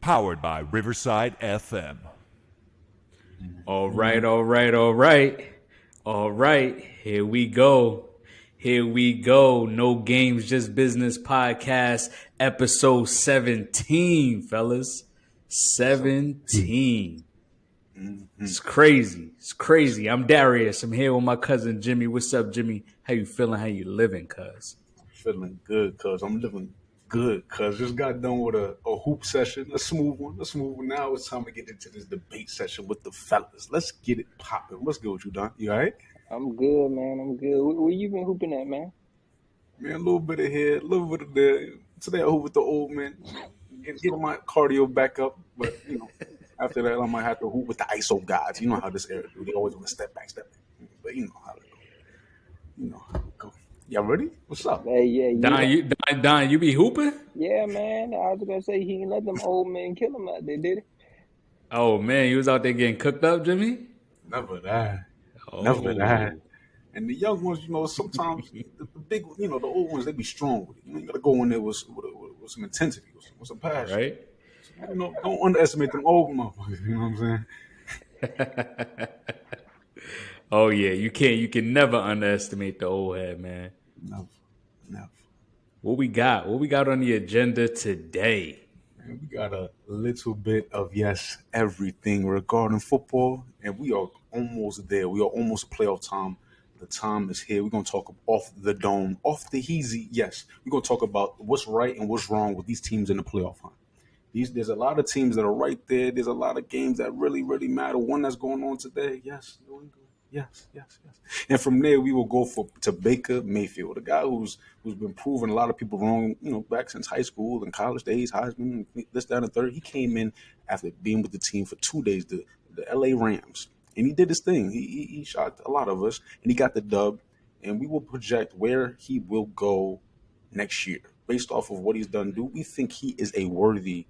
powered by Riverside FM. All right. Here we go. No Games, Just Business podcast, episode 17, fellas. 17. It's crazy. I'm Darius. I'm here with my cousin Jimmy. What's up, Jimmy? How you feeling? How you living, cuz? Feeling good, cuz I'm living good, cuz just got done with a hoop session, a smooth one. Now it's time to get into this debate session with the fellas. Let's get it popping. What's good with you, Don? You all right? I'm good, man. I'm good. Where you been hooping at, man? Man, a little bit of here, a little bit of there. Today I hoop with the old man, getting my cardio back up. But, after that I might have to hoop with the ISO guys. You know how this era do. They always want to step back. But you know how it go. Go. Y'all ready? What's up? Hey, yeah. Don, you be hooping? Yeah, man. I was gonna say he didn't let them old men kill him out there, did he? Oh man, you was out there getting cooked up, Jimmy? Never that. Oh. Never that. And the young ones, sometimes the big, the old ones, they be strong with it. You got to go in there with some intensity, with some passion. Right? So, don't underestimate them old motherfuckers. You know what I'm saying? Oh yeah, you can never underestimate the old head, man. Never. What we got on the agenda today? Man, we got a little bit of everything regarding football, and we are almost there. We are almost playoff time. The time is here. We're going to talk off the dome, off the heezy. Yes, we're going to talk about what's right and what's wrong with these teams in the playoff hunt. There's a lot of teams that are right there. There's a lot of games that really, really matter. One that's going on today. Yes, New England. Yes. And from there, we will go to Baker Mayfield, a guy who's been proving a lot of people wrong, back since high school and college days, Heisman, this, that, and the third. He came in after being with the team for 2 days, the LA Rams, and he did his thing. He shocked a lot of us, and he got the dub. And we will project where he will go next year based off of what he's done. Do we think he is a worthy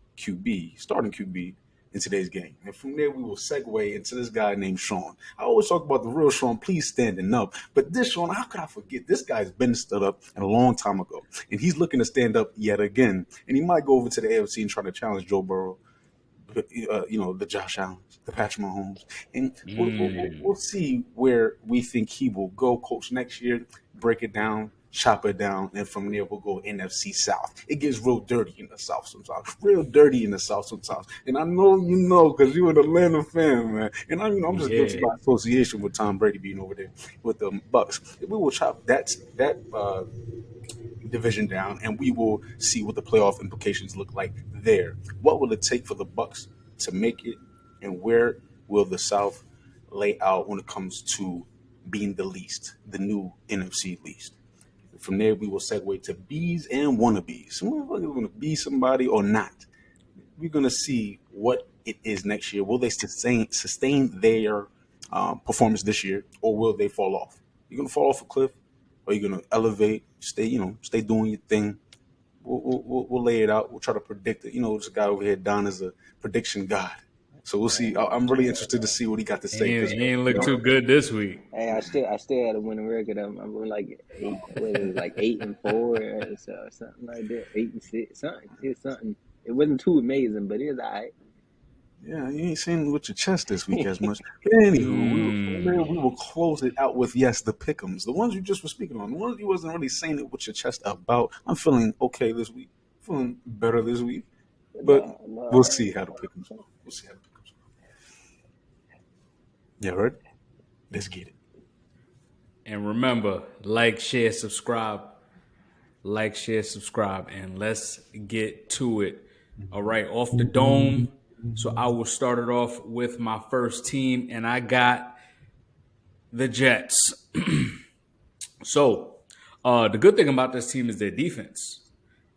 starting QB? In today's game. And from there, we will segue into this guy named Sean. I always talk about the real Sean, please standing up. But this Sean, how could I forget? This guy's been stood up a long time ago. And he's looking to stand up yet again. And he might go over to the AFC and try to challenge Joe Burrow, the Josh Allen, the Patrick Mahomes. And we'll see where we think he will go, coach, next year. Break it down. Chop it down, and from there we'll go NFC South. It gets real dirty in the South sometimes. And I know because you're an Atlanta fan, man. And I'm just guilty by association with Tom Brady being over there with the Bucks. We will chop that division down, and we will see what the playoff implications look like there. What will it take for the Bucks to make it, and where will the South lay out when it comes to being the new NFC least? From there, we will segue to bees and wannabes. We're going to be somebody or not. We're going to see what it is next year. Will they sustain their performance this year, or will they fall off? You're going to fall off a cliff, or you're going to elevate, stay doing your thing. We'll lay it out. We'll try to predict it. This guy over here, Don, is a prediction god. So we'll see. I'm really interested to see what he got to say. He ain't look too good this week. Hey, I still had a winning record. I'm like 8-4 or something like that. 8-6, something. It's something. It wasn't too amazing, but it's all right. Yeah, you ain't saying with your chest this week as much. Anywho, we will close it out with the Pickems, the ones you just were speaking on, the ones you wasn't really saying it with your chest about. I'm feeling okay this week, feeling better this week, but we'll see how the Pickems go. Yeah, right? Let's get it. And remember, like, share, subscribe, and let's get to it. All right, off the dome. So I will start it off with my first team, and I got the Jets. So the good thing about this team is their defense.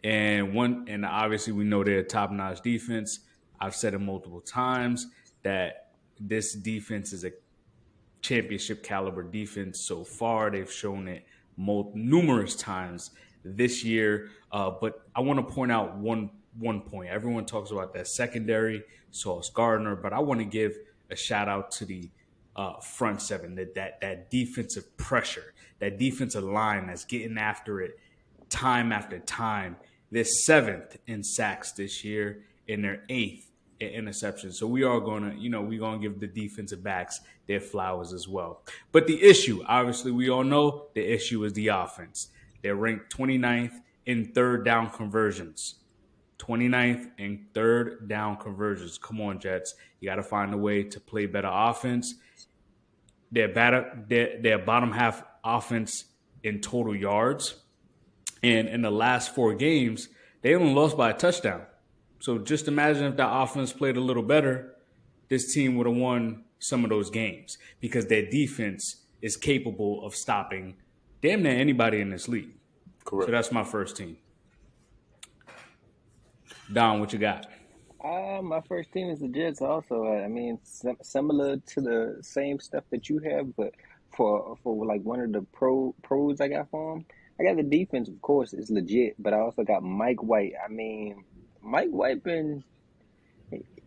And obviously we know they're a top-notch defense. I've said it multiple times that this defense is a championship caliber defense so far. They've shown it numerous times this year. But I want to point out one point. Everyone talks about that secondary, Sauce Gardner, but I want to give a shout out to the front seven, that defensive pressure, that defensive line that's getting after it time after time. They're 7th in sacks this year, and they're 8th an interception. So we are going to, we're going to give the defensive backs their flowers as well. But the issue, obviously, we all know the issue is the offense. They're ranked 29th in third down conversions. 29th in third down conversions. Come on, Jets. You got to find a way to play better offense. Their bottom half offense in total yards. And in the last 4 games, they only lost by a touchdown. So just imagine if that offense played a little better, this team would have won some of those games because their defense is capable of stopping damn near anybody in this league. Correct. So that's my first team. Don, what you got? My first team is the Jets. Also, I mean, similar to the same stuff that you have, but for like one of the pros I got for him, I got the defense. Of course, is legit, but I also got Mike White. I mean, Mike White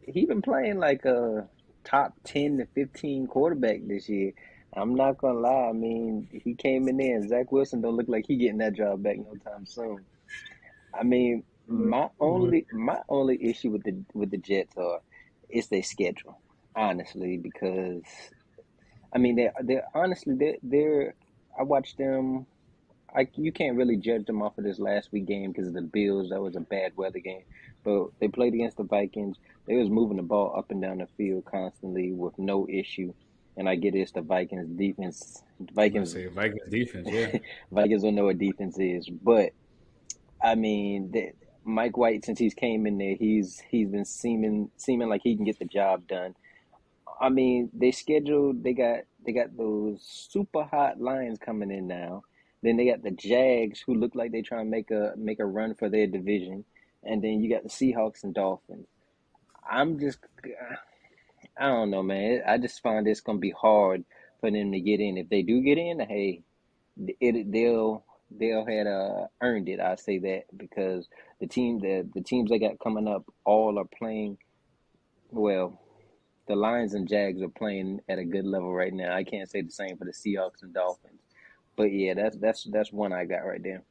he been playing like a top 10 to 15 quarterback this year. I'm not gonna lie. I mean, he came in there, and Zach Wilson don't look like he getting that job back no time soon. I mean, my only issue with the Jets is their schedule, honestly, because I mean they're honestly they're I watched them. You can't really judge them off of this last week game because of the Bills. That was a bad weather game, but they played against the Vikings. They was moving the ball up and down the field constantly with no issue. And I get it's the Vikings defense. Vikings defense, yeah. Vikings don't know what defense is, but I mean, Mike White, since he's came in there, he's been seeming like he can get the job done. I mean, they got those super hot Lions coming in now. Then they got the Jags, who look like they trying to make a run for their division, and then you got the Seahawks and Dolphins. I don't know, man. I just find it's gonna be hard for them to get in. If they do get in, hey, they'll had earned it. I say that because the teams they got coming up all are playing well. The Lions and Jags are playing at a good level right now. I can't say the same for the Seahawks and Dolphins, but yeah, that's one I got right there.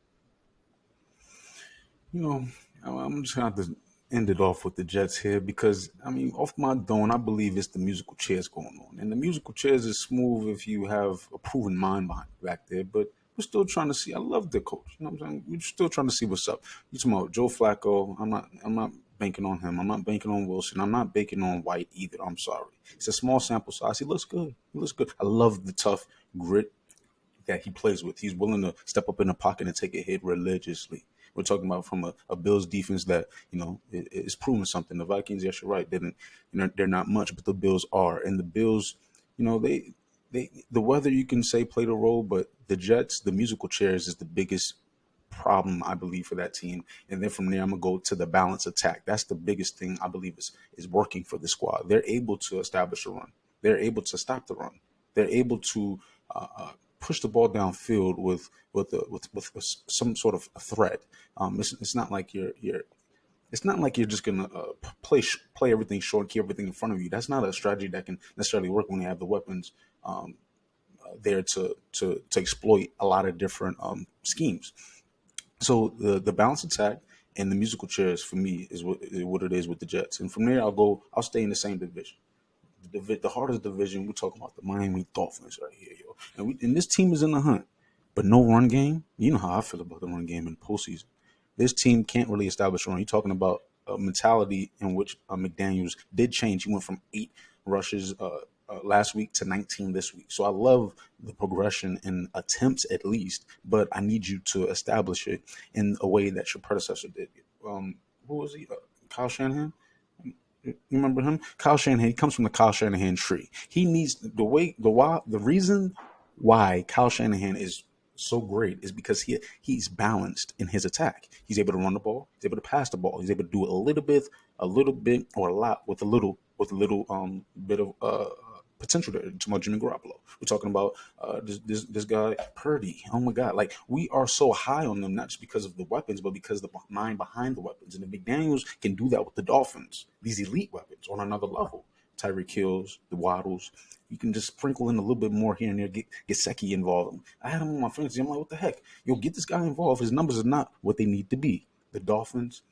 I'm just going to have to end it off with the Jets here because, I mean, off my dome, I believe it's the musical chairs going on. And the musical chairs is smooth if you have a proven mind back there, but we're still trying to see. I love the coach. You know what I'm saying? We're still trying to see what's up. You talking about Joe Flacco? I'm not banking on him. I'm not banking on Wilson. I'm not banking on White either. I'm sorry. It's a small sample size. He looks good. I love the tough grit that he plays with. He's willing to step up in the pocket and take a hit religiously. We're talking about from a Bills defense that, is proving something. The Vikings, yes, you're right. They're not much, but the Bills are. And the Bills, the weather you can say played a role, but the Jets, the musical chairs is the biggest problem, I believe, for that team. And then from there, I'm going to go to the balance attack. That's the biggest thing I believe is working for the squad. They're able to establish a run. They're able to stop the run. They're able to push the ball downfield with some sort of a threat. It's not like you're just gonna play everything short and keep everything in front of you. That's not a strategy that can necessarily work when you have the weapons there to exploit a lot of different schemes. So the balance attack and the musical chairs for me is what it is with the Jets. And from there, I'll stay in the same division. The hardest division, we're talking about the Miami Dolphins right here, yo. And this team is in the hunt, but no run game. You know how I feel about the run game in the postseason. This team can't really establish a run. You're talking about a mentality in which McDaniels did change. He went from 8 rushes last week to 19 this week. So I love the progression in attempts at least, but I need you to establish it in a way that your predecessor did. Who was he? Kyle Shanahan? You remember him? Kyle Shanahan. He comes from the Kyle Shanahan tree. He needs the reason why Kyle Shanahan is so great is because he's balanced in his attack. He's able to run the ball. He's able to pass the ball. He's able to do it a little bit, or a lot with a little bit of potential there. We're talking about Jimmy Garoppolo. We're talking about this guy Purdy. Oh my God! Like, we are so high on them, not just because of the weapons, but because of the mind behind the weapons. And the McDaniels can do that with the Dolphins. These elite weapons on another level. Tyreek Hills, the Waddles. You can just sprinkle in a little bit more here and there. Get Gesicki involved. I had him on my fantasy. I'm like, what the heck? Get this guy involved. His numbers are not what they need to be. The Dolphins,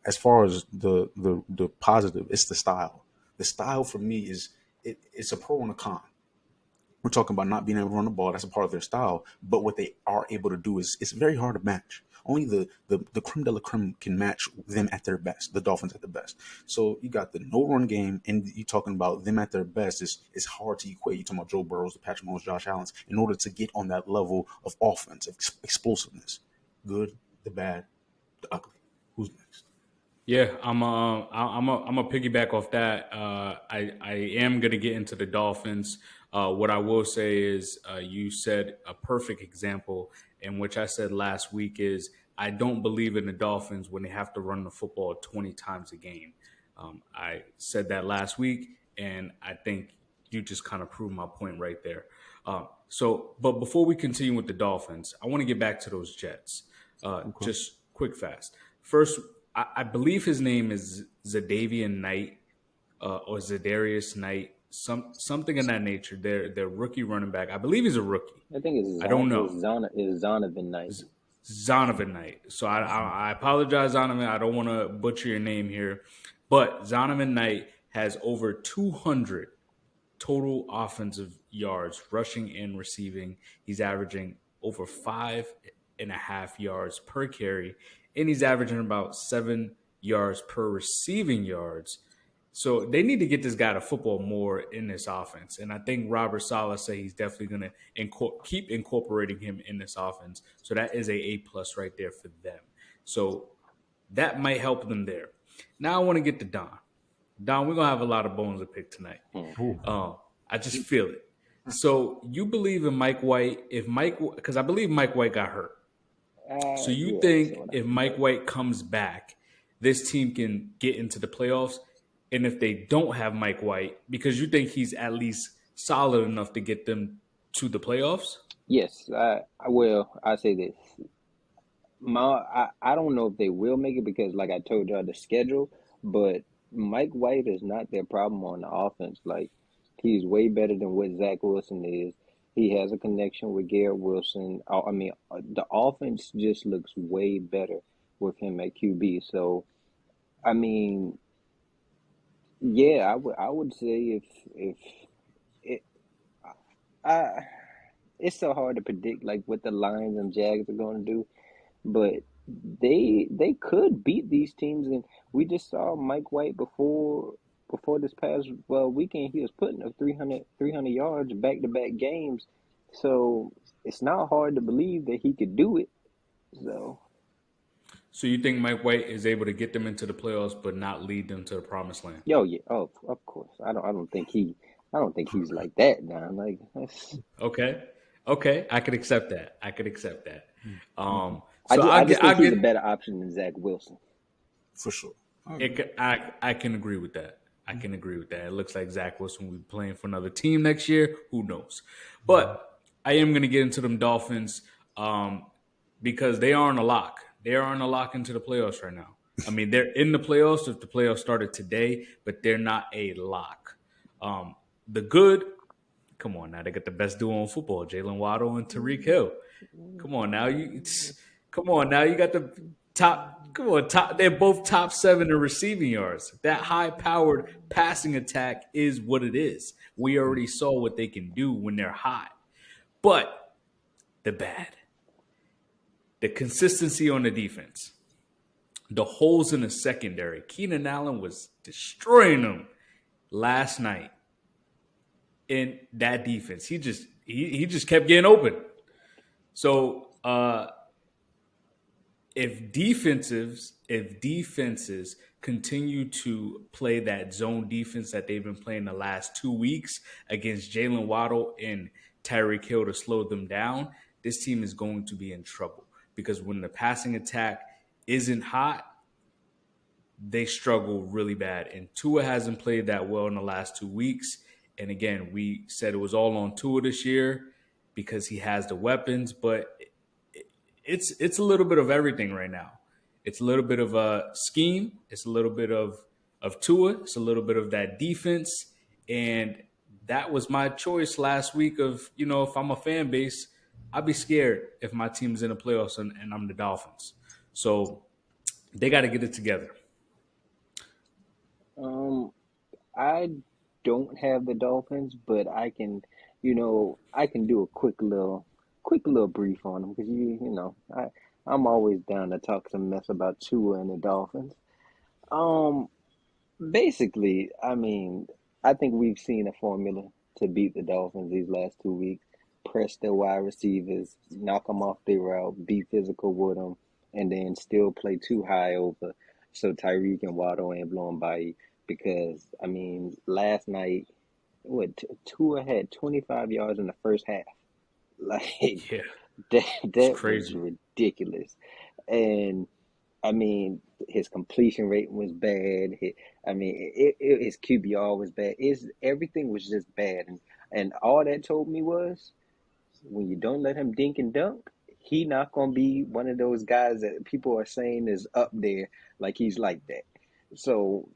as far as the positive, it's the style. The style for me is it's a pro and a con. We're talking about not being able to run the ball. That's a part of their style. But what they are able to do is it's very hard to match. Only the creme de la creme can match them at their best, the Dolphins at their best. So you got the no run game, and you talking about them at their best. It's hard to equate. You talking about Joe Burrows, the Patrick Mahomes, Josh Allen's, in order to get on that level of offense, of explosiveness. Good, the bad, the ugly. Who's next? Yeah, I'm a piggyback off that. I am gonna get into the Dolphins. What I will say is, you said a perfect example, in which I said last week is I don't believe in the Dolphins when they have to run the football 20 times a game. I said that last week, and I think you just kind of proved my point right there. But before we continue with the Dolphins, I want to get back to those Jets. Just quick, fast. First, I believe his name is Zadavian Knight or Zadarius Knight, something in that nature. Their rookie running back. I believe he's a rookie. I think it's I don't know. Zonovan Knight. Zonovan Knight. So I apologize, Zonovan. I don't want to butcher your name here. But Zonovan Knight has over 200 total offensive yards, rushing and receiving. He's averaging over 5.5 yards per carry, and he's averaging about 7 yards per receiving yards. So they need to get this guy to football more in this offense. And I think Robert Saleh said he's definitely going to keep incorporating him in this offense. So that is a plus right there for them. So that might help them there. Now I want to get to Don. Don, we're going to have a lot of bones to pick tonight. I just feel it. So you believe in Mike White, because I believe Mike White got hurt. So you think if Mike White comes back, this team can get into the playoffs? And if they don't have Mike White, because you think he's at least solid enough to get them to the playoffs? Yes, I will. I say this. I don't know if they will make it because, like I told y'all, the schedule. But Mike White is not their problem on the offense. Like, he's way better than what Zach Wilson is. He has a connection with Garrett Wilson. I mean, the offense just looks way better with him at QB. So, I mean, yeah, I would say if it, it's so hard to predict like what the Lions and Jags are going to do, but they could beat these teams, and we just saw Mike White before this past weekend. He was putting up 300 yards back-to-back games, so it's not hard to believe that he could do it. So you think Mike White is able to get them into the playoffs, but not lead them to the promised land? Yeah, of course. I don't think he's like that now. Like, that's... Okay, I could accept that. I just think he's a better option than Zach Wilson. For sure. I can agree with that. It looks like Zach Wilson will be playing for another team next year. Who knows? But I am going to get into them Dolphins because they aren't a lock. They aren't a lock into the playoffs right now. I mean, they're in the playoffs if the playoffs started today, but they're not a lock. The good, come on now, they got the best duo in football, Jalen Waddle and Tyreek Hill. Come on now, you got the top. Come on, top. They're both top 7 in receiving yards. That high-powered passing attack is what it is. We already saw what they can do when they're hot. But the bad, the consistency on the defense, the holes in the secondary. Keenan Allen was destroying them last night in that defense. He just kept getting open. So if defenses continue to play that zone defense that they've been playing the last 2 weeks against Jalen Waddle and Tyreek Hill to slow them down, this team is going to be in trouble. Because when the passing attack isn't hot, they struggle really bad. And Tua hasn't played that well in the last 2 weeks. And again, we said it was all on Tua this year because he has the weapons, but it's a little bit of everything right now. It's a little bit of a scheme. It's a little bit of Tua. It's a little bit of that defense. And that was my choice last week of, if I'm a fan base, I'd be scared if my team's in the playoffs and I'm the Dolphins. So they got to get it together. I don't have the Dolphins, but I can do a quick little brief on them because I'm always down to talk some mess about Tua and the Dolphins. Um, Basically, I mean, I think we've seen a formula to beat the Dolphins these last 2 weeks. Press their wide receivers, knock them off their route, be physical with them, and then still play too high over so Tyreek and Waddle ain't blowing by you. Because, I mean, last night, Tua had 25 yards in the first half. Like, Yeah, it's that was crazy. ridiculous. And I mean, his completion rate was bad. His QBR was bad. Everything was just bad, and all that told me was when you don't let him dink and dunk, he not gonna be one of those guys that people are saying is up there like he's like that. So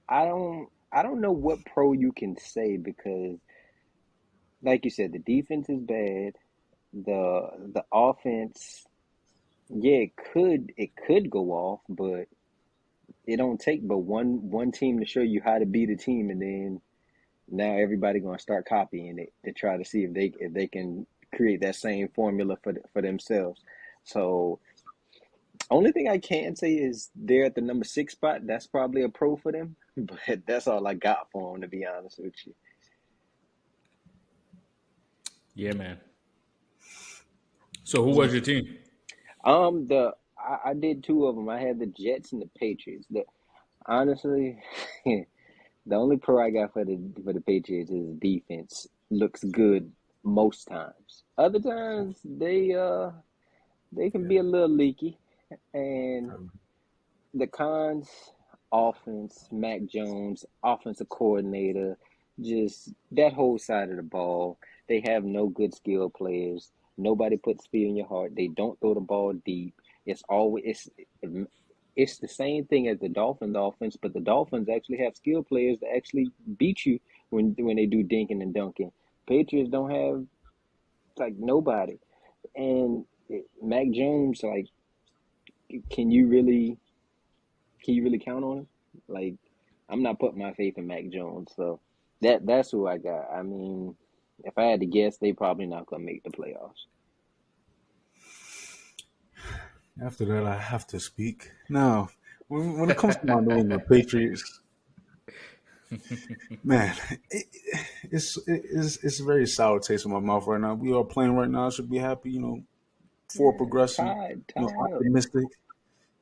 I don't know what pro you can say because, like you said, the defense is bad. The offense, yeah, it could go off, but it don't take but one team to show you how to beat a team, and then now everybody gonna start copying it to try to see if they can create that same formula for themselves. So only thing I can say is they're at the number 6 spot. That's probably a pro for them, but that's all I got for them to be honest with you. Yeah, man. So who was your team? I did two of them. I had the Jets and the Patriots. Honestly, the only pro I got for the Patriots is defense. Looks good most times. Other times they can be a little leaky. And the cons, offense, Mac Jones, offensive coordinator, just that whole side of the ball. They have no good skill players. Nobody puts fear in your heart. They don't throw the ball deep. It's always it's the same thing as the Dolphins offense, but the Dolphins actually have skill players that actually beat you when they do dinking and dunking. Patriots don't have like nobody. And Mac Jones, like, can you really count on him? Like, I'm not putting my faith in Mac Jones, so that's who I got. I mean, if I had to guess, they probably not gonna make the playoffs. After that, I have to speak. Now, when it comes to my New England Patriots, man, it's a very sour taste in my mouth right now. We are playing right now. I should be happy, for Yeah, progression, tied up. optimistic.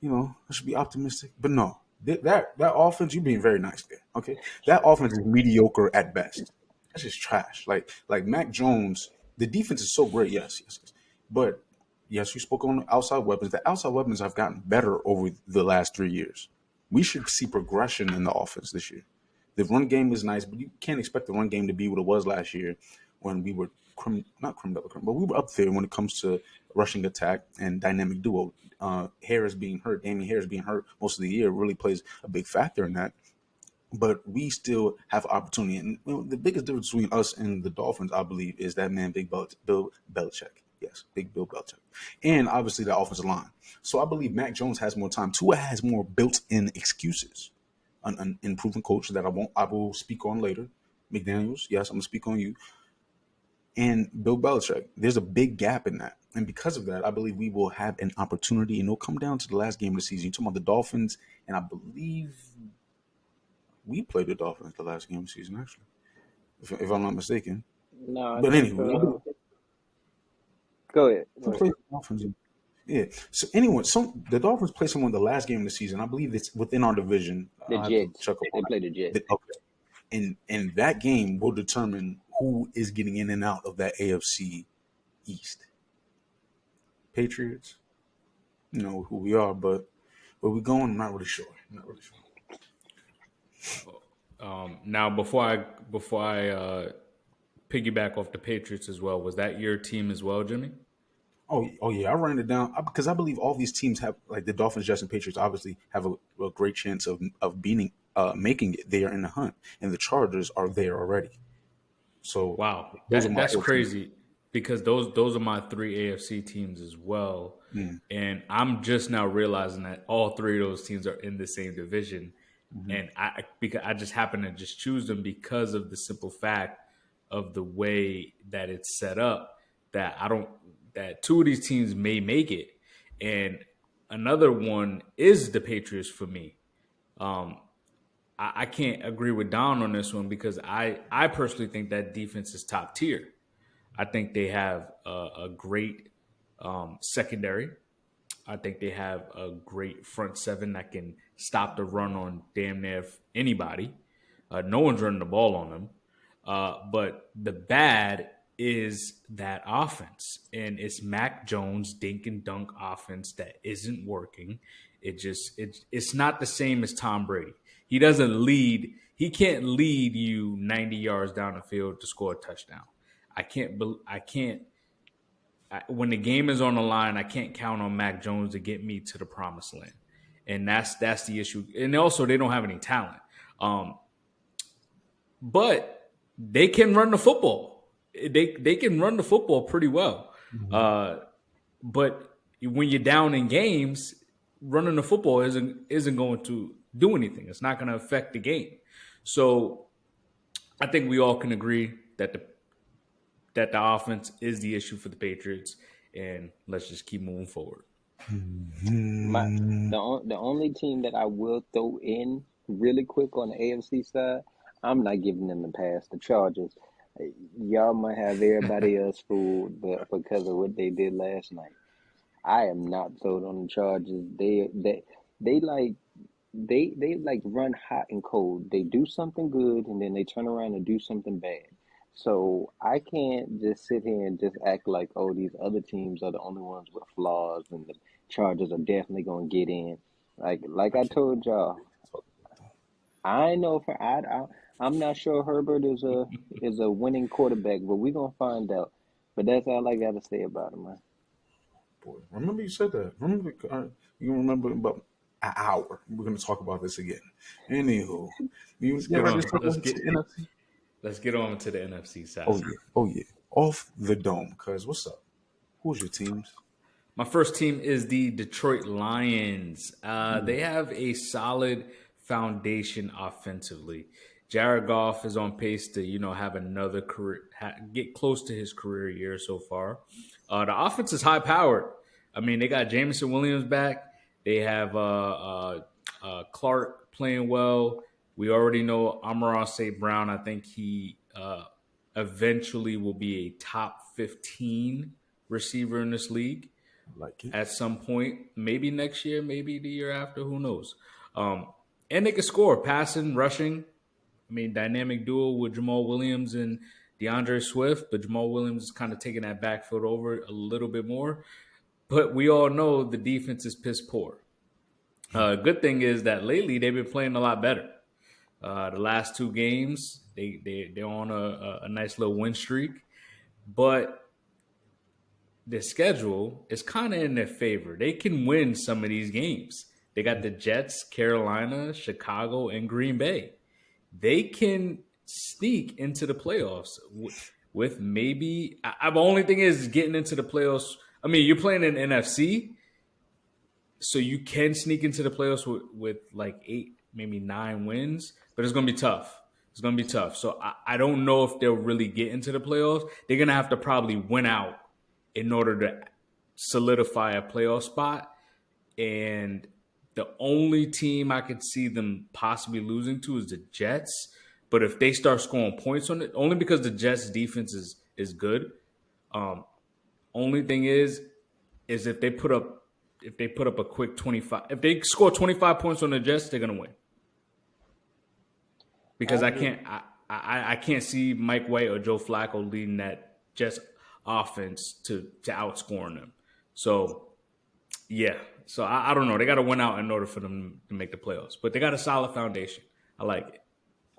I should be optimistic. But no, that offense, you being very nice there. Okay, that offense is mediocre at best. That's just trash. Like Mac Jones, the defense is so great. Yes. But yes, you spoke on outside weapons. The outside weapons have gotten better over the last 3 years. We should see progression in the offense this year. The run game is nice, but you can't expect the run game to be what it was last year when we were not creme de la creme, but we were up there when it comes to rushing attack and dynamic duo. Harris being hurt, Damien Harris being hurt most of the year really plays a big factor in that. But we still have opportunity. And the biggest difference between us and the Dolphins, I believe, is that man, Bill Belichick. Yes, Big Bill Belichick. And obviously the offensive line. So I believe Mac Jones has more time. Tua has more built-in excuses. An improving coach that I will speak on later. McDaniels, yes, I'm going to speak on you. And Bill Belichick, there's a big gap in that. And because of that, I believe we will have an opportunity, and it'll come down to the last game of the season. You're talking about the Dolphins, and I believe we played the Dolphins the last game of the season, actually, if I'm not mistaken. No, I But think. anyway, Go ahead. who Go ahead. played the Dolphins? Yeah. So anyway, the Dolphins play someone the last game of the season. I believe it's within our division. The I have to Jets. check up They on play the Jets. it. Okay. And that game will determine who is getting in and out of that AFC East. Patriots, who we are, but where we going, I'm not really sure. Now, before I piggyback off the Patriots as well, was that your team as well, Jimmy? Oh yeah, I ran it down because I believe all these teams have, like the Dolphins, Jets, and Patriots, obviously have a great chance of beating, making it there in the hunt, and the Chargers are there already. So Wow, those are my that's 4 teams. crazy because those are my three AFC teams as well, and I'm just now realizing that all three of those teams are in the same division. And because I just happen to just choose them because of the simple fact of the way that it's set up, that that two of these teams may make it. And another one is the Patriots for me. I can't agree with Don on this one because I personally think that defense is top tier. I think they have a great secondary. I think they have a great front seven that can stop the run on damn near anybody. No one's running the ball on them. But the bad is that offense. And it's Mac Jones' dink and dunk offense that isn't working. It's not the same as Tom Brady. He doesn't lead. He can't lead you 90 yards down the field to score a touchdown. When the game is on the line, I can't count on Mac Jones to get me to the promised land. And that's the issue. And also, they don't have any talent. But they can run the football. They can run the football pretty well. But when you're down in games, running the football isn't going to do anything. It's not going to affect the game. So I think we all can agree that the offense is the issue for the Patriots, and let's just keep moving forward. The only team that I will throw in really quick on the AFC side, I'm not giving them a pass. The Chargers, y'all might have everybody else fooled, but because of what they did last night, I am not sold on the Chargers. They like run hot and cold. They do something good and then they turn around and do something bad. So I can't just sit here and just act like, oh, these other teams are the only ones with flaws and the Chargers are definitely gonna get in. Like I told y'all, I know I'm not sure Herbert is a winning quarterback, but we're gonna find out. But that's all I gotta say about him, man. Boy, remember you said that. You remember about an hour. We're going to talk about this again. Anywho, Let's get on to the NFC side. Oh yeah. Off the dome. Cuz what's up? Who's your teams? My first team is the Detroit Lions. They have a solid foundation offensively. Jared Goff is on pace to, have another career, get close to his career year so far. The offense is high powered. I mean, they got Jameson Williams back. They have Clark playing well. We already know Amon-Ra St. Brown. I think he eventually will be a top 15 receiver in this league. Like it. At some point, maybe next year, maybe the year after, who knows? And they can score, passing, rushing. I mean, dynamic duo with Jamal Williams and DeAndre Swift, but Jamal Williams is kind of taking that backfield over a little bit more. But we all know the defense is piss poor. Good thing is that lately they've been playing a lot better. The last two games, they're on a nice little win streak. But the schedule is kind of in their favor. They can win some of these games. They got the Jets, Carolina, Chicago, and Green Bay. They can sneak into the playoffs with maybe – the only thing is getting into the playoffs. I mean, you're playing in NFC, so you can sneak into the playoffs with like 8, maybe 9 wins, but it's going to be tough. It's going to be tough. So I don't know if they'll really get into the playoffs. They're going to have to probably win out in order to solidify a playoff spot. And the only team I could see them possibly losing to is the Jets. But if they start scoring points on it, only because the Jets' defense is good. Only thing is if they put up a quick 25, if they score 25 points on the Jets, they're gonna win. Because I can't see Mike White or Joe Flacco leading that Jets offense to outscoring them. So yeah. So I don't know. They got to win out in order for them to make the playoffs. But they got a solid foundation. I like it.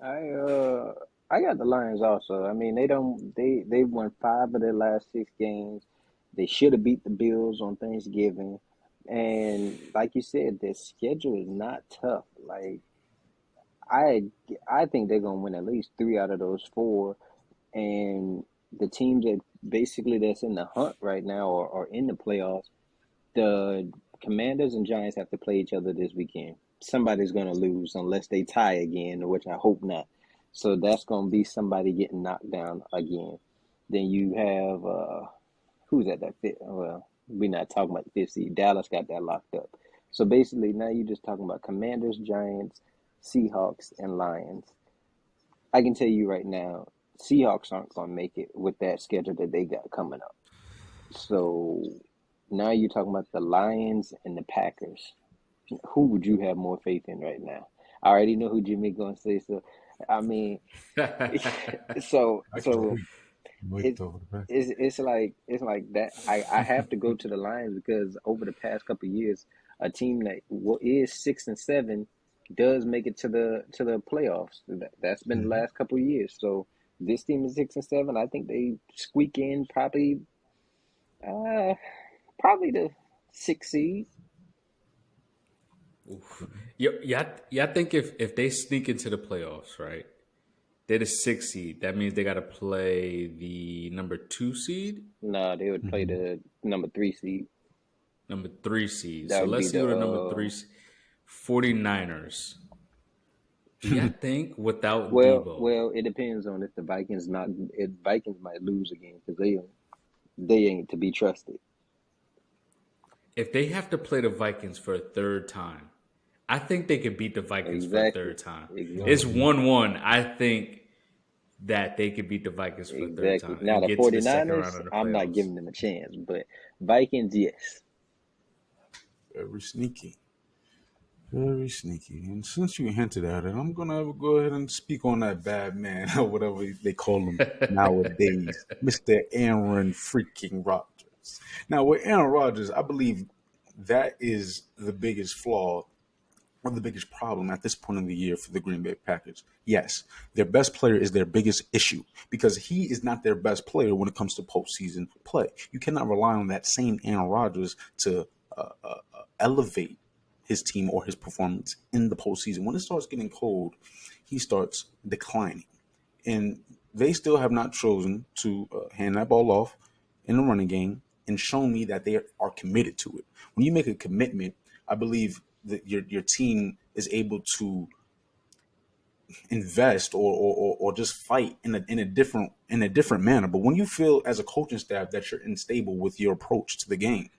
I got the Lions also. I mean, they won 5 of their last 6 games. They should have beat the Bills on Thanksgiving. And like you said, their schedule is not tough. Like I think they're gonna win at least 3 out of those 4. And the teams that's in the hunt right now or in the playoffs, the Commanders and Giants have to play each other this weekend. somebody's going to lose unless they tie again, which I hope not. So that's going to be somebody getting knocked down again. Then you have who's at that fifth? Well, we're not talking about the fifth seed. Dallas got that locked up. So basically, now you're just talking about Commanders, Giants, Seahawks, and Lions. I can tell you right now, Seahawks aren't going to make it with that schedule that they got coming up. So now you're talking about the Lions and the Packers. Who would you have more faith in right now? I already know who Jimmy going to say. So, I mean, so I can't so wait it, though. it's like that. I have to go to the Lions because over the past couple of years, a team that is 6-7 does make it to the playoffs. That's been the last couple of years. So this team is 6-7. I think they squeak in probably the 6th seed. Yeah. I think if they sneak into the playoffs, right? They're the 6th seed. That means they got to play the number 2 seed, No, they would play the number 3 seed. number 3 seed. That So would be let's see what the number the 3 49ers. Do you think without well, Debo, well. It depends on if the Vikings not. If Vikings might lose again because they ain't to be trusted. if they have to play the Vikings for a third time, I think they could beat the Vikings for a Exactly, third time. It's exactly, 1-1. I think that they could beat the Vikings for a third exactly. time Now and the get to the second 49ers, round of the I'm not playoffs. giving them a chance, but Vikings, yes. Very sneaky. Very sneaky. And since you hinted at it, I'm gonna go ahead and speak on that bad man or whatever they call him nowadays, Mr. Aaron freaking Rodgers. Now with Aaron Rodgers, I believe that is the biggest flaw or the biggest problem at this point in the year for the Green Bay Packers. Yes, their best player is their biggest issue because he is not their best player when it comes to postseason play. You cannot rely on that same Aaron Rodgers to elevate his team or his performance in the postseason. When it starts getting cold, he starts declining. And they still have not chosen to hand that ball off in the running game and shown me that they are committed to it. When you make a commitment, I believe that your team is able to invest or just fight in a different manner. But when you feel as a coaching staff that you're unstable with your approach to the game,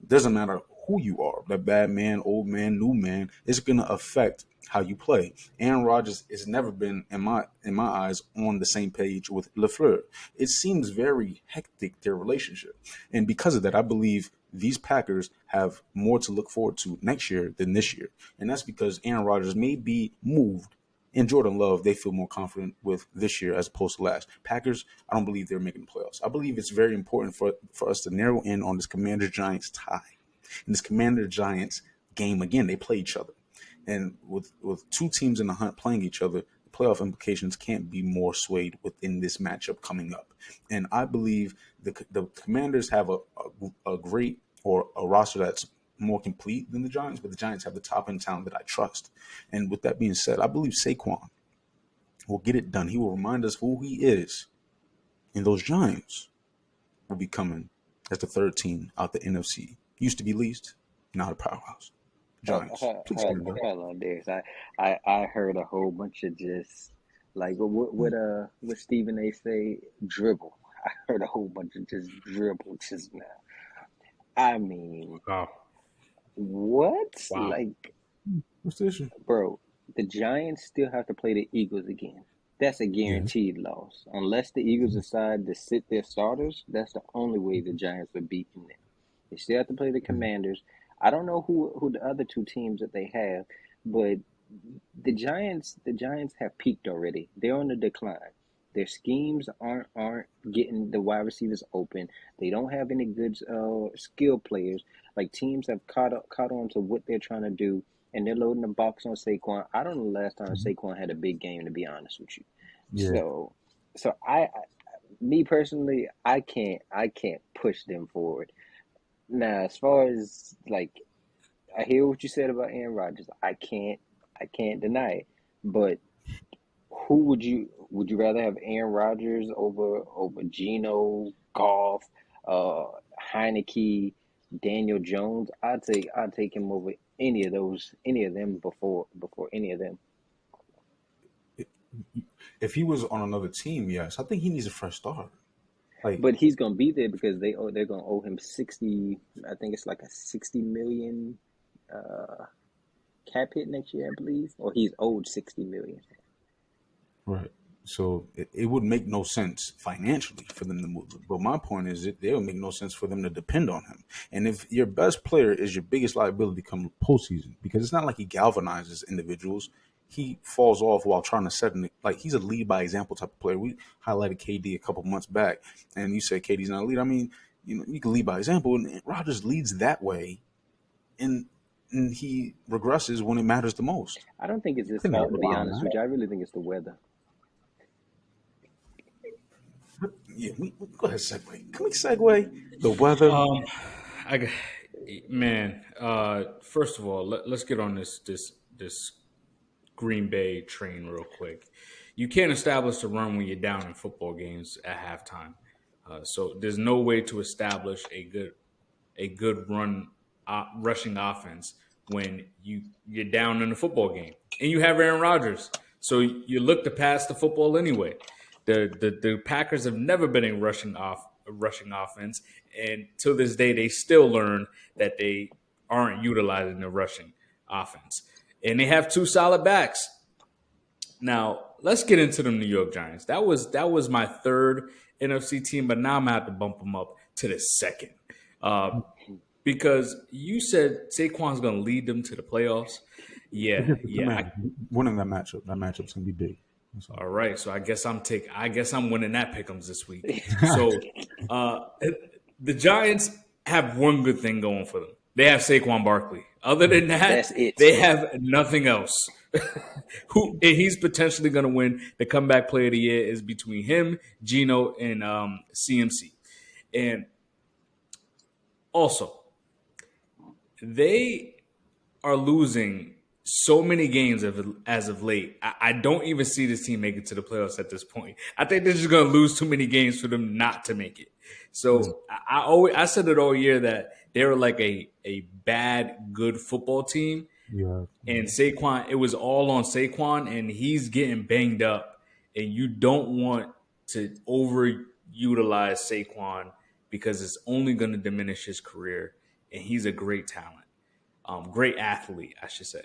it doesn't matter who you are, the bad man, old man, new man, it's going to affect how you play. Aaron Rodgers has never been, in my eyes, on the same page with LaFleur. It seems very hectic, their relationship. And because of that, I believe these Packers have more to look forward to next year than this year. And that's because Aaron Rodgers may be moved and Jordan Love, they feel more confident with this year as opposed to last. Packers, I don't believe they're making the playoffs. I believe it's very important for us to narrow in on this Commanders-Giants tie. In this Commander-Giants game, again, they play each other. And with two teams in the hunt playing each other, the playoff implications can't be more swayed within this matchup coming up. And I believe the Commanders have a great or a roster that's more complete than the Giants, but the Giants have the top end talent that I trust. And with that being said, I believe Saquon will get it done. He will remind us who he is. And those Giants will be coming as the third team out the NFC. Used to be least, now the powerhouse. Giants. Please stand up. Hold on, Darius. I heard a whole bunch of just like what Stephen A. say dribble. I heard a whole bunch of just dribble just now. I mean, Wow. what? Wow. Like, What's the issue? bro, the Giants still have to play the Eagles again. That's a Yeah. guaranteed loss. Unless the Eagles decide to sit their starters, that's the only way the Giants are beating them. They still have to play the Commanders. I don't know who the other two teams that they have, but the Giants have peaked already. They're on the decline. Their schemes aren't getting the wide receivers open. They don't have any good skill players. Like teams have caught on to what they're trying to do, and they're loading the box on Saquon. I don't know the last time Saquon had a big game, to be honest with you. Yeah. So me personally, I can't push them forward. Now, as far as like, I hear what you said about Aaron Rodgers. I can't deny it. But who would you rather have Aaron Rodgers over Geno, Goff, uh, Heineke, Daniel Jones? I'd take him over any of them before any of them. If he was on another team, yes, I think he needs a fresh start. Like, But he's gonna be there because they're gonna owe him 60. I think it's like a 60 million cap hit next year, I believe, or he's owed 60 million. right. So it would make no sense financially for them to move him. But my point is that it would make no sense for them to depend on him. And if your best player is your biggest liability come postseason, because it's not like he galvanizes individuals, he falls off while trying to set like he's a lead by example type of player. We highlighted KD a couple months back, and you said KD's not a lead. I mean, you can lead by example, and Rodgers leads that way, and he regresses when it matters the most. I don't think it's his Couldn't fault, to be rely on honest that. with you. I really think it's the weather. Yeah, we go ahead, segue. Can we segue the weather? First of all, let's get on this Green Bay train real quick. You can't establish a run when you're down in football games at halftime. So there's no way to establish a good run rushing offense when you're down in a football game and you have Aaron Rodgers. So you look to pass the football anyway. The Packers have never been a rushing offense, and to this day they still learn that they aren't utilizing the rushing offense. And they have two solid backs. Now let's get into the New York Giants. That was my third NFC team, but now I'm gonna have to bump them up to the second. Because you said Saquon's going to lead them to the playoffs. Yeah. Winning that matchup's gonna be big. All right, so I guess I'm winning that pick'ems this week. So the Giants have one good thing going for them. They have Saquon Barkley. Other than that, they have nothing else. And he's potentially going to win the comeback player of the year is between him, Geno, and CMC. And also, they are losing so many games as of late. I don't even see this team make it to the playoffs at this point. I think they're just going to lose too many games for them not to make it. So I said it all year that they were like a bad, good football team. Yeah. And Saquon, it was all on Saquon, and he's getting banged up. And you don't want to overutilize Saquon because it's only going to diminish his career. And he's a great talent, great athlete, I should say.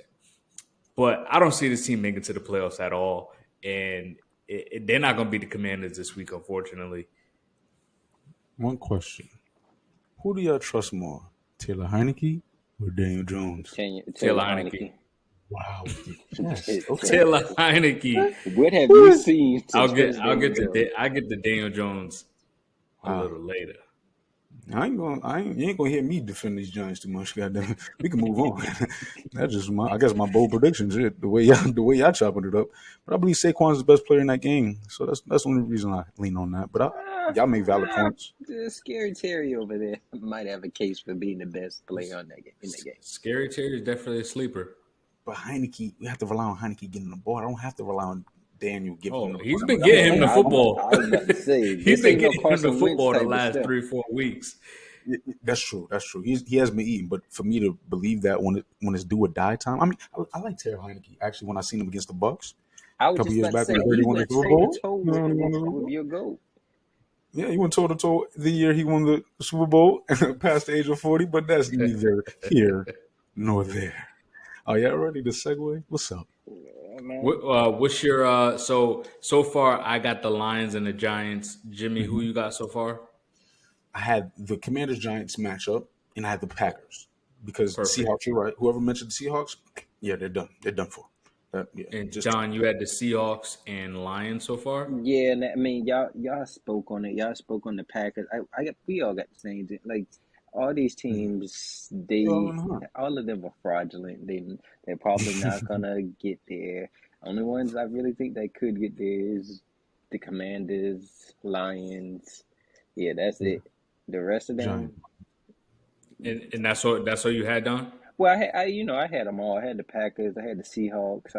But I don't see this team making it to the playoffs at all. And they're not going to be the Commanders this week, unfortunately. One question. Who do y'all trust more, Taylor Heineke or Daniel Jones? Taylor Heineke. Wow. Yes. Okay. Taylor Heineke. What have you seen? I'll get the Daniel Jones a little later. You ain't gonna hear me defend these Giants too much. Goddamn, we can move on. That's just my bold predictions. The way y'all chopping it up. But I believe Saquon's the best player in that game, so that's the only reason I lean on that. But y'all make valid points. The Scary Terry over there might have a case for being the best player in that game. Scary Terry is definitely a sleeper. But Heineke, we have to rely on Heineke getting the ball. I don't have to rely on Daniel giving him the ball. He's been getting him the football. I was about to say, he's been getting him the football the last 3-4 weeks. That's true. He has been eating, but for me to believe that when it's do or die time, I mean, I like Taylor Heineke. Actually, when I seen him against the Bucks a couple years back, when he went toe-to-toe with your GOAT. Yeah, he went toe-to-toe the year he won the Super Bowl past the age of 40, but that's neither here nor there. Are y'all ready to segue? What's up? What's your so far? I got the Lions and the Giants. Jimmy, who you got so far? I had the Commanders-Giants matchup, and I had the Packers because Perfect. The Seahawks. You're right. Whoever mentioned the Seahawks, yeah, they're done. They're done for. And John, you had the Seahawks and Lions so far. Yeah, and I mean, y'all spoke on it. Y'all spoke on the Packers. We all got the same thing. Like all these teams, all of them are fraudulent. They're probably not gonna get there. Only ones I really think they could get there is the Commanders, Lions. Yeah, that's it. The rest of them. And that's all you had, Don? Well, I had them all. I had the Packers. I had the Seahawks.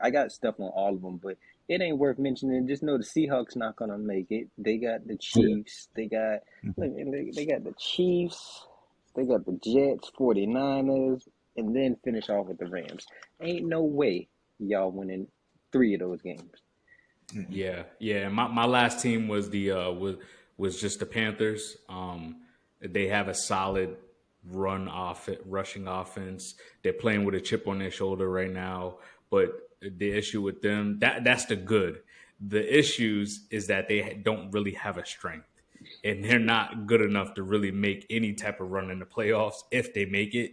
I got stuff on all of them, but it ain't worth mentioning. Just know the Seahawks not gonna make it. They got the Chiefs. They got the Chiefs. They got the Jets, 49ers, and then finish off with the Rams. Ain't no way y'all winning 3 of those games. Yeah. My last team was the was just the Panthers. They have a solid rushing offense. They're playing with a chip on their shoulder right now. But the issue with them that's the good. The issues is that they don't really have a strength, and they're not good enough to really make any type of run in the playoffs if they make it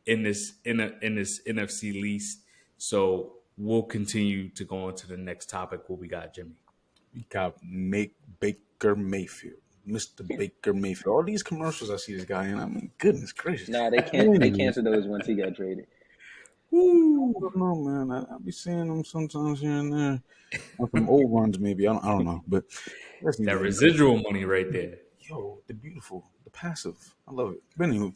in this NFC least. So we'll continue to go on to the next topic. What we got, Jimmy? We got Baker Mayfield, Mr. Baker Mayfield. All these commercials I see this guy in, I mean, goodness gracious. Nah, they canceled those once he got traded. I don't know, man. I be seeing them sometimes here and there. Or some old ones, maybe. I don't know. But That residual money right there. Yo, the beautiful, the passive. I love it. But anywho,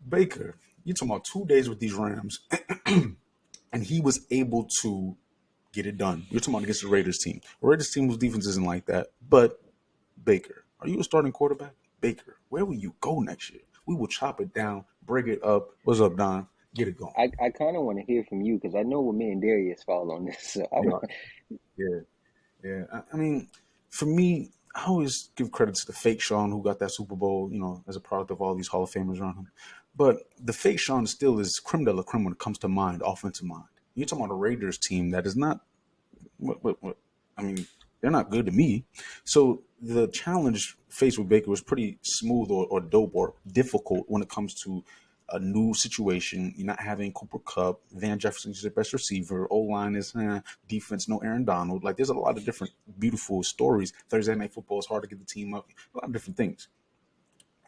Baker, you're talking about 2 days with these Rams, and he was able to get it done. You're talking about against the Raiders team. The Raiders team whose defense isn't like that. But Baker, are you a starting quarterback? Baker, where will you go next year? We will chop it down, break it up. What's up, Don? Get it going. I kind of want to hear from you because I know where me and Darius fall on this. So I want. Yeah. I mean, for me, I always give credit to the fake Sean who got that Super Bowl, as a product of all these Hall of Famers around him. But the fake Sean still is creme de la creme when it comes to mind, offensive mind. You're talking about a Raiders team that is not what I mean, they're not good to me. So the challenge faced with Baker was pretty smooth or dope or difficult when it comes to a new situation. You're not having Cooper Kupp, Van Jefferson is your best receiver, O-line is defense, no Aaron Donald. Like there's a lot of different beautiful stories. Thursday Night Football is hard to get the team up. A lot of different things.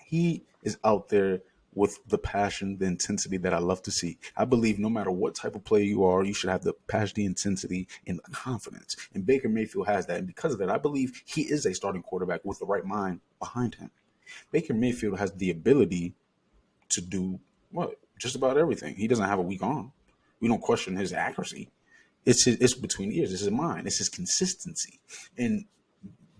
He is out there with the passion, the intensity that I love to see. I believe no matter what type of player you are, you should have the passion, the intensity, and the confidence. And Baker Mayfield has that. And because of that, I believe he is a starting quarterback with the right mind behind him. Baker Mayfield has the ability to do just about everything. He doesn't have a weak arm. We don't question his accuracy. It's between the ears. It's his mind. It's his consistency. And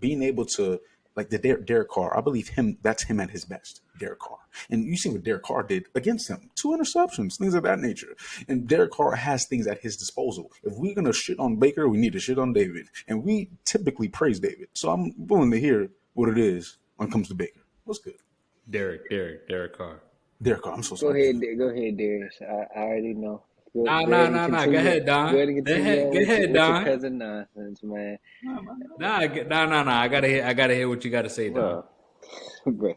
being able to, like the Derek Carr, I believe that's him at his best, Derek Carr. And you see what Derek Carr did against him. 2 interceptions, things of that nature. And Derek Carr has things at his disposal. If we're going to shit on Baker, we need to shit on David. And we typically praise David. So I'm willing to hear what it is when it comes to Baker. What's good? Derek Carr. Derek Carr, I'm so sorry. Go ahead, Darius. I already know. Nah. Go ahead, Don. Go ahead, Don. Your cousin nonsense, man. Nah. I gotta hear what you gotta say, Don. Bro,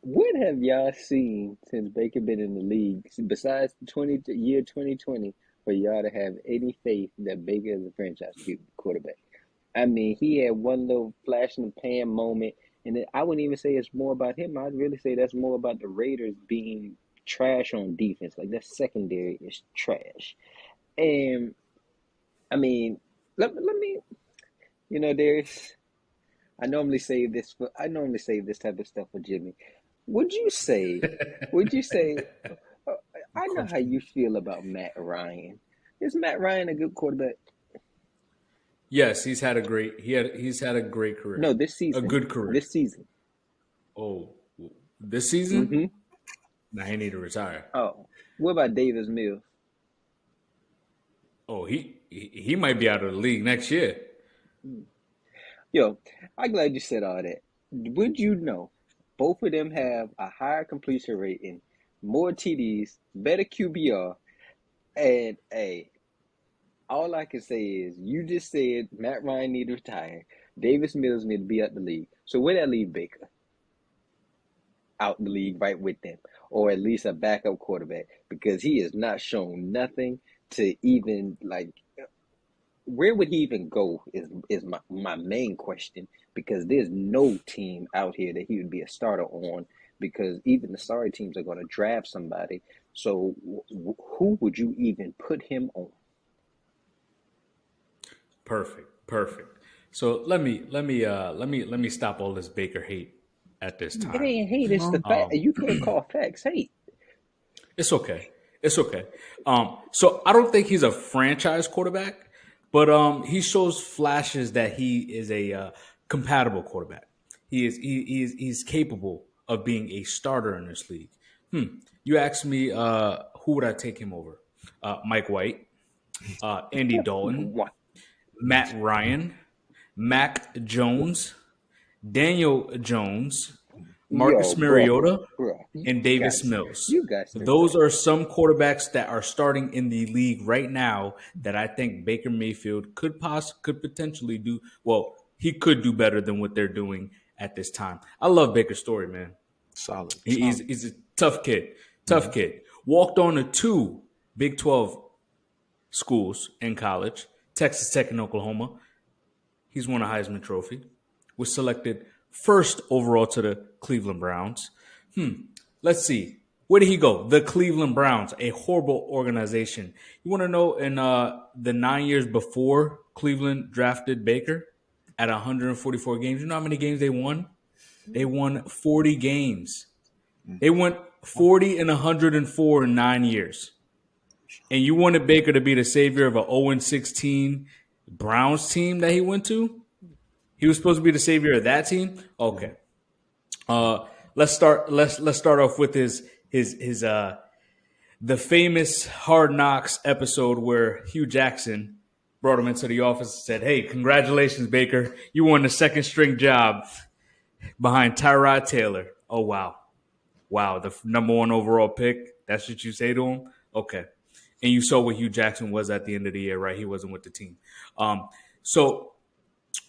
what have y'all seen since Baker been in the league besides the year 2020 for y'all to have any faith that Baker is a franchise quarterback? I mean, he had one little flash in the pan moment. And I wouldn't even say it's more about him. I'd really say that's more about the Raiders being trash on defense. Like, that secondary is trash. And, I mean, let me, Darius, I normally save this type of stuff for Jimmy. Would you say, I know how you feel about Matt Ryan. Is Matt Ryan a good quarterback? Yes, he's had a great career. No, this season. A good career. This season. Oh, this season? Mm-hmm. Nah, he need to retire. Oh, what about Davis Mills? Oh, he might be out of the league next year. Yo, I'm glad you said all that. Would you know both of them have a higher completion rating, more TDs, better QBR, and all I can say is you just said Matt Ryan need to retire. Davis Mills need to be out the league. So where that leave Baker? Out the league right with them. Or at least a backup quarterback. Because he has not shown nothing to even, where would he even go is my main question. Because there's no team out here that he would be a starter on. Because even the sorry teams are going to draft somebody. So who would you even put him on? Perfect. So let me stop all this Baker hate at this time. It ain't hate. It's the fact. You can't call facts hate. It's okay. So I don't think he's a franchise quarterback, but he shows flashes that he is a compatible quarterback. He's capable of being a starter in this league. You asked me who would I take him over? Mike White, Andy Dalton, What? Matt Ryan, Mac Jones, Daniel Jones, Marcus Yo, bro, bro, and Davis Mills. you guys to Those are some quarterbacks that are starting in the league right now that I think Baker Mayfield could potentially do. Well, he could do better than what they're doing at this time. I love Baker's story, man. Solid. He's a tough kid. Tough kid. Walked on to 2 Big 12 schools in college, Texas Tech and Oklahoma. He's won a Heisman Trophy. Was selected first overall to the Cleveland Browns. Let's see. Where did he go? The Cleveland Browns, a horrible organization. You want to know in the 9 years before Cleveland drafted Baker at 144 games, you know how many games they won? They won 40 games. They went 40 and 104 in 9 years. And you wanted Baker to be the savior of an 0-16 Browns team that he went to? He was supposed to be the savior of that team? Okay. Let's start off with his the famous Hard Knocks episode where Hugh Jackson brought him into the office and said, "Hey, congratulations, Baker. You won the second string job behind Tyrod Taylor." Oh, wow. Wow, the number 1 overall pick. That's what you say to him? Okay. And you saw what Hugh Jackson was at the end of the year, right? He wasn't with the team. So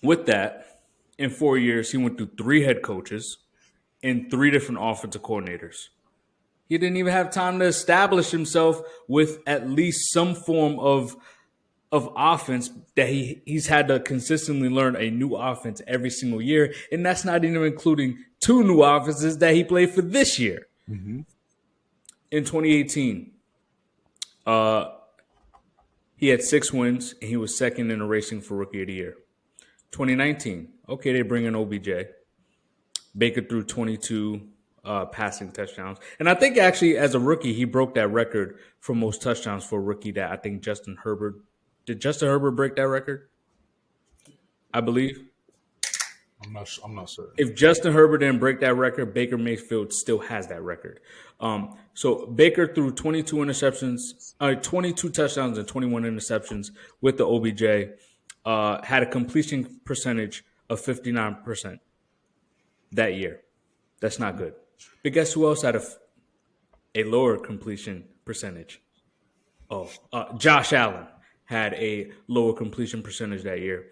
with that, in 4 years, he went through 3 head coaches and 3 different offensive coordinators. He didn't even have time to establish himself with at least some form of offense that he's had to consistently learn a new offense every single year. And that's not even including 2 new offenses that he played for this year. Mm-hmm. In 2018, he had 6 wins and he was second in the racing for Rookie of the Year. 2019, okay, they bring in OBJ. Baker threw 22 passing touchdowns. And I think actually as a rookie, he broke that record for most touchdowns for a rookie that I think Justin Herbert. Did Justin Herbert break that record? I believe. I'm not certain. If Justin Herbert didn't break that record, Baker Mayfield still has that record. So Baker threw 22 touchdowns and 21 interceptions with the OBJ. Had a completion percentage of 59% that year. That's not good. But guess who else had a lower completion percentage? Josh Allen had a lower completion percentage that year.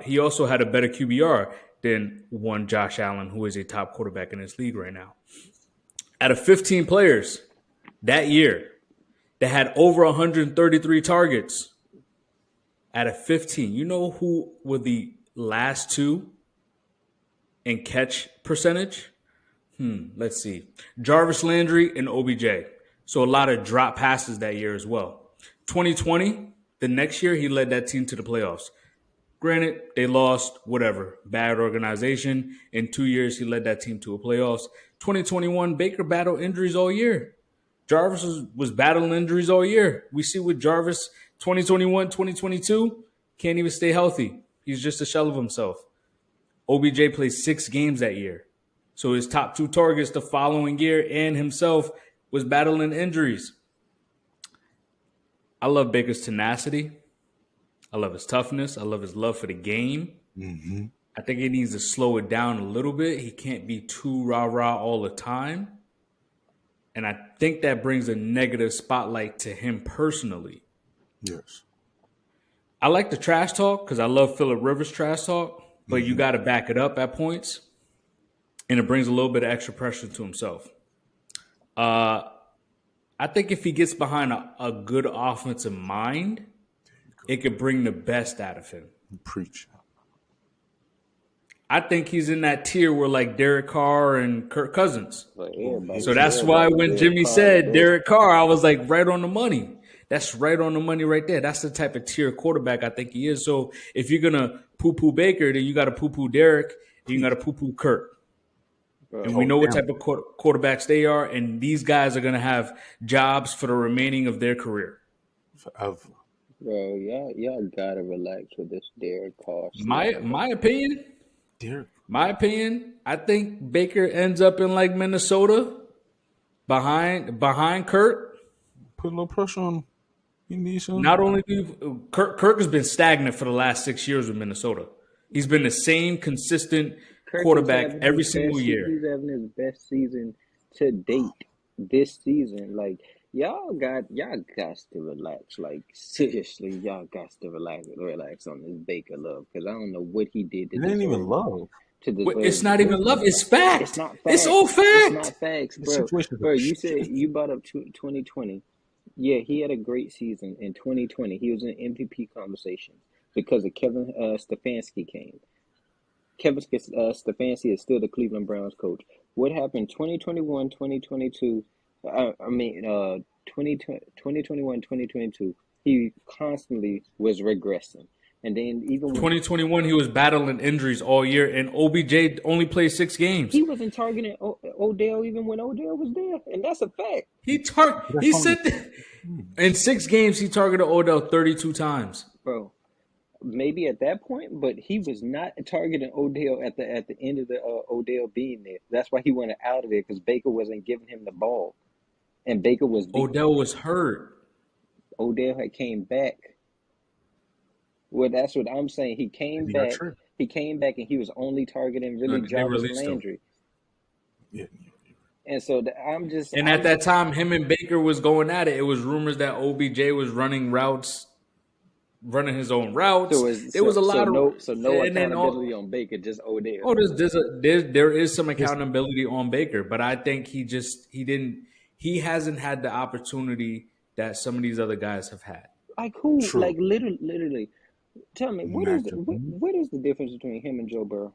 He also had a better QBR than one Josh Allen, who is a top quarterback in this league right now. Out of 15 players that year that had over 133 targets, out of 15, you know who were the last 2 in catch percentage? Let's see. Jarvis Landry and OBJ. So a lot of drop passes that year as well. 2020, the next year, he led that team to the playoffs. Granted, they lost, whatever, bad organization. In 2 years, he led that team to a playoffs. 2021, Baker battled injuries all year. Jarvis was battling injuries all year. We see with Jarvis, 2021, 2022, can't even stay healthy. He's just a shell of himself. OBJ played 6 games that year. So his top 2 targets the following year and himself was battling injuries. I love Baker's tenacity. I love his toughness. I love his love for the game. Mm-hmm. I think he needs to slow it down a little bit. He can't be too rah-rah all the time. And I think that brings a negative spotlight to him personally. Yes. I like the trash talk because I love Phillip Rivers' trash talk, but you got to back it up at points. And it brings a little bit of extra pressure to himself. I think if he gets behind a good offensive mind, it could bring the best out of him. Preach. I think he's in that tier where like Derek Carr and Kirk Cousins. So that's why when Jimmy said Derek Carr, I was like right on the money. That's right on the money right there. That's the type of tier quarterback I think he is. So if you're going to poo-poo Baker, then you got to poo-poo Derek, and you got to poo-poo Kirk. And we know what type of quarterbacks they are, and these guys are going to have jobs for the remaining of their career. Forever. Bro, y'all gotta relax with this Derek Carr. My opinion, Derek. I think Baker ends up in like Minnesota behind Kurt. Put a little pressure on him. He needs some. Not only do Kirk has been stagnant for the last 6 years with Minnesota. He's been the same consistent Kirk is quarterback having every his single best. year. He's having his best season to date this season. Like y'all got to relax. Like seriously, y'all got to relax on this Baker love because I don't know what he did to It ain't even deserve love. It's not even love. It's fact. It's not facts. It's all It's fact. not facts, The bro. situation is Bro, a you shit. said you brought up 2020. Yeah, he had a great season in 2020. He was in MVP conversation because of Kevin Stefanski came. Kevin Stefanski is still the Cleveland Browns coach. What happened 2021, 2022? 2021, 2022, he constantly was regressing. And then even when 2021, he was battling injuries all year, and OBJ only played 6 games. he wasn't targeting Odell even when Odell was there, and that's a fact. He said in 6 games he targeted Odell 32 times. Bro, maybe at that point, but he was not targeting Odell at the end of the Odell being there. That's why he went out of there because Baker wasn't giving him the ball, and Baker was Odell was hurt. Odell had came back. Well, that's what I'm saying. He came He got back. traded. He came back, and he was only targeting really They Jarvis released him. Landry. Yeah. And so At that time, him and Baker was going at it. It was rumors that OBJ was running his own routes. There was a lot of no and then accountability on Baker, just Odell. Oh, there is some accountability on Baker, but I think he hasn't had the opportunity that some of these other guys have had. Like who? True. Like literally. Tell me what is Imagine. what is the difference between him and Joe Burrow?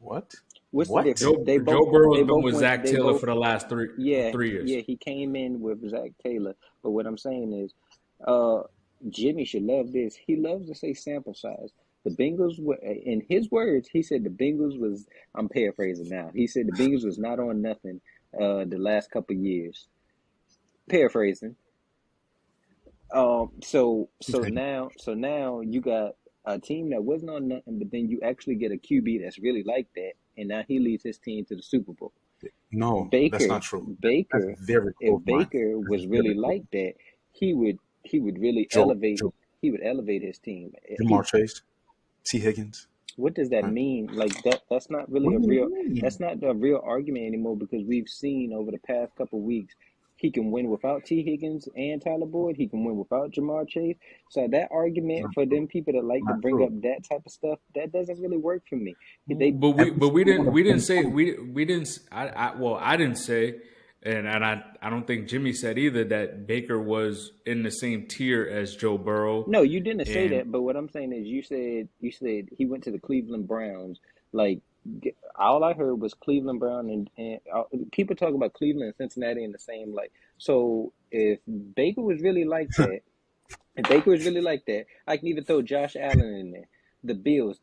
What? What's What? the difference? Joe Burrow's they been both with went- Zach they Taylor both- for the last 3 years. Yeah, he came in with Zach Taylor. But what I'm saying is, Jimmy should love this. He loves to say sample size. The Bengals were, in his words, he said the Bengals was, I'm paraphrasing now. He said the Bengals was not on nothing the last couple of years. Paraphrasing. So now you got a team that wasn't on nothing, but then you actually get a QB that's really like that, and now he leads his team to the Super Bowl. No, Baker, that's not true. Baker, That's very if close, Mike. Baker was That's really very close. like that, he would really Joe- elevate. Joe- He would elevate his team. Jamar Chase, T. Higgins. What does that mean? Like that's not really What a do you real. mean? That's not a real argument anymore because we've seen over the past couple of weeks he can win without T. Higgins and Tyler Boyd. He can win without Jamar Chase. So that argument for them people that like to Not bring true. up that type of stuff, that doesn't really work for me. But we didn't say I didn't say, and I don't think Jimmy said either that Baker was in the same tier as Joe Burrow. No, you didn't say And- that. But what I'm saying is, you said he went to the Cleveland Browns. Like all I heard was Cleveland Brown and people talk about Cleveland and Cincinnati in the same light. So if Baker was really like that, I can even throw Josh Allen in there. The Bills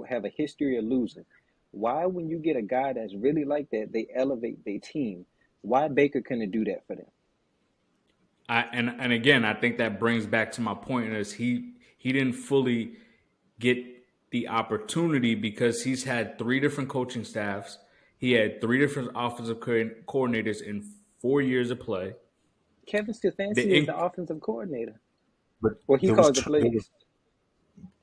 have a history of losing. Why, when you get a guy that's really like that, they elevate their team? Why Baker couldn't do that for them? And again, I think that brings back to my point is he didn't fully get the opportunity because he's had 3 different coaching staffs. He had 3 different offensive coordinators in 4 years of play. Kevin Stefanski is the offensive coordinator. But Well, he there calls was the tr- there plays. was-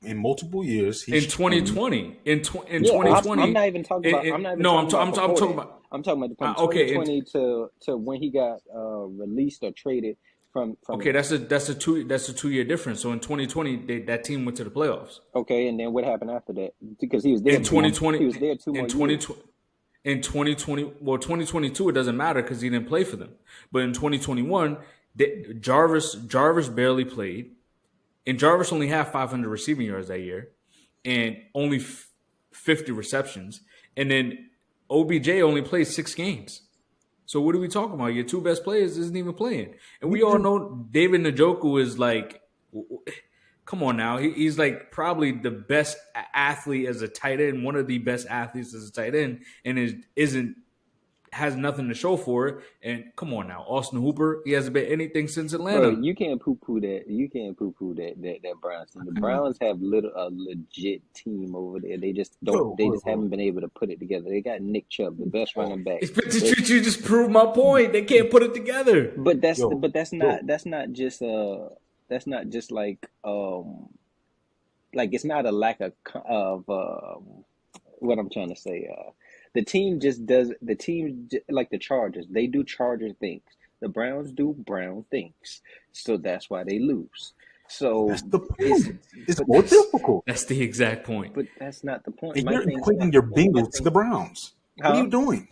in multiple years. In 2020, in Yeah, 2020, I'm not even talking about. I'm talking about from 2020 to when he got released or traded from. Okay, that's a 2-year difference. So in 2020, that team went to the playoffs. Okay, and then what happened after that? Because he was there. In 2020, he was there 2 more in years. 2020, in 2022, it doesn't matter because he didn't play for them. But in 2021, Jarvis barely played, and Jarvis only had 500 receiving yards that year, and only 50 receptions. And then OBJ only played 6 games. So what are we talking about? Your 2 best players isn't even playing, and we all know David Njoku is like, come on now, he's like probably the best athlete as a tight end, one of the best athletes as a tight end, and has nothing to show for it. And come on now, Austin Hooper, he hasn't been anything since Bro, Atlanta. you can't poo-poo that. You can't poo-poo that Browns team. The Browns have a legit team over there. They just don't. They just haven't been able to put it together. They got Nick Chubb, the best running back. But you just proved my point. They can't put it together. But that's not just like it's not a lack of what I'm trying to say. The team just does like the Chargers. They do Charger things. The Browns do Brown things. So that's why they lose. So that's the point. It's more difficult. That's the exact point. But that's not the point. And you're equating your Bengals to the Browns. What are you doing?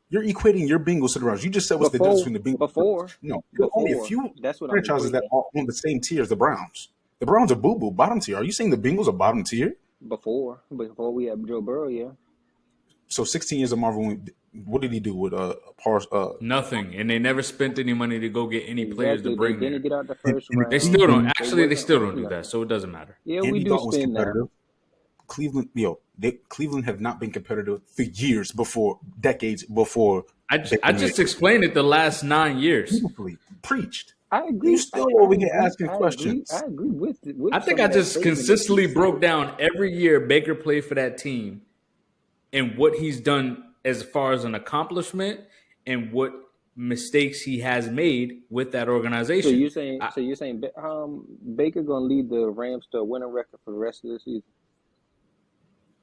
You're equating your Bengals to the Browns. You just said what's the difference between the Bengals? Before. No, there are only a few franchises that are on the same tier as the Browns. The Browns are boo-boo, bottom tier. Are you saying the Bengals are bottom tier? Before we had Joe Burrow, yeah. So 16 years of Marvin, what did he do with nothing, and they never spent any money to go get any players to bring. They didn't get out the first round. They still don't. Actually, they still don't do that, so it doesn't matter. Yeah, we do spend that. Cleveland have not been competitive for years decades before. I just explained it the last 9 years. Beautifully preached. I agree. You still over here asking questions. I agree with I think I just consistently broke down every year Baker played for that team and what he's done as far as an accomplishment and what mistakes he has made with that organization. So you're saying Baker gonna lead the Rams to a winning record for the rest of the season?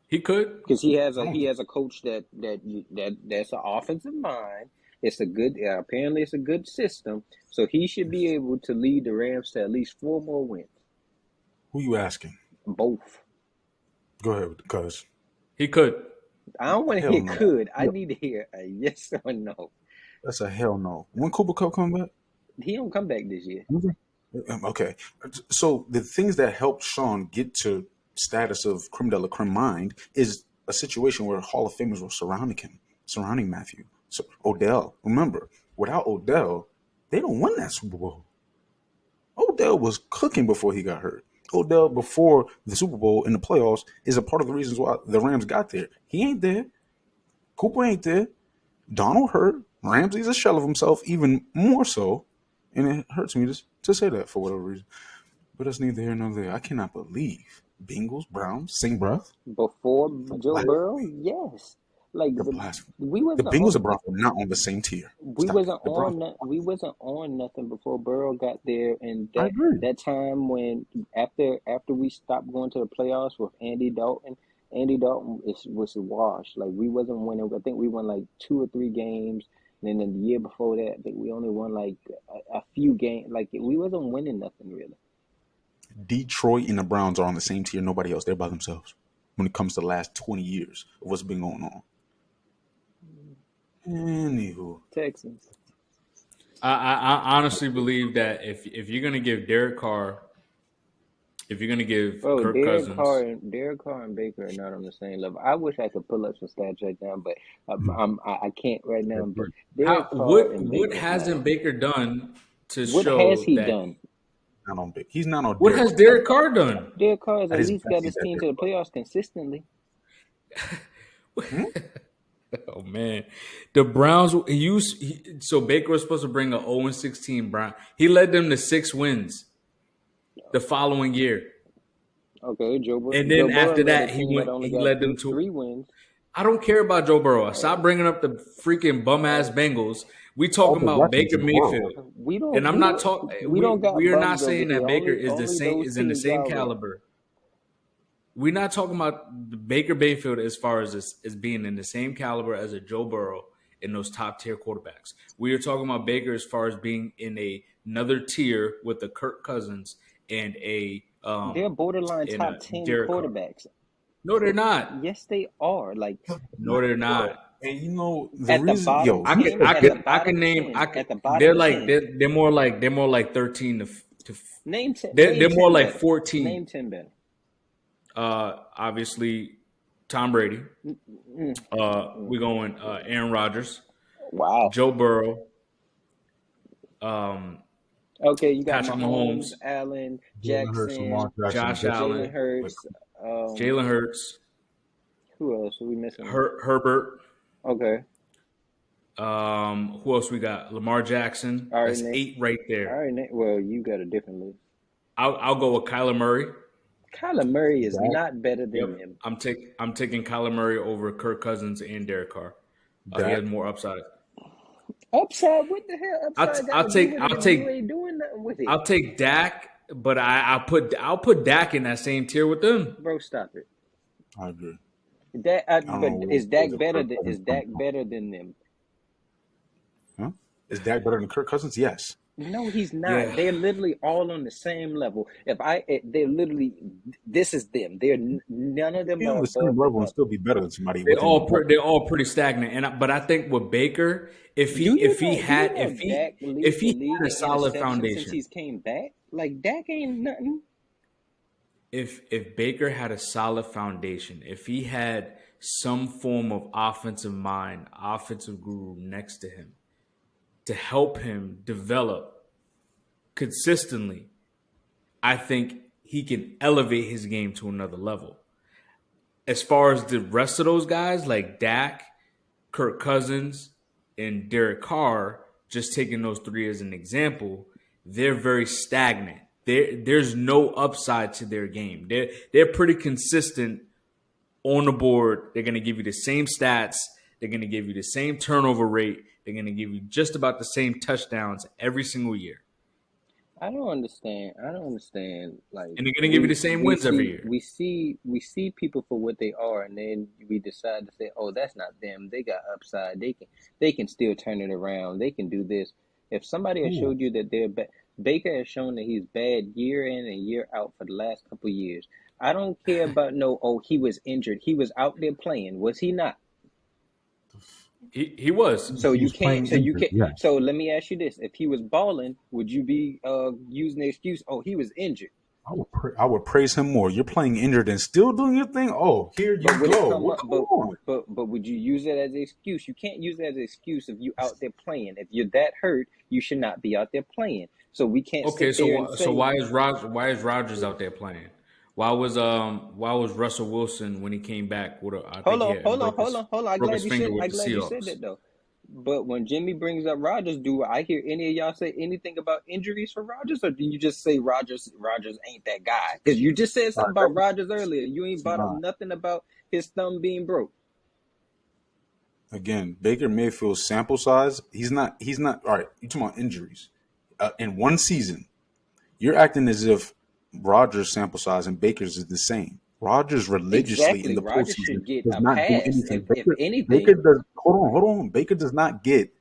He could, because he has a coach that's an offensive mind. It's a good apparently it's a good system, so he should be able to lead the Rams to at least 4 more wins. Who you asking? Both. Go ahead, cuz. He could. I don't want to hear could. I need to hear a yes or no. That's a hell no. When Cooper Kupp come back? He don't come back this year. Okay. So the things that helped Sean get to status of creme de la creme mind is a situation where Hall of Famers were surrounding Matthew. So Odell, remember, without Odell, they don't win that Super Bowl. Odell was cooking before he got hurt. Odell, before the Super Bowl in the playoffs, is a part of the reasons why the Rams got there. He ain't there. Cooper ain't there. Donald hurt. Ramsey's a shell of himself, even more so. And it hurts me to say that for whatever reason. But that's neither here nor there. I cannot believe Bengals, Browns, same breath. Before Joe Burrow? Yes. Like the Bengals and Browns were not on the same tier. We wasn't on nothing before Burrow got there, and that time when after we stopped going to the playoffs with Andy Dalton was a wash. Like we wasn't winning. I think we won like 2 or 3 games, and then in the year before that, I think we only won like a few games. Like we wasn't winning nothing really. Detroit and the Browns are on the same tier. Nobody else. They're by themselves when it comes to the last 20 years of what's been going on. Anywho, Texans. I honestly believe that if you're gonna give Derek Carr, if you're gonna give Kirk Cousins, Derek Carr and Baker are not on the same level. I wish I could pull up some stats right now, but I can't right now. But what hasn't Baker done to show that? What has he done? Not on Baker. He's not on. What has Derek Carr done? Derek Carr has at least got his team to the playoffs consistently. Oh man, the Browns. So Baker was supposed to bring an 0-16 Brown. He led them to 6 wins the following year. Okay, Joe Burrow. And then after that, he led them to 3 wins. I don't care about Joe Burrow. Stop bringing up the freaking bum ass Bengals. We talking about Baker Mayfield. We are not saying that Baker is in the same caliber. We're not talking about Baker Mayfield as far as being in the same caliber as a Joe Burrow in those top tier quarterbacks. We are talking about Baker as far as being in another tier with the Kirk Cousins and they're borderline top 10 quarterbacks. No, they're not. Yes, they are. Like no, they're not. And you know the reason, I can name. They're more like 13 to name 10. They're more like 14. Name 10 better. Obviously, Tom Brady. We're going Aaron Rodgers. Wow. Joe Burrow. Okay, you got Patrick Mahomes, Allen, Jackson, Josh Allen, Jalen Hurts. Who else are we missing? Herbert. Okay. Who else we got? Lamar Jackson. All right, That's Nick. 8 right All there. right, Nick. Well, you got a different list. I'll go with Kyler Murray. Kyler Murray is Dak, not better than Yep. them. I'm taking Kyler Murray over Kirk Cousins and Derek Carr. He has Dak. more upside. Upside? What the hell upside got to do with it? You ain't doing nothing with it. I'll take Dak, but I'll put Dak in that same tier with them. Bro, stop it. I agree. But I don't know is where Dak the better Kirk than Cousins come from. them? Huh? Is Dak better than Kirk Cousins? Yes. No, he's not. Yeah. They're literally all on the same level. They're literally, this is them. None of them Be are on the same above the level and other. still be better than somebody They're within the all pretty stagnant. But I think with Baker, if Do you he know had Dak leads if the he league had a in solid interceptions since foundation, he's came back? Like Dak ain't nothing. if Baker had a solid foundation, if he had some form of offensive mind, offensive guru next to him to help him develop consistently, I think he can elevate his game to another level. As far as the rest of those guys, like Dak, Kirk Cousins, and Derek Carr, just taking those three as an example, they're very stagnant. There's no upside to their game. They're pretty consistent on the board. They're going to give you the same stats. They're going to give you the same turnover rate. They're going to give you just about the same touchdowns every single year. I don't understand. Like, And they're going to give you the same wins every year. We see people for what they are, and then we decide to say, "Oh, that's not them. They got upside. They can still turn it around. They can do this." If somebody has showed you that they're bad, Baker has shown that he's bad year in and year out for the last couple of years. I don't care about no. Oh, he was injured. He was out there playing. Was he not? He was. So He you was can't. playing So you injured, can't. yes. So let me ask you this: if he was balling, would you be using the excuse? Oh, he was injured. I would praise him more. You're playing injured and still doing your thing. Oh, here you But would it go. come What's up? going on? But would you use it as an excuse? You can't use it as an excuse if you out there playing. If you're that hurt, you should not be out there playing. So we can't Okay, sit there and say, why is Rodgers out there playing? Why was Russell Wilson when he came back? I think he hold on. I'm broke glad his you finger said. with I'm the glad you said Seahawks. that though. But when Jimmy brings up Rodgers, do I hear any of y'all say anything about injuries for Rodgers, or do you just say Rodgers ain't that guy? Because you just said something about Rodgers earlier. You ain't brought up nothing about his thumb being broke. Again, Baker Mayfield's sample size, he's not all right. You talking about injuries. In one season, you're acting as if Rodgers' sample size and Baker's is the same. Rodgers religiously in Exactly. the Rodgers postseason should get does a not do pass. anything. If Baker anything, does. Hold on. Baker does not get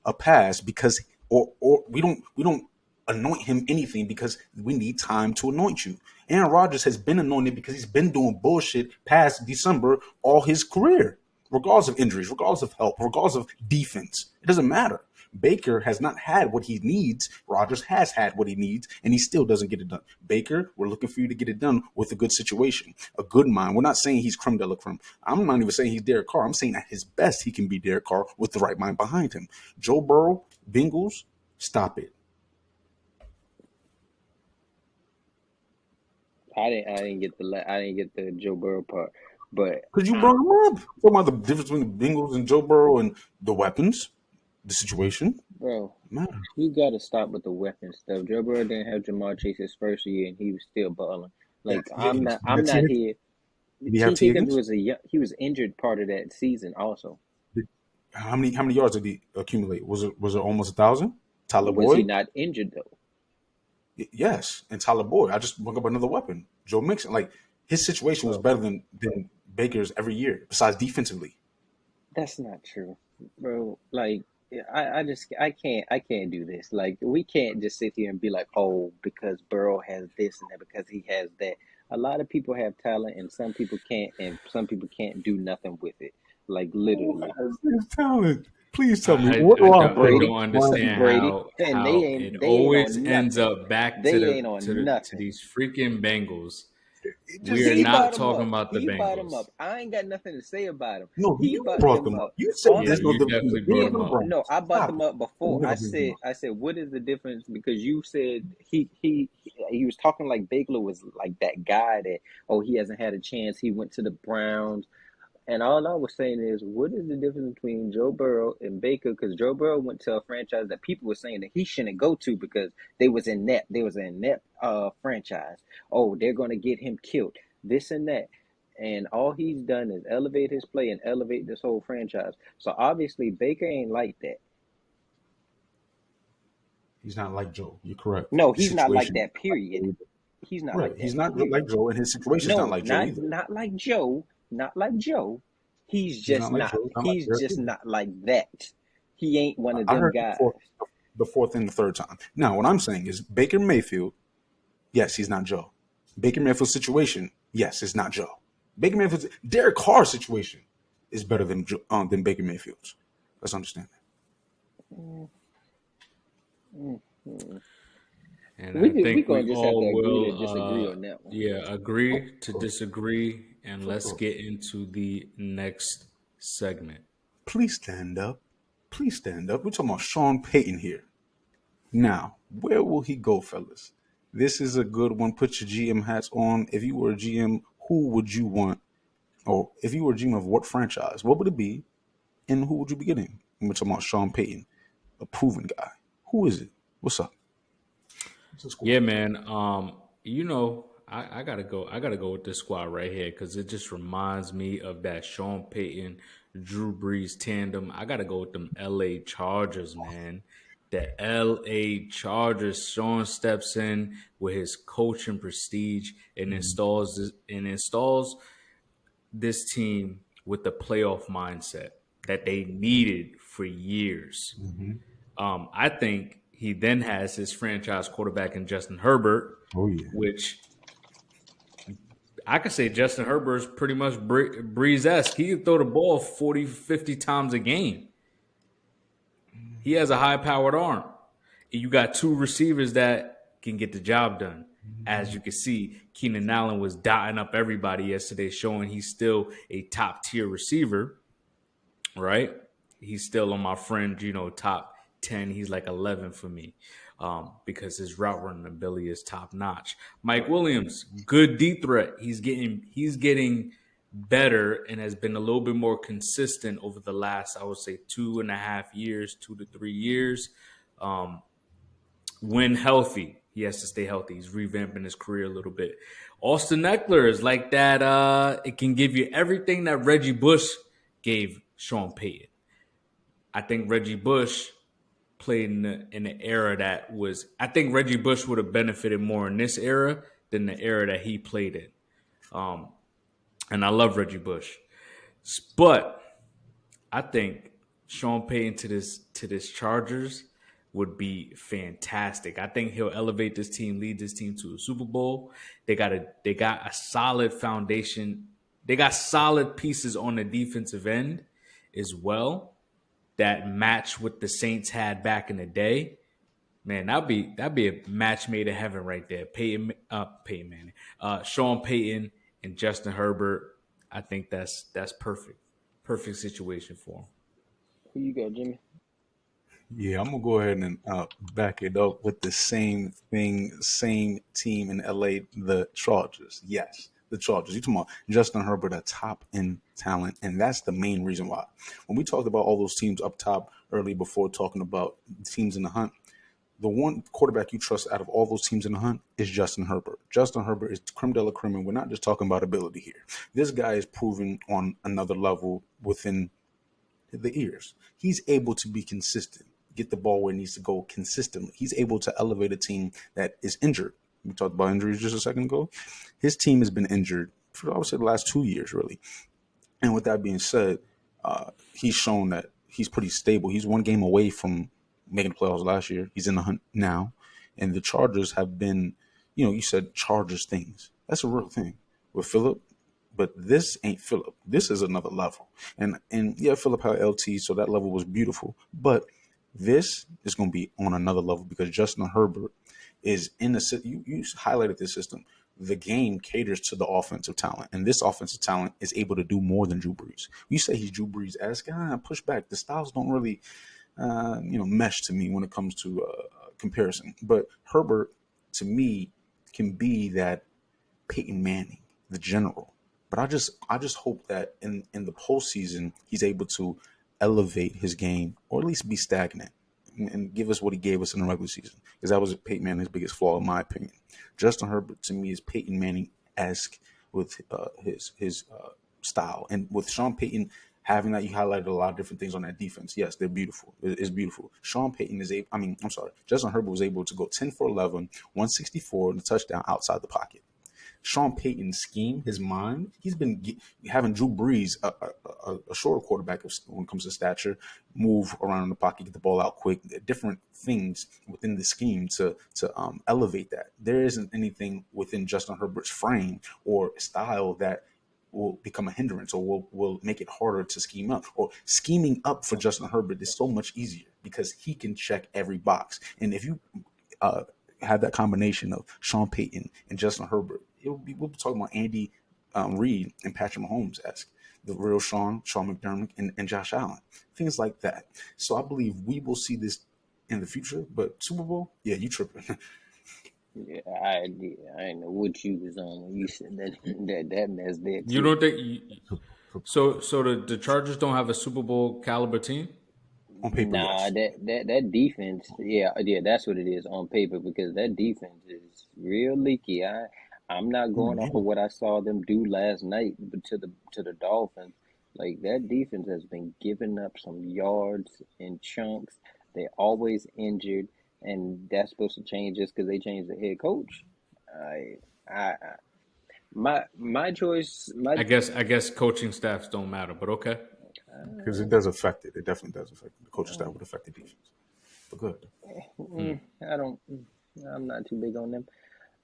a pass because, or we don't anoint him anything because we need time to anoint you. Aaron Rodgers has been anointed because he's been doing bullshit past December all his career, regardless of injuries, regardless of help, regardless of defense. It doesn't matter. Baker has not had what he needs. Rodgers has had what he needs, and he still doesn't get it done. Baker, we're looking for you to get it done with a good situation, a good mind. We're not saying he's creme de la creme. I'm not even saying he's Derek Carr. I'm saying at his best, he can be Derek Carr with the right mind behind him. Joe Burrow, Bengals, stop it. I didn't get the Joe Burrow part, but Because you brought him up. Talking about the difference between the Bengals and Joe Burrow and the weapons, the situation. bro, Man. you got to stop with the weapon stuff. Joe Burrow didn't have Jamar Chase his first year, and he was still balling. Like I'm not here. Did he have T. T. Higgins Higgins? he was injured part of that season also. How many yards did he accumulate? Was it almost 1,000? Tyler Was he Boyd? not injured though? Yes, and Tyler Boyd. I just brought up another weapon. Joe Mixon. Like his situation was better than Baker's every year, besides defensively. That's not true, bro. Like I can't do this. Like we can't just sit here and be like, oh, because Burrow has this and that, because he has that. A lot of people have talent, and some people can't, and some people can't do nothing with it. Like literally, His talent. Please tell me I what do I Brady, don't understand Brady, and how it always on ends nothing. up back They to ain't on nothing. these freaking Bengals. It We are He not brought him talking up. about the He brought him Bengals. up. I ain't got nothing to say about him. No, He you brought brought them them up. up. You said All Yeah, there's no you difference definitely between brought the him up. Browns. No, I brought them Stop up it. before. I said, what is the difference? Because you said he was talking like Baker was like that guy that he hasn't had a chance. He went to the Browns And all I was saying is, what is the difference between Joe Burrow and Baker? Because Joe Burrow went to a franchise that people were saying that he shouldn't go to because they was inept franchise. Oh, they're gonna get him killed. This and that. And all he's done is elevate his play and elevate this whole franchise. So obviously Baker ain't like that. He's not like Joe. You're correct. No, His he's not like situation, that. Period. He's not right? like He's that. not Period. like Joe, and his situation's not No, like Joe either. not like Joe. Not like Joe. He's He's just not like not. Joe. He's not like He's Derek just either. not like that. He ain't one of I them heard guys. the fourth and the third time. Now, what I'm saying is Baker Mayfield, yes, he's not Joe. Baker Mayfield's situation, yes, it's not Joe. Baker Mayfield's Derek Carr's situation is better than Baker Mayfield's. Let's understand that. And We I think gonna we just have to all agree to will, disagree on that one. agree to disagree. And let's sure. get into the next segment. Please stand up. Please stand up. We're talking about Sean Payton here. Now, where will he go, fellas? This is a good one. Put your GM hats on. If you were a GM, who would you want? Or if you were a GM of what franchise, what would it be? And who would you be getting? And we're talking about Sean Payton, a proven guy. Who is it? What's up? Yeah, man. I gotta go. I gotta go with this squad right here because it just reminds me of that Sean Payton, Drew Brees tandem. I gotta go with them L.A. Chargers, man. The L.A. Chargers. Sean steps in with his coaching prestige and installs this team with the playoff mindset that they needed for years. I think he then has his franchise quarterback in Justin Herbert, Oh, yeah. which I could say Justin Herbert is pretty much Breeze-esque. He can throw the ball 40, 50 times a game. He has a high-powered arm. You got two receivers that can get the job done. As you can see, Keenan Allen was dotting up everybody yesterday, showing he's still a top-tier receiver, right? He's still on my friend, top 10. He's like 11 for me because his route running ability is top notch. Mike Williams, good deep threat. He's getting better and has been a little bit more consistent over the last, I would say, 2.5 years, 2 to 3 years. When healthy, he has to stay healthy. He's revamping his career a little bit. Austin Eckler is like that. It can give you everything that Reggie Bush gave Sean Payton. I think Reggie Bush played in an era that was. I think Reggie Bush would have benefited more in this era than the era that he played in. And I love Reggie Bush, but I think Sean Payton to this Chargers would be fantastic. I think he'll elevate this team, lead this team to a Super Bowl. They got a solid foundation. They got solid pieces on the defensive end as well that match what the Saints had back in the day. Man, that'd be a match made in heaven right there. Peyton Manning, Sean Payton and Justin Herbert. I think that's perfect. Perfect situation for him. Who you got, Jimmy? Yeah, I'm gonna go ahead and back it up with the same thing, same team in LA, the Chargers. Yes, the Chargers. You talking about Justin Herbert, a top end talent, and that's the main reason why. When we talked about all those teams up top early before talking about teams in the hunt, the one quarterback you trust out of all those teams in the hunt is Justin Herbert. Justin Herbert is creme de la creme, and we're not just talking about ability here. This guy is proven on another level within the ears. He's able to be consistent, get the ball where it needs to go consistently. He's able to elevate a team that is injured. We talked about injuries just a second ago. His team has been injured for, I would say, the last 2 years, really. And with that being said, he's shown that he's pretty stable. He's one game away from making the playoffs last year. He's in the hunt now. And the Chargers have been, you said Chargers things. That's a real thing with Phillip. But this ain't Phillip. This is another level. And yeah, Phillip had LT, so that level was beautiful. But this is going to be on another level because Justin Herbert is in the you highlighted this system. The game caters to the offensive talent, and this offensive talent is able to do more than Drew Brees. You say he's Drew Brees-esque, push back. The styles don't really, mesh to me when it comes to comparison. But Herbert, to me, can be that Peyton Manning, the general. But I just hope that in the postseason he's able to elevate his game or at least be stagnant and give us what he gave us in the regular season, because that was Peyton Manning's biggest flaw in my opinion. Justin Herbert to me is Peyton Manning esque with his style, and with Sean Payton having that, you highlighted a lot of different things on that defense. Yes, they're beautiful. It's beautiful. Sean Payton is able. I mean, I'm sorry. Justin Herbert was able to go 10 for 11, 164, and a touchdown outside the pocket. Sean Payton's scheme, his mind, he's been having Drew Brees, a shorter quarterback when it comes to stature, move around in the pocket, get the ball out quick, different things within the scheme to elevate that. There isn't anything within Justin Herbert's frame or style that will become a hindrance or will make it harder to scheme up. Or scheming up for Justin Herbert is so much easier because he can check every box. And if you have that combination of Sean Payton and Justin Herbert, we'll be talking about Andy Reid and Patrick Mahomes-esque, the real Sean McDermott, and Josh Allen, things like that. So I believe we will see this in the future. But Super Bowl, yeah, you tripping. Yeah, I didn't know what you was on when you said that mess there. You don't think so? So the Chargers don't have a Super Bowl caliber team? On paper, Nah, yes. that defense, yeah, that's what it is on paper, because that defense is real leaky. I'm not going off of what I saw them do last night, but to the Dolphins, like that defense has been giving up some yards in chunks. They're always injured, and that's supposed to change just because they changed the head coach. I my choice, I guess coaching staffs don't matter, but okay. Because it does affect it. It definitely does affect it. The coaching staff would affect the defense. But good. I'm not too big on them.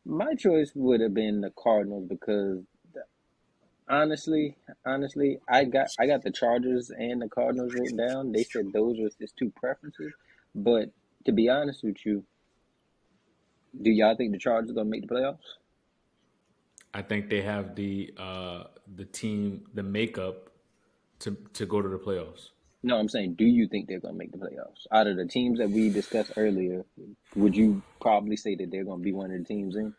My choice would have been the Cardinals because honestly, I got the Chargers and the Cardinals wrote down. They said those were his two preferences. But to be honest with you, do y'all think the Chargers are gonna make the playoffs? I think they have the team, the makeup to go to the playoffs. No, I'm saying, do you think they're gonna make the playoffs? Out of the teams that we discussed earlier, would you probably say that they're gonna be one of the teams in?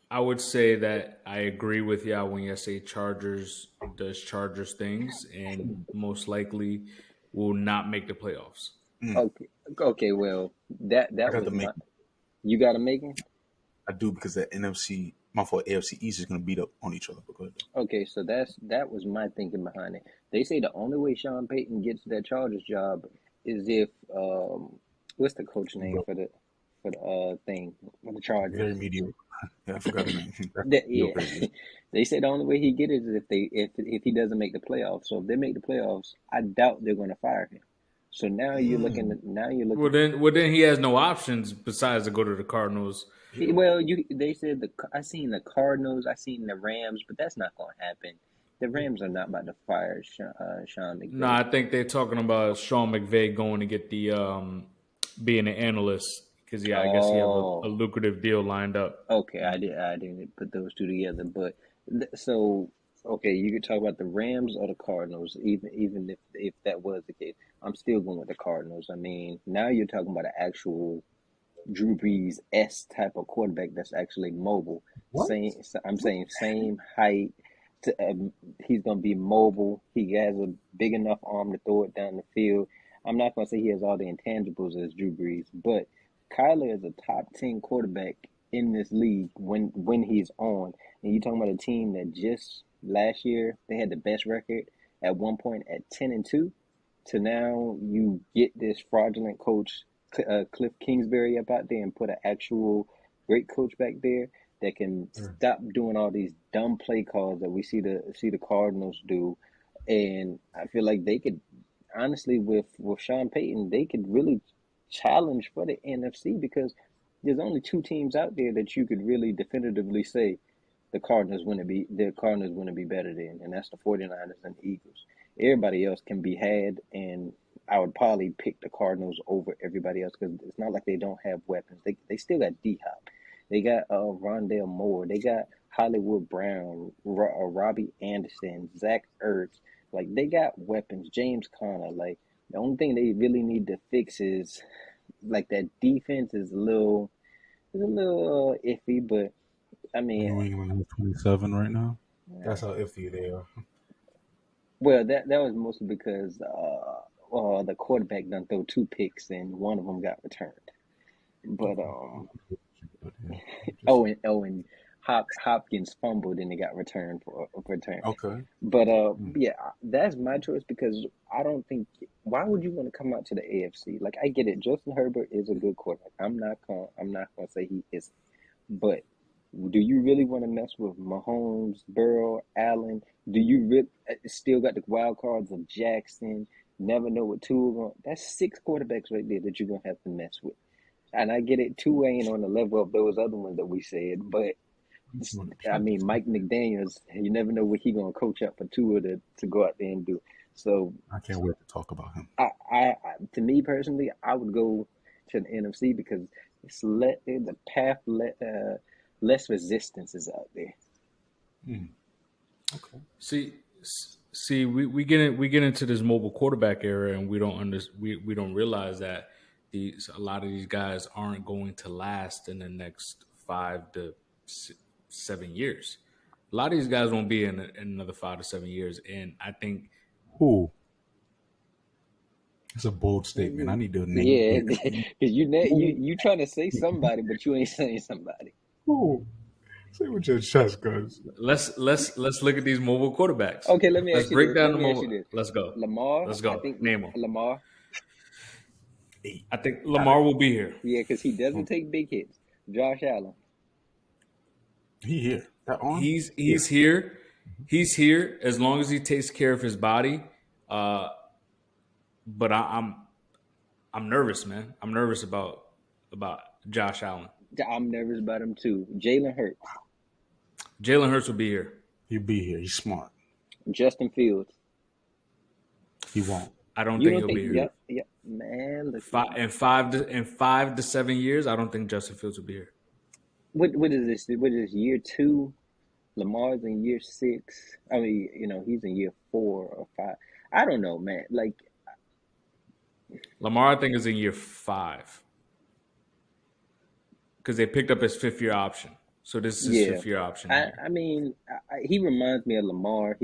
I would say that I agree with y'all when you say Chargers does Chargers things and most likely will not make the playoffs. Okay. Well, I that got was to make. my. You got to make it. I do, because the NFC, my fault, AFC East is going to beat up on each other. But go ahead. Okay, so that was my thinking behind it. They say the only way Sean Payton gets that Chargers job is if what's the coach name for the thing for the Chargers? Very mediocre. Yeah, I forgot his name. Yeah, they say the only way he get it is if he doesn't make the playoffs. So if they make the playoffs, I doubt they're going to fire him. So now you're looking. Well, then he has no options besides to go to the Cardinals. Well, they said I seen the Cardinals, I seen the Rams, but that's not going to happen. The Rams are not about to fire Sean McVay. No, I think they're talking about Sean McVay going to get the being an analyst because I guess he have a lucrative deal lined up. Okay, I didn't put those two together, but so okay, you could talk about the Rams or the Cardinals, even if that was the case. I'm still going with the Cardinals. I mean, now you're talking about an actual Drew Brees-esque type of quarterback that's actually mobile. I'm saying same height. He's going to be mobile. He has a big enough arm to throw it down the field. I'm not going to say he has all the intangibles as Drew Brees, but Kyler is a top 10 quarterback in this league when he's on. And you're talking about a team that just last year, they had the best record at one point at 10-2. To now you get this fraudulent coach, Cliff Kingsbury, up out there and put an actual great coach back there that can stop doing all these dumb play calls that we see the Cardinals do. And I feel like they could, honestly, with Sean Payton, they could really challenge for the NFC, because there's only two teams out there that you could really definitively say the Cardinals wouldn't be better than, and that's the 49ers and the Eagles. Everybody else can be had, and I would probably pick the Cardinals over everybody else, because it's not like they don't have weapons. They still got D-Hop. They got Rondale Moore. They got Hollywood Brown, Robbie Anderson, Zach Ertz. Like, they got weapons. James Conner. Like, the only thing they really need to fix is, like, that defense is a little iffy, but I mean, New England is 27 right now. That's how iffy they are. Well, that was mostly because the quarterback done throw 2 picks and one of them got returned. But and Hopkins fumbled and it got returned for a return. Okay. But yeah, that's my choice because I don't think. Why would you want to come out to the AFC? Like I get it, Justin Herbert is a good quarterback. I'm not gonna say he isn't. But do you really want to mess with Mahomes, Burrow, Allen? Do you really still got the wild cards of Jackson? Never know what Tua going. That's 6 quarterbacks right there that you're gonna have to mess with. And I get it, Tua ain't on the level of those other ones that we said, but I mean, Mike McDaniels, you never know what he gonna coach up for Tua to go out there and do. So I can't wait to talk about him. I to me personally, I would go to the NFC because it's the path less resistance is out there. Okay. See, we get into this mobile quarterback era, and we don't realize that a lot of these guys aren't going to last in the next 5 to 7 years. A lot of these guys won't be in another 5 to 7 years, and I think Who? It's a bold statement. I need to name. Yeah, because you trying to say somebody, but you ain't saying somebody. Who? Say with your chest, guys. let's look at these mobile quarterbacks. Okay, let me Let's ask you break this. down Let the me ask mobile. you this. Let's go. Lamar. Let's go. I think Name them. Lamar. I think Lamar will be here. Yeah, because he doesn't take big hits. Josh Allen. He here. That arm? He's here. He's here as long as he takes care of his body. But I'm nervous, man. I'm nervous about Josh Allen. I'm nervous about him too. Jalen Hurts. Jalen Hurts will be here. He'll be here. He's smart. Justin Fields. He won't. I don't You think don't he'll think? be here. Yep, man. Look, In 5 to 7 years, I don't think Justin Fields will be here. what is this? What is this, year 2? Lamar's in year 6. I mean, he's in year 4 or 5. I don't know, man. Like Lamar, I think, is in year 5 because they picked up his 5th-year option. So this is his 5th-year option. I mean, he reminds me of Lamar.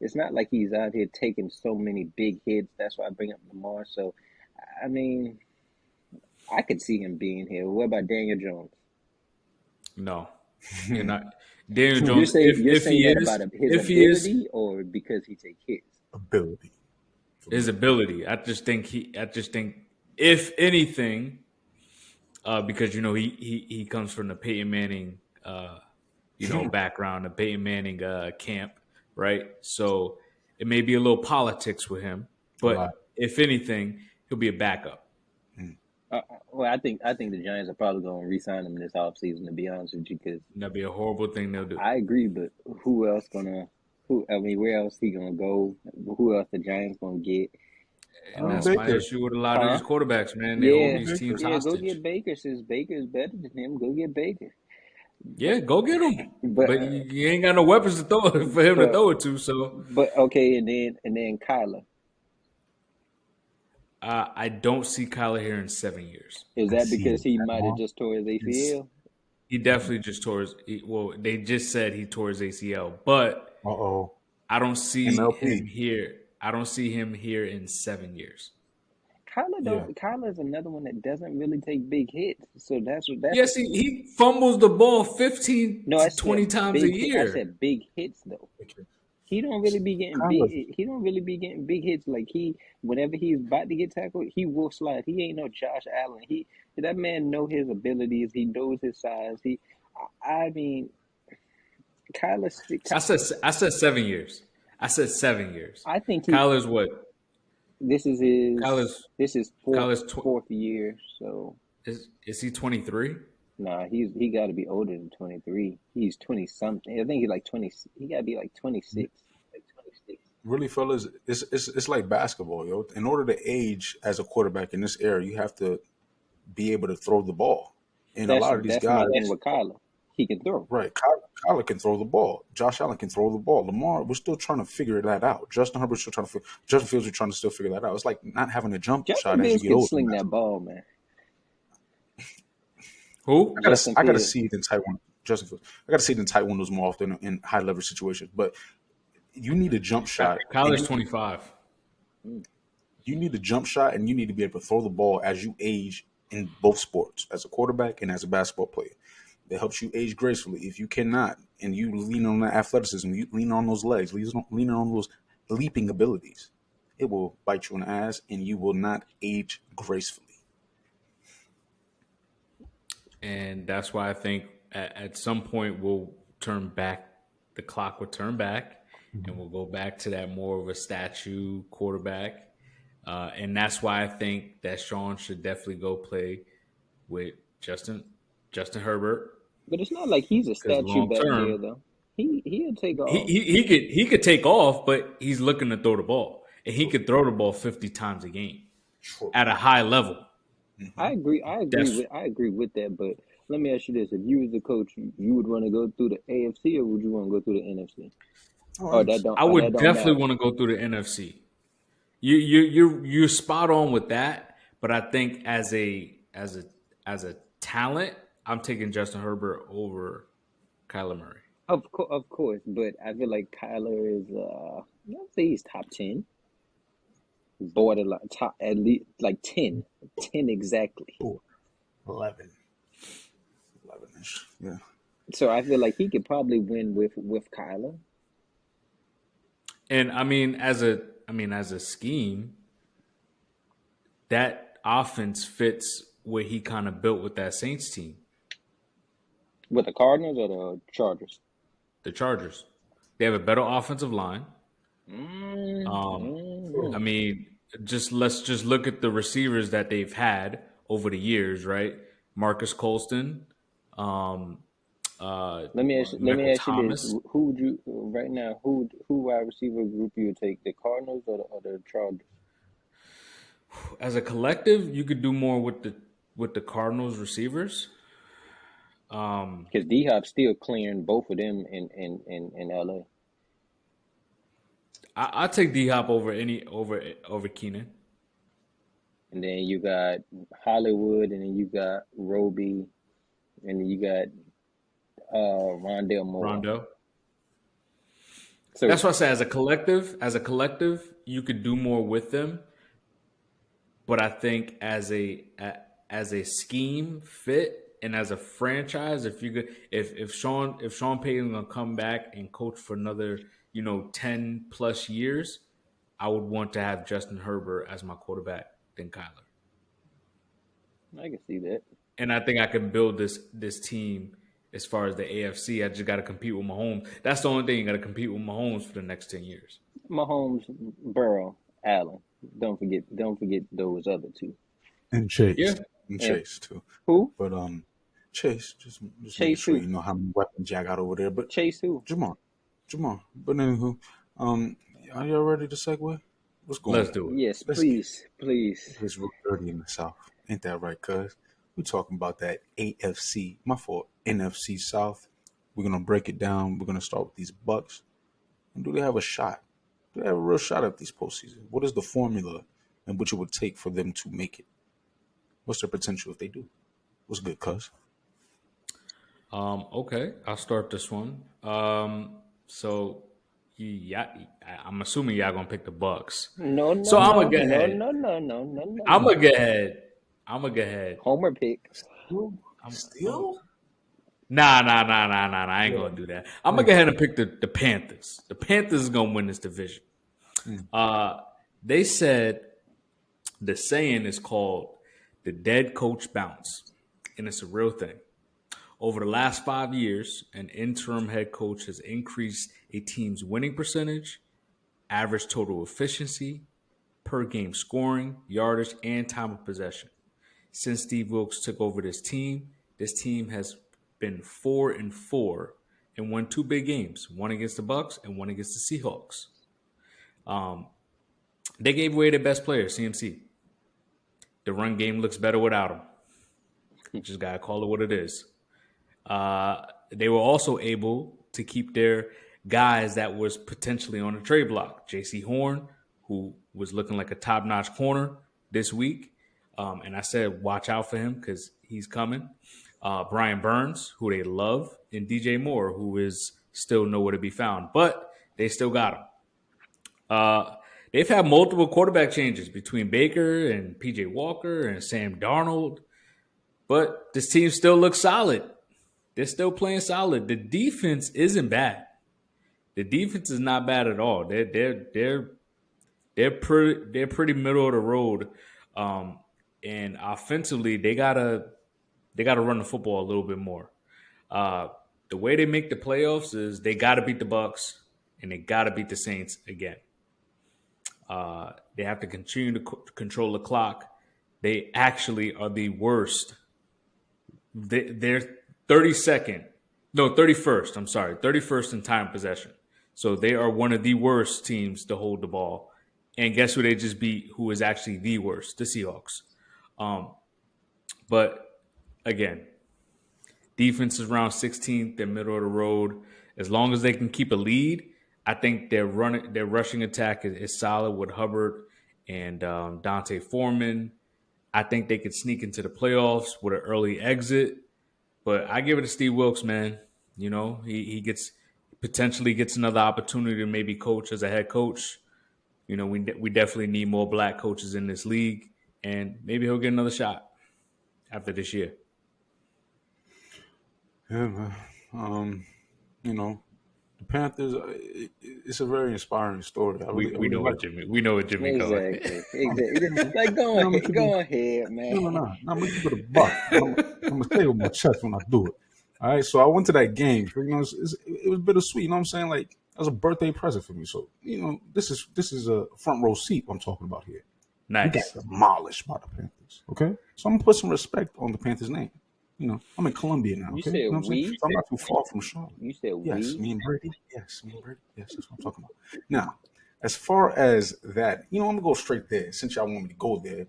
It's not like he's out here taking so many big hits. That's why I bring up Lamar. So, I mean, I could see him being here. What about Daniel Jones? No, you're not. Daniel You're Jones, saying, if he that is, about his if he is, ability or because he takes hits? Ability. his ability. I just think if anything, because he comes from the Peyton Manning background, the Peyton Manning camp, right? So it may be a little politics with him, but Right. if anything, he'll be a backup. Well, I think the Giants are probably going to re-sign him this offseason, to be honest with you, because That'd be a horrible thing they'll do. I agree, but who else where else he gonna go? Who else the Giants gonna get? And that's my Baker. issue with a lot of these quarterbacks, man. They hold these teams Go hostage. get Baker. Since Baker's better than him, go get Baker. Yeah, go get him. But- But you ain't got no weapons to throw for him to throw it to. So But okay, and then Kyler. I don't see Kyler here in 7 years. Is that see because it. he might have just tore his ACL? He definitely just tore his. They just said he tore his ACL, but Uh-oh. I don't see MLP. him here. I don't see him here in 7 years. Kyler's another one that doesn't really take big hits. So that's Yes, he fumbles the ball 15 to 20 times a year. I said big hits though. Okay. He don't really be getting Kyler. He don't really be getting big hits. Like whenever he's about to get tackled, he will slide. He ain't no Josh Allen. That man know his abilities. He knows his size. I mean, Kyler. I said 7 years. I said 7 years. I think Kyler's what? this is his. Kyler's This is Kyler's fourth year. So is he 23? nah, he got to be older than 23. He's 20 something. I think he's like 20. He got to be like 26. Really, fellas, it's like basketball, yo. In order to age as a quarterback in this era, you have to be able to throw the ball. And a lot of these that's guys, my thing with Kyler. He can throw. right? Kyler can throw the ball. Josh Allen can throw the ball. Lamar, we're still trying to figure that out. Justin Herbert's still trying to. Justin Fields, are trying to still figure that out. It's like not having a jump shot Justin as you Fields get can older. sling that ball, man. Who? I gotta Justin see Fields. it in Taiwan. Justin Fields. I got to see it in tight windows more often in high leverage situations. But you need a jump shot. Kyler's 25. You need a jump shot, and you need to be able to throw the ball as you age in both sports, as a quarterback and as a basketball player. That helps you age gracefully. If you cannot, and you lean on that athleticism, you lean on those legs, lean on those leaping abilities, it will bite you in the ass, and you will not age gracefully. And that's why I think at some point we'll turn back. The clock will turn back, and we'll go back to that more of a statue quarterback. And that's why I think that Sean should definitely go play with Justin Herbert. But it's not like he's a statue long back term, there though. He'll take off. He could take off, but he's looking to throw the ball, and he could throw the ball 50 times a game at a high level. I agree with that. But let me ask you this: if you was the coach, you would want to go through the AFC, or would you want to go through the NFC? I would definitely want to go through the NFC. You're spot on with that, but I think as a talent, I'm taking Justin Herbert over Kyler Murray. Of course, but I feel like Kyler is I'd say he's top 10. Borderline top at least like 10. 10 exactly. 11-ish. Yeah. So I feel like he could probably win with Kyler. And I mean as a scheme, that offense fits what he kind of built with that Saints team. With the Cardinals or the Chargers? The Chargers. They have a better offensive line. I mean, let's just look at the receivers that they've had over the years, right? Marcus Colston. Let me ask you this: who would you right now? Who wide receiver group you would take? The Cardinals or the Chargers? As a collective, you could do more with the Cardinals receivers. Because D-Hop's still clearing both of them in LA. I take D-Hop over Keenan. And then you got Hollywood, and then you got Roby, and then you got Rondale Moore. Rondo. So that's what I say. As a collective, you could do more with them. But I think as a scheme fit and as a franchise, if Sean Payton gonna come back and coach for another 10 plus years, I would want to have Justin Herbert as my quarterback than Kyler. I can see that. And I think I can build this team as far as the AFC. I just got to compete with Mahomes. That's the only thing. You got to compete with Mahomes for the next 10 years. Mahomes, Burrow, Allen. Don't forget those other two. And Chase. Yeah. And Chase too. Who? But Chase, just Chase sure who? you know how many weapons y'all got over there. But Chase who? Jamar. But anywho, are y'all ready to segue? What's going on? Let's do it. Yes, Let's please. It's real dirty in the South. Ain't that right, cuz? We're talking about that NFC, my fault, NFC South. We're going to break it down. We're going to start with these Bucks. And do they have a shot? Do they have a real shot at this postseason? What is the formula and what it would take for them to make it? What's their potential if they do? What's good, cuz? Okay, I'll start this one. So, I'm assuming y'all gonna pick the Bucks. No. So I'm gonna go ahead. No. I'm gonna go ahead. Homer pick. Still? Nah. I ain't gonna do that. I'm gonna go ahead and pick the Panthers. The Panthers is gonna win this division. They said the saying is called the dead coach bounce, and it's a real thing. Over the last 5 years, an interim head coach has increased a team's winning percentage, average total efficiency, per game scoring, yardage, and time of possession. Since Steve Wilkes took over this team has been 4-4 and won 2 big games, one against the Bucks and one against the Seahawks. They gave away their best player, CMC. The run game looks better without him. You just got to call it what it is. They were also able to keep their guys that was potentially on the trade block. J.C. Horn, who was looking like a top-notch corner this week. And I said, watch out for him because he's coming. Brian Burns, who they love, and DJ Moore, who is still nowhere to be found. But they still got him. They've had multiple quarterback changes between Baker and PJ Walker and Sam Darnold, but this team still looks solid. They're still playing solid. The defense isn't bad. The defense is not bad at all. They're pretty middle of the road, and offensively they gotta run the football a little bit more. The way they make the playoffs is they gotta beat the Bucks and they gotta beat the Saints again. They have to continue to control the clock. They actually are the worst. They're 31st. I'm sorry, 31st in time possession. So they are one of the worst teams to hold the ball. And guess who they just beat? Who is actually the worst? The Seahawks. But again, defense is around 16th. They're middle of the road. As long as they can keep a lead, I think their rushing attack is solid with Hubbard and Dante Foreman. I think they could sneak into the playoffs with an early exit. But I give it to Steve Wilkes, man. You know, he potentially gets another opportunity to maybe coach as a head coach. You know, we definitely need more black coaches in this league, and maybe he'll get another shot after this year. Yeah, man. You know, the Panthers. It's a very inspiring story. We know what Jimmy going. Exactly. Like, go ahead, man. No. I'm gonna keep it a buck. I'm gonna stay with my chest when I do it. All right. So I went to that game. You know, it was bittersweet. You know what I'm saying? Like, that was a birthday present for me. So, you know, this is a front row seat I'm talking about here. Nice. We got demolished by the Panthers. Okay. So I'm gonna put some respect on the Panthers' name. You know, I'm in Columbia now. Okay? You said you know what I'm saying? we? So I'm not too far from Charlotte. You said yes, we? me and Brady. Yes, that's what I'm talking about. Now, as far as that, you know, I'm gonna go straight there. Since y'all want me to go there,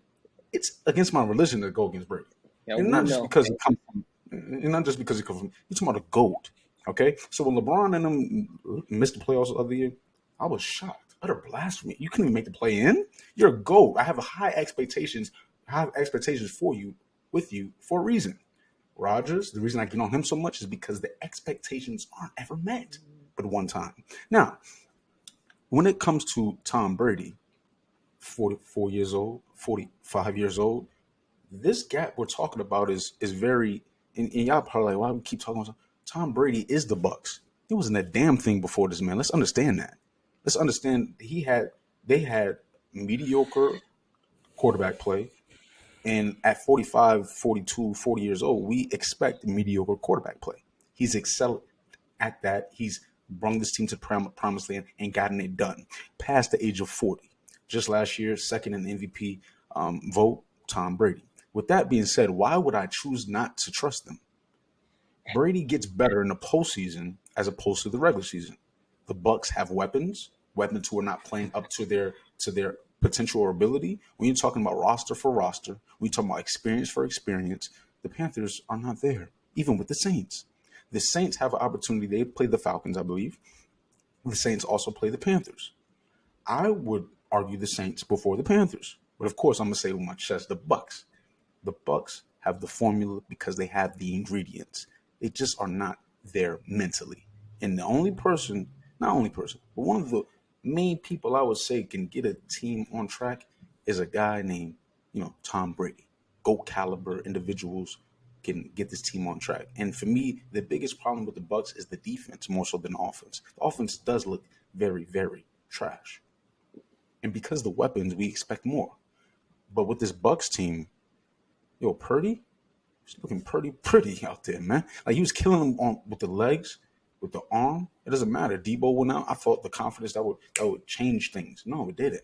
it's against my religion to go against Brady, and not just because it comes from. And not just because it comes from. You're talking about a GOAT. Okay, so when LeBron and them missed the playoffs the other year, I was shocked. Utter blasphemy! You couldn't even make the play in. You're a GOAT. I have high expectations for you, with you, for a reason. Rodgers, the reason I get on him so much is because the expectations aren't ever met but one time. Now, when it comes to Tom Brady, 44 years old, 45 years old, this gap we're talking about is very, and y'all probably like, why we keep talking about Tom Brady is the Bucks. It wasn't a damn thing before this man. Let's understand that. Let's understand they had mediocre quarterback play. And at 45, 42, 40 years old, we expect mediocre quarterback play. He's excelled at that. He's brought this team to promised land and gotten it done past the age of 40. Just last year, second in the MVP vote, Tom Brady. With that being said, why would I choose not to trust them? Brady gets better in the postseason as opposed to the regular season. The Bucks have weapons who are not playing up to their potential or ability. When you're talking about roster for roster, when you're talking about experience for experience, the Panthers are not there, even with the Saints. The Saints have an opportunity. They play the Falcons, I believe. The Saints also play the Panthers. I would argue the Saints before the Panthers. But of course, I'm going to say with my chest, the Bucks. The Bucks have the formula because they have the ingredients. They just are not there mentally. And not only person, but one of the main people I would say can get a team on track is a guy named, Tom Brady. GOAT caliber individuals can get this team on track. And for me, the biggest problem with the Bucks is the defense more so than the offense. The offense does look very, very trash. And because of the weapons, we expect more. But with this Bucks team, Purdy, he's looking pretty out there, man. Like, he was killing them with the legs, with the arm. It doesn't matter. Debo went out. I thought the confidence that would change things. No, it didn't.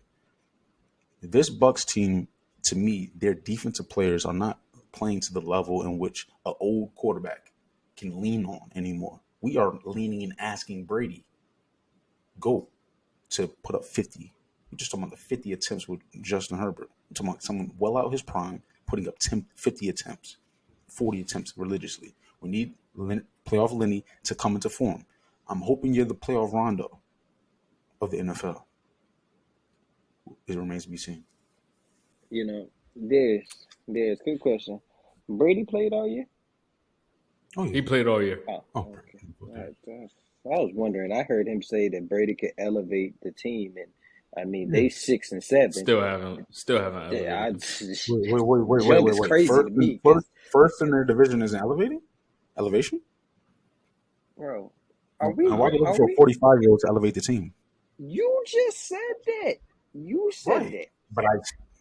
This Bucks team, to me, their defensive players are not playing to the level in which an old quarterback can lean on anymore. We are leaning and asking Brady go to put up 50. We're just talking about the 50 attempts with Justin Herbert. We're talking about someone well out his prime, putting up 50 attempts, 40 attempts religiously. We need playoff Lenny to come into form. I'm hoping you're the playoff Rondo of the NFL. It remains to be seen. There's good question. Brady played all year? Oh yeah. He played all year. Oh, Oh, okay. I was wondering. I heard him say that Brady could elevate the team, and I mean yeah. they 6-7. Still haven't Yeah, elevated them. Jug is Wait. crazy to me because, First in their division isn't elevating? Elevation? bro, are And we? why are you looking Are for a we? 45-year-old to elevate the team? You just said that. You said Right. that. But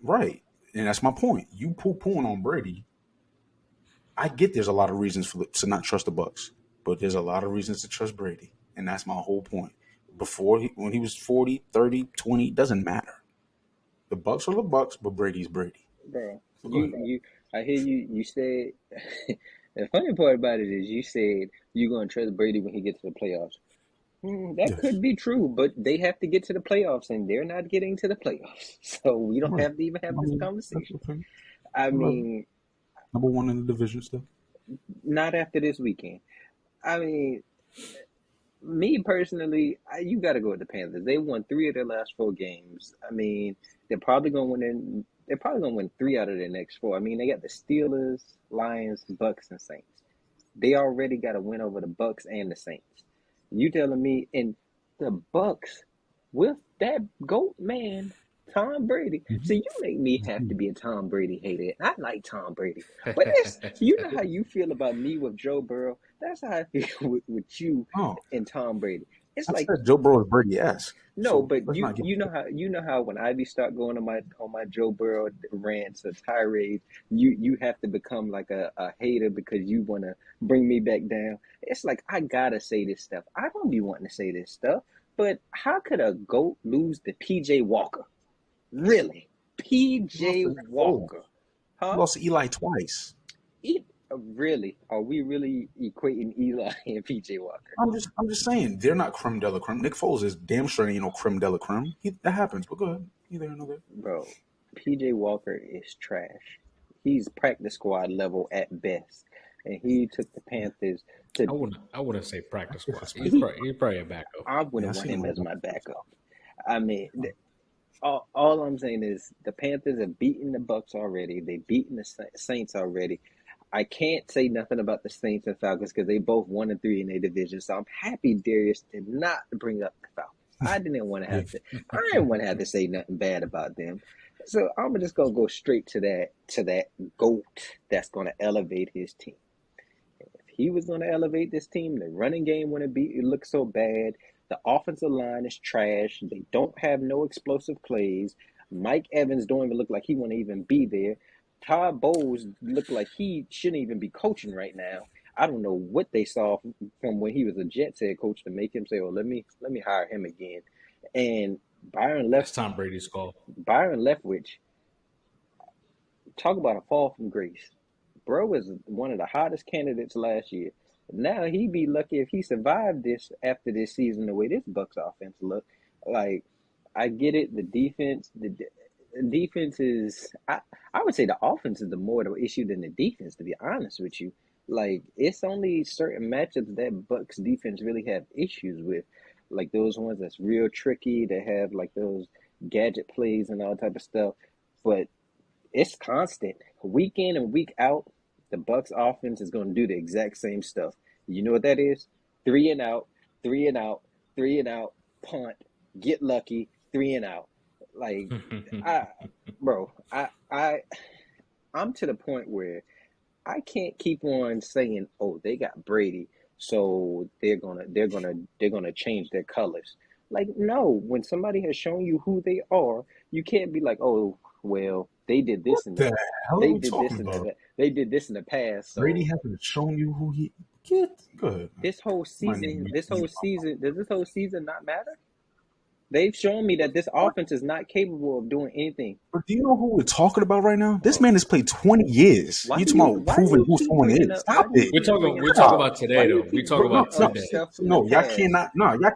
right. And that's my point. You poo-pooing on Brady. I get there's a lot of reasons to not trust the Bucks, but there's a lot of reasons to trust Brady. And that's my whole point. When he was 40, 30, 20, doesn't matter. The Bucks are the Bucks, but Brady's Brady. Bro, So go ahead. I hear you. You said the funny part about it is you said you're gonna trust Brady when he gets to the playoffs. That Yes. could be true, but they have to get to the playoffs, and they're not getting to the playoffs, so we don't Right. have to even have I this mean, that's conversation. okay. I I love it. mean, Number one in the division still. not after this weekend. I mean, me personally, you got to go with the Panthers. They won 3 of their last 4 games. I mean, they're probably going to win. They're probably going to win 3 out of their next 4. I mean, they got the Steelers, Lions, Bucks, and Saints. They already got a win over the Bucks and the Saints. You telling me, and the Bucks with that GOAT man, Tom Brady. See, you make me have to be a Tom Brady hater. I like Tom Brady, but you know how you feel about me with Joe Burrow. That's how I feel with you Oh, and Tom Brady. It's I like, said Joe Burrow is Brady-esque. no, So but let's not get you know how when I be start going on my Joe Burrow rants or tirades, you have to become like a hater because you want to bring me back down. It's like I gotta say this stuff. I don't be wanting to say this stuff, but how could a GOAT lose to PJ Walker? Really, PJ Walker, He huh? lost to Eli twice. Really? Are we really equating Eli and PJ Walker? I'm just saying they're not creme de la creme. Nick Foles is damn sure ain't no creme de la creme. That happens, but go ahead. Either or another. Bro, PJ Walker is trash. He's practice squad level at best, and he took the Panthers to. I wouldn't say practice squad. He- He's probably a backup. I wouldn't Yeah, I want see him him. as my backup. I mean, all I'm saying is the Panthers have beaten the Bucks already. They've beaten the Saints already. I can't say nothing about the Saints and Falcons because they both 1-3 in their division. So I'm happy Darius did not bring up the Falcons. I didn't want to have to. I didn't want to have to say nothing bad about them. So I'm just gonna go straight to that GOAT that's gonna elevate his team. If he was gonna elevate this team, the running game wouldn't be it looks so bad. The offensive line is trash. They don't have no explosive plays. Mike Evans don't even look like he want to even be there. Todd Bowles looked like he shouldn't even be coaching right now. I don't know what they saw from when he was a Jets head coach to make him say, "Oh, let me hire him again." And That's Tom Brady's call. Byron Leftwich, talk about a fall from grace. Bro was one of the hottest candidates last year. Now he'd be lucky if he survived this after this season the way this Bucks offense look. Like, I get it. The defense is. I would say the offense is the more the issue than the defense. To be honest with you, like it's only certain matchups that Bucks defense really have issues with, like those ones that's real tricky. That have like those gadget plays and all type of stuff. But it's constant, week in and week out. The Bucks offense is going to do the exact same stuff. You know what that is? 3 and out, 3 and out, 3 and out, punt, get lucky, 3 and out. Like, I'm to the point where I can't keep on saying, "Oh, they got Brady, so they're gonna change their colors." Like, no, when somebody has shown you who they are, you can't be like, "Oh, well, they did this and The hell are they we did talking this and about? that. They did this in the past." So Brady hasn't shown you who he get. Good. this whole My season, name does is- this whole season not matter? They've shown me that this offense is not capable of doing anything. But do you know who we're talking about right now? This man has played 20 years. Why You do talking you- about why do proving you who keep someone bringing is? up- why Stop do you it. keep bringing We're up- talking about why today, do you though. We keep talk bringing about up today. stuff from No, the y'all past?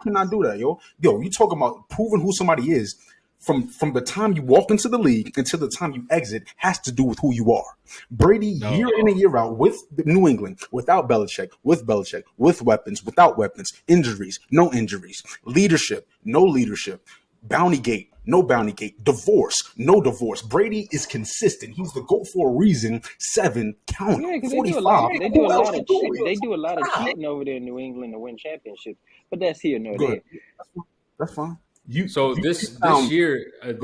cannot do that, yo. Yo, you talking about proving who somebody is from the time you walk into the league until the time you exit has to do with who you are. Brady, No. year in and year out, with New England, without Belichick, with weapons, without weapons, injuries, no injuries, leadership, no leadership, bounty gate, no bounty gate. Divorce, no divorce. Brady is consistent. He's the GOAT for a reason. 7, count Yeah, because 45. Who else can do it? they do a lot of cheating over there in New England to win championships. But that's here nor Good. there. That's fine. So You this sound year, like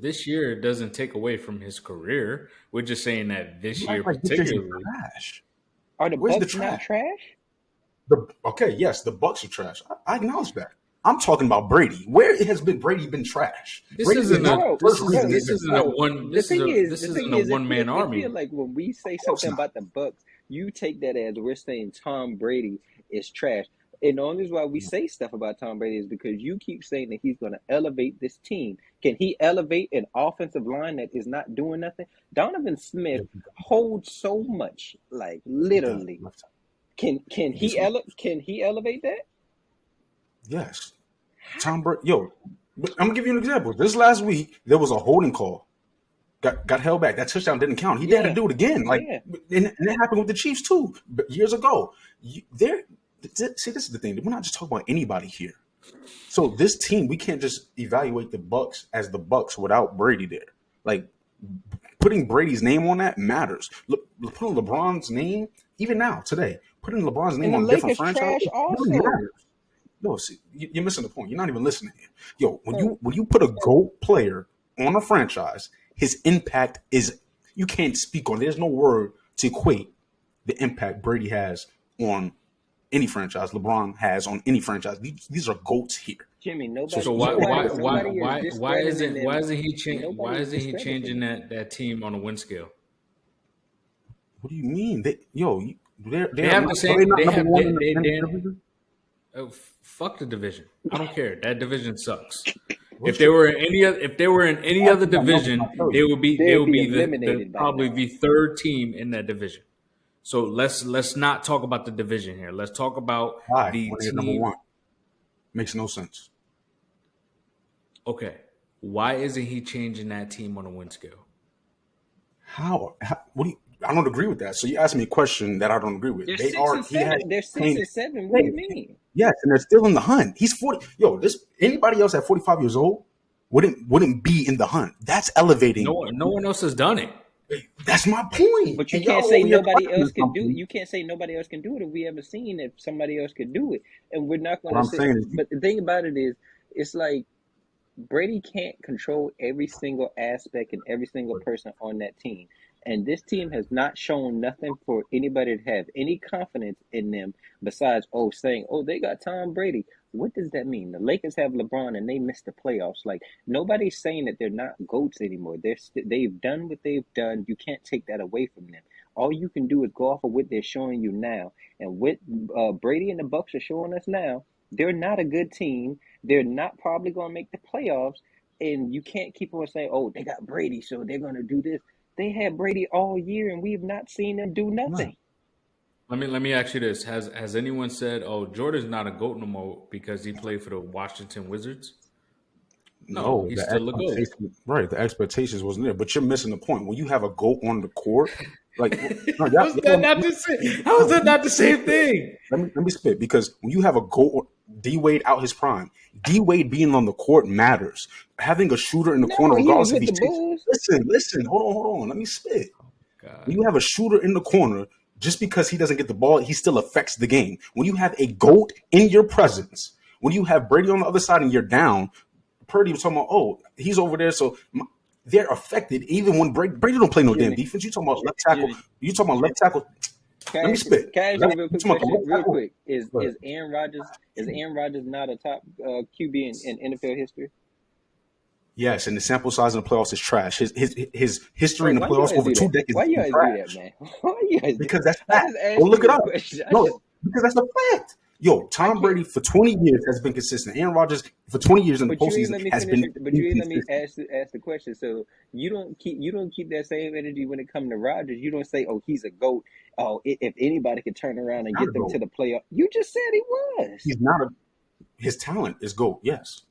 this year doesn't take away from his career. We're just saying that this you year act like this is particularly. trash. Are the Where's the Bucks not trash? trash? Okay, yes, the Bucks are trash. I acknowledge that. I'm talking about Brady. Where has Brady been trash? This Brady isn't been a the first reason this they've isn't been a trash. one The this thing is is, a one man I army. feel like when we say course something not. about the Bucks, you take that as we're saying Tom Brady is trash. And the only reason why we say stuff about Tom Brady is because you keep saying that he's going to elevate this team. Can he elevate an offensive line that is not doing nothing? Donovan Smith holds so much, like literally. Can he elevate that? Yes. Tom Brady. Yo, I'm gonna give you an example. This last week there was a holding call. Got held back. That touchdown didn't count. He had to do it again. Like, and it happened with the Chiefs too, years ago. See, this is the thing. We're not just talking about anybody here. So this team, we can't just evaluate the Bucks as the Bucks without Brady there. Like, putting Brady's name on that matters. Putting LeBron's name, even now today, putting LeBron's name And the on different Lakers franchises trash really also. matters. No, see, you're missing the point. You're not even listening here. Yo, when you put a GOAT player on a franchise, his impact is, you can't speak on. There's no word to equate the impact Brady has on any franchise. LeBron has on any franchise. These are GOATs here. Jimmy, nobody. So why isn't he changing that team on a win scale? What do you mean? They have the same. They have division? Oh, fuck the division. I don't care. That division sucks. If they were in any other division, they would be probably the third team in that division. So let's not talk about the division here. Let's talk about the team. Number one. Makes no sense. Okay, why isn't he changing that team on a win scale? How what do you? I don't agree with that. So you asked me a question that I don't agree with. They're 6 and 7. They're 6 and 7. What do you mean? Yes, and they're still in the hunt. He's 40. Yo, anybody else at 45 years old wouldn't be in the hunt. That's elevating. No one else has done it. That's my point. But you can't say nobody else can do it. You can't say nobody else can do it if we haven't seen if somebody else could do it. And we're not going to say. But the thing about it is, it's like Brady can't control every single aspect and every single person on that team. And this team has not shown nothing for anybody to have any confidence in them besides, saying, they got Tom Brady. What does that mean? The Lakers have LeBron and they missed the playoffs. Like, nobody's saying that they're not GOATs anymore. They've done what they've done. You can't take that away from them. All you can do is go off of what they're showing you now. And what Brady and the Bucks are showing us now, they're not a good team. They're not probably going to make the playoffs. And you can't keep on saying, they got Brady, so they're going to do this. They had Brady all year, and we've not seen them do nothing. Let me ask you this: Has anyone said, Jordan's not a GOAT no more because he played for the Washington Wizards? No, he's still a GOAT. Right, the expectations wasn't there, but you're missing the point. When you have a GOAT on the court, like how is that not the same thing? Let me spit, because when you have a GOAT, D-Wade out his prime, D-Wade being on the court matters. Having a shooter in the corner, regardless if he takes. Listen, hold on. Let me spit. When you have a shooter in the corner, just because he doesn't get the ball, he still affects the game. When you have a GOAT in your presence, when you have Brady on the other side and you're down, Purdy was talking about, he's over there, so they're affected. Even when Brady don't play no damn defense. You talking about left tackle? Let me spit. Can I ask you a quick question, real quick? Is Aaron Rodgers not a top QB in NFL history? Yes, and the sample size in the playoffs is trash. His history in the playoffs over 2 decades. Why you guys do that, man? Why you guys because that's fact. Go look it up. No, because that's a fact. Yo, Tom Brady for 20 years has been consistent. Aaron Rodgers for 20 years in the postseason has been. But you ain't let me ask the question. So you don't keep that same energy when it comes to Rodgers. You don't say, he's a GOAT. If anybody could turn around and get them to the playoff. You just said he was. He's not his talent is GOAT. Yes.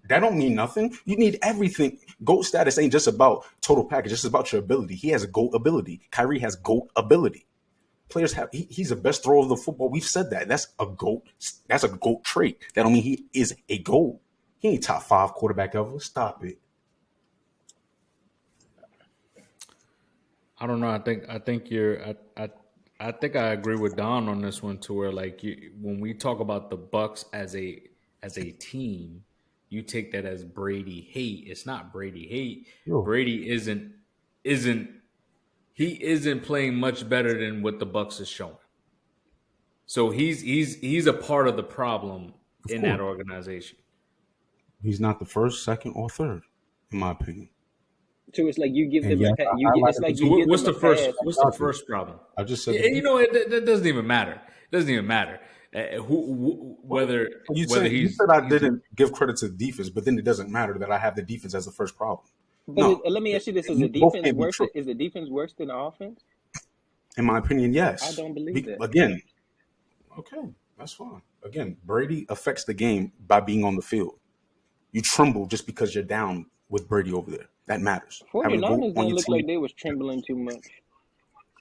That don't mean nothing. You need everything. GOAT status ain't just about total package. It's just about your ability. He has a GOAT ability. Kyrie has GOAT ability. Players have. He's the best thrower of the football. We've said that. That's a GOAT. That's a GOAT trait. That don't mean he is a GOAT. He ain't top 5 quarterback ever. Stop it. I don't know. I think I agree with Don on this one, to where like when we talk about the Bucks as a team, you take that as Brady hate. It's not Brady hate. Yo, Brady isn't he isn't playing much better than what the Bucks is showing. So he's a part of the problem of in that course. organization. He's not the first, second, or third, in my opinion. So it's like you give And them yes, a pass. I It's highlighted like the So you give defense. what's them a the first? pass. What's the Exactly. first problem? I just said the You defense. know, that doesn't even matter. It doesn't even matter whether You he's said I didn't give credit to the defense, but then it doesn't matter that I have the defense as the first problem. But No, let me ask you this: Is the both defense can't be worse? true. Is the defense worse than the offense? In my opinion, I yes. don't believe that. Again, okay, that's fine. Again, Brady affects the game by being on the field. You tremble just because you're down with Brady over there. That matters. Having the GOAT 49ers on didn't your look team. like they was trembling too much.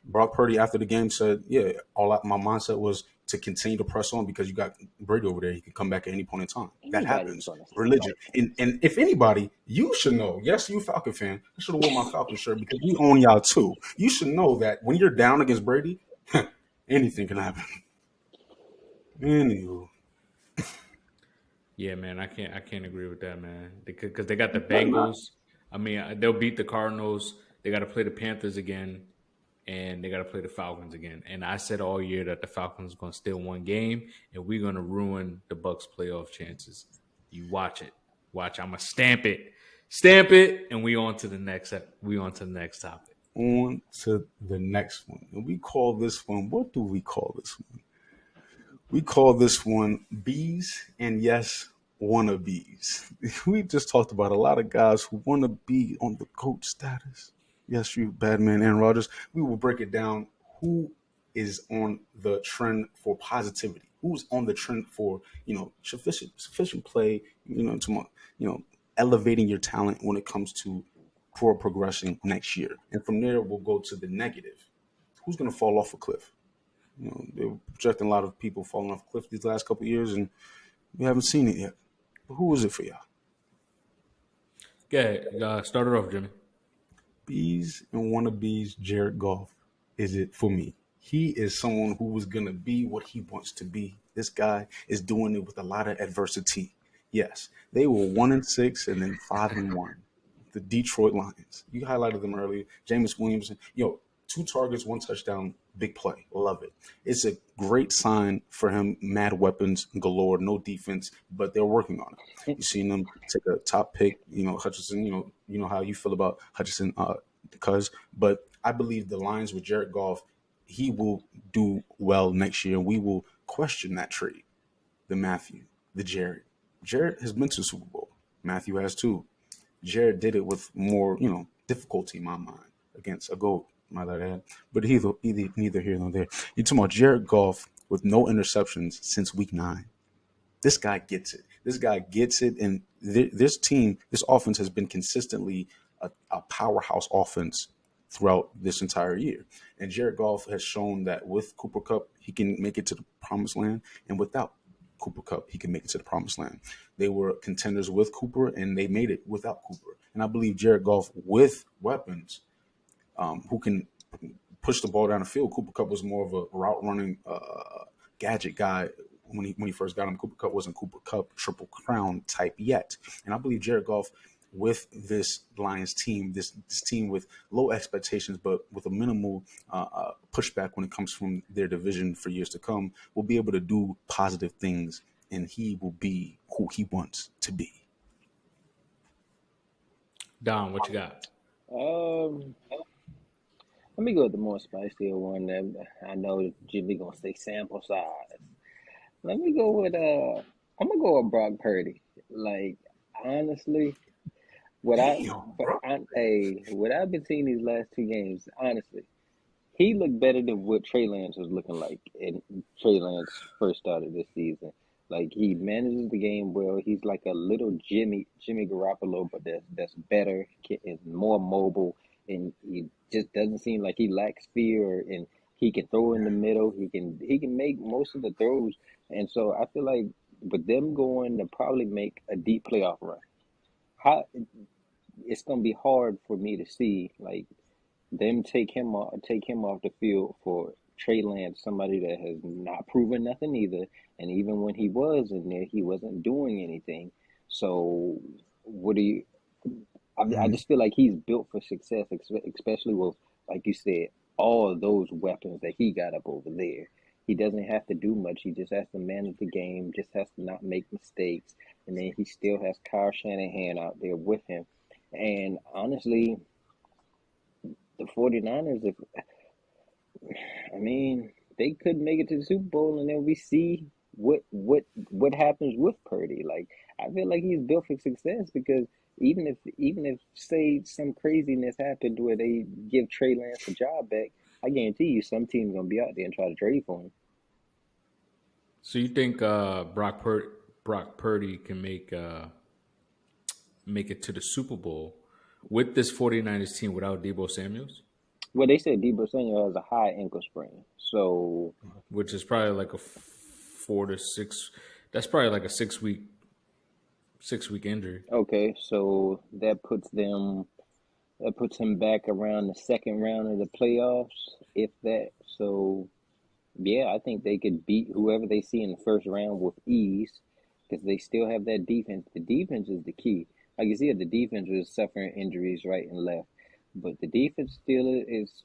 Brock Purdy after the game said, "Yeah, my mindset was to continue to press on because you got Brady over there. He could come back at any point in time. That Anybody's happens. gonna say Religion. that. And if anybody, you should know. Yes, you Falcon fan. I should have worn my Falcon shirt because we own y'all too. You should know that when you're down against Brady, anything can happen. Anywho, yeah, man. I can't agree with that, man. Because they got the Bengals. I mean, they'll beat the Cardinals. They got to play the Panthers again, and they got to play the Falcons again. And I said all year that the Falcons going to steal one game, and we're going to ruin the Bucks' playoff chances. You watch it. Watch. I'm gonna stamp it, and we on to the next. We on to the next topic. on to the next one. And we call this one, what do we call this one? We call this one bees and yes, wannabes. We just talked about a lot of guys who want to be on the GOAT status. Yes, you bad man, Aaron Rodgers. We will break it down. Who is on the trend for positivity? Who's on the trend for sufficient play? Elevating your talent when it comes to poor progression next year. And from there, we'll go to the negative. Who's going to fall off a cliff? They're projecting a lot of people falling off a cliff these last couple of years, and we haven't seen it yet. But who is it for y'all? Go ahead. Start it off, Jimmy. Bees and wannabes, Jared Goff. Is it for me? He is someone who is going to be what he wants to be. This guy is doing it with a lot of adversity. Yes, they were 1-6 and then 5-1. The Detroit Lions. You highlighted them earlier. Jameis Williamson. 2 targets, 1 touchdown, big play. Love it. It's a great sign for him. Mad weapons galore, no defense, but they're working on it. You've seen them take a top pick, Hutchinson. You know how you feel about Hutchinson, but I believe the Lions with Jared Goff, he will do well next year, and we will question that trade. The Matthew, the Jared. Jared has been to the Super Bowl. Matthew has too. Jared did it with more, difficulty in my mind against a GOAT, might I add. But neither here nor there. You're talking about Jared Goff with no interceptions since week 9. This guy gets it. This guy gets it. And this offense has been consistently a powerhouse offense throughout this entire year. And Jared Goff has shown that with Cooper Kupp, he can make it to the promised land. And without Cooper Kupp, he can make it to the promised land. They were contenders with Cooper, and they made it without Cooper. And I believe Jared Goff with weapons who can push the ball down the field. Cooper Kupp was more of a route running gadget guy when he first got him. Cooper Kupp wasn't Cooper Kupp Triple Crown type yet. And I believe Jared Goff with this Lions team, this team with low expectations, but with a minimal pushback when it comes from their division for years to come, will be able to do positive things, and he will be who he wants to be. Don, what you got? Let me go with the more spicier one that I know Jimmy gonna say sample size. Let me go with I'm gonna go with Brock Purdy. Like honestly, Damn, bro. what I've been seeing these last 2 games, honestly, he looked better than what Trey Lance was looking like in Trey Lance first started this season. Like he manages the game well. He's like a little Jimmy Garoppolo, but that's better, is more mobile, and he just doesn't seem like he lacks fear. And he can throw in the middle. He can make most of the throws. And so I feel like with them going to probably make a deep playoff run, how it's gonna be hard for me to see like them take him off the field for Trey Lance, somebody that has not proven nothing either, and even when he was in there, he wasn't doing anything. So, what do you? I Mhm. just feel like he's built for success, especially with, like you said, all of those weapons that he got up over there. He doesn't have to do much. He just has to manage the game, just has to not make mistakes, and then he still has Kyle Shanahan out there with him. And honestly, the 49ers, if I mean, they could make it to the Super Bowl, and then we see what happens with Purdy. Like, I feel like he's built for success because even if say some craziness happened where they give Trey Lance the job back, I guarantee you some team's gonna be out there and try to trade for him. So you think Brock Purdy can make it to the Super Bowl with this 49ers team without Debo Samuels, Well, they said Debo Samuel has a high ankle sprain, so which is probably like a 4 to 6. That's probably like a 6 week injury. okay, so that puts him back around the second round of the playoffs, if that. So yeah, I think they could beat whoever they see in the first round with ease because they still have that defense. The defense is the key. Like you said, the defense was suffering injuries right and left, but the defense still is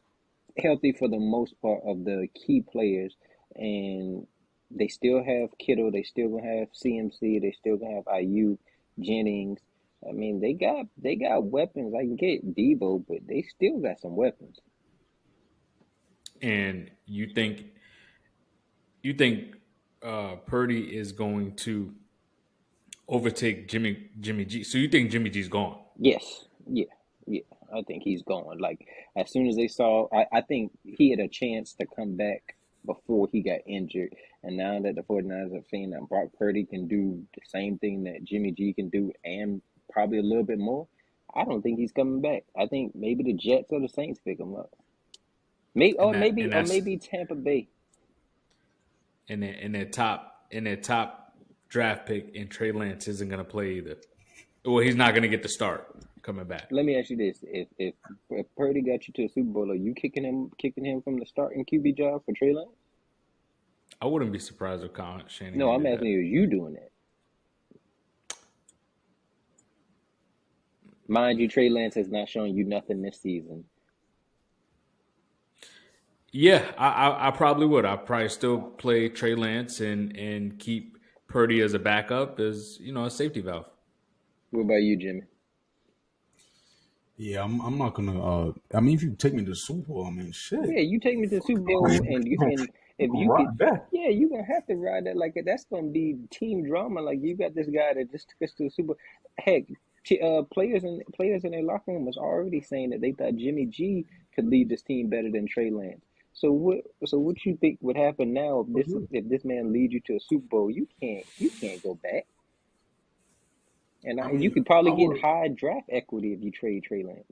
healthy for the most part of the key players, and they still have Kittle. They still gonna have CMC. They still gonna have IU, Jennings. I mean, they got weapons. I can get Debo, but they still got some weapons. And you think Purdy is going to overtake Jimmy G? So you think Jimmy G's gone? Yes, yeah, yeah. I think he's going. Like as soon as they saw, I think he had a chance to come back before he got injured. And now that the 49ers have seen that Brock Purdy can do the same thing that Jimmy G can do and probably a little bit more, I don't think he's coming back. I think maybe the Jets or the Saints pick him up. Maybe And that and or that's maybe Tampa Bay. in their top draft pick, and Trey Lance isn't going to play either. Well, he's not going to get the start coming back. Let me ask you this: if Purdy got you to a Super Bowl, are you kicking him from the starting QB job for Trey Lance? I wouldn't be surprised if Kyle No, Shanahan I'm did asking that. you, are you doing that? Mind you, Trey Lance has not shown you nothing this season. Yeah, I probably would. I probably still play Trey Lance and keep Purdy as a backup as a safety valve. What about you, Jimmy? Yeah, I'm not gonna. I mean, if you take me to the Super Bowl, I mean, shit, Yeah, you take me to the Super Bowl, and you if gonna you could, rock that. yeah, you gonna have to ride that. Like that's gonna be team drama. Like you got this guy that just took us to the Super. Heck, players in their locker room was already saying that they thought Jimmy G could lead this team better than Trey Lance. So what you think would happen now if this man leads you to a Super Bowl? You can't go back, and I you mean, could probably I get would. high draft equity if you trade Trey Lance.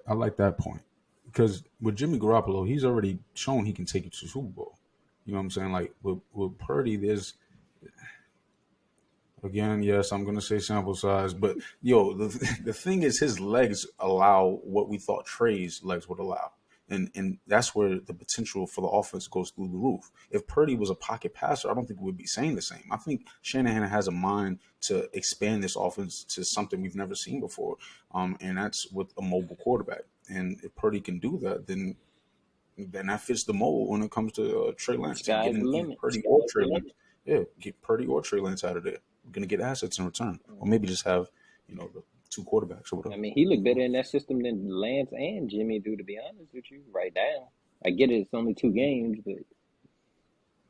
I like that point because with Jimmy Garoppolo, he's already shown he can take you to the Super Bowl. You know what I'm saying? Like with Purdy, there's again, yes, I'm gonna say sample size, but yo, the thing is, his legs allow what we thought Trey's legs would allow, and that's where the potential for the offense goes through the roof. If Purdy was a pocket passer, I don't think we'd be saying the same. I think Shanahan has a mind to expand this offense to something we've never seen before, and that's with a mobile quarterback. And if Purdy can do that, then that fits the mold when it comes to Trey Lance and Sky's the getting either limit. Purdy or Trey Lance. Yeah, get Purdy or Trey Lance out of there. We're gonna get assets in return, or maybe just have the two quarterbacks or I whatever. mean, he looked better in that system than Lance and Jimmy do, to be honest with you, right now. I get it, it's only 2 games, but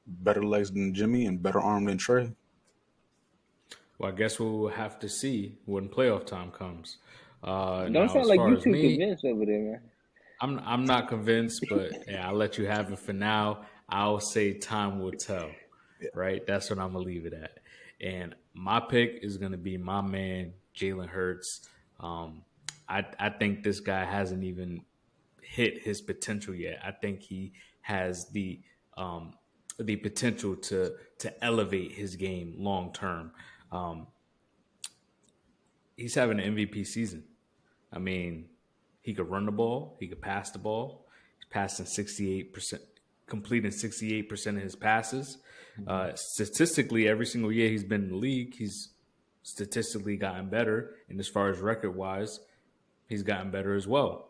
Better legs than Jimmy and better arm than Trey. Well, I guess we'll have to see when playoff time comes. don't Now, sound as like far you as too me, convinced over there, man. I'm not convinced, but yeah, I'll let you have it for now. I'll say time will tell. Right, that's what I'm gonna leave it at. And my pick is gonna be my man Jalen Hurts. I think this guy hasn't even hit his potential yet. I think he has the the potential to elevate his game long term. Um, he's having an MVP season. I mean, he could run the ball, he could pass the ball. He's passing 68%, completing 68% of his passes. Statistically, every single year he's been in the league, he's statistically gotten better. And as far as record wise, he's gotten better as well.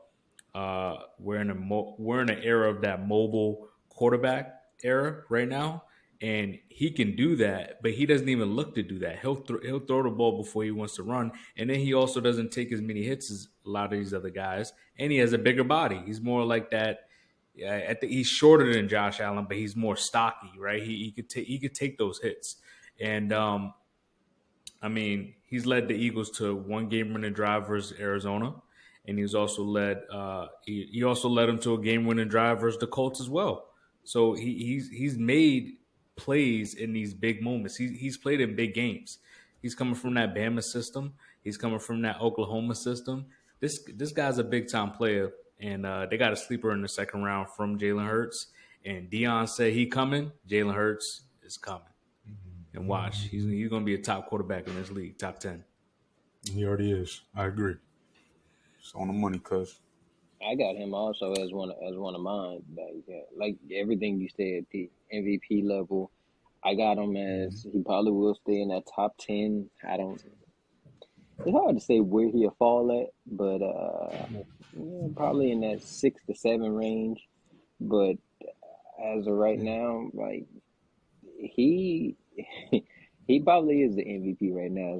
We're in an era of that mobile quarterback era right now, and he can do that, but he doesn't even look to do that. He'll throw the ball before he wants to run, and then he also doesn't take as many hits as a lot of these other guys, and he has a bigger body. He's more like that. Yeah, I think he's shorter than Josh Allen, but he's more stocky, right? He could take those hits, and I mean, he's led the Eagles to one game winning drive versus Arizona, and he's also he also led them to a game winning drive versus the Colts as well. So he's made plays in these big moments. He's played in big games. He's coming from that Bama system. He's coming from that Oklahoma system. This guy's a big time player, and they got a sleeper in the second round from Jalen Hurts. And Dion said he coming. Jalen Hurts is coming. And watch, he's going to be a top quarterback in this league, top 10. He already is. I agree. It's on the money, cuz. I got him also as one of mine. Like everything you said, the MVP level. I got him as he probably will stay in that top 10. I don't. It's hard to say where he'll fall at, but yeah, probably in that 6 to 7 range. But as of right now, like he he probably is the MVP right now.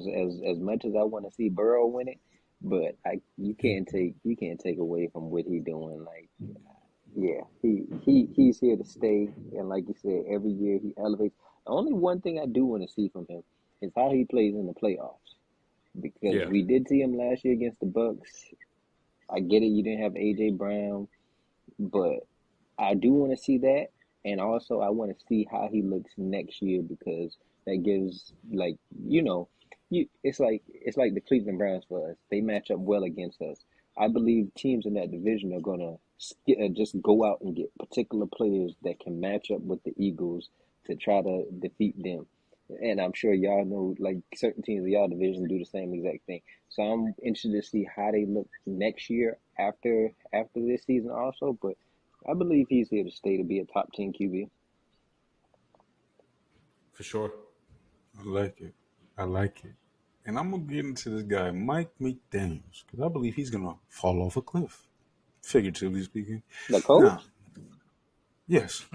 As much as I want to see Burrow win it, but you can't take away from what he's doing. Like, yeah, he's here to stay, and like you said, every year he elevates. The only one thing I do want to see from him is how he plays in the playoffs, because Yeah. we did see him last year against the Bucks. I get it, you didn't have AJ Brown, but I do want to see that, and also I want to see how he looks next year, because that gives, like, it's like the Cleveland Browns for us. They match up well against us. I believe teams in that division are gonna just go out and get particular players that can match up with the Eagles to try to defeat them. And I'm sure y'all know, like, certain teams in y'all division do the same exact thing. So I'm interested to see how they look next year after this season also. But I believe he's here to stay to be a top 10 QB. For sure. I like it. I like it. And I'm going to get into this guy, Mike McDaniels, because I believe he's going to fall off a cliff, figuratively speaking. The coach? Now, yes,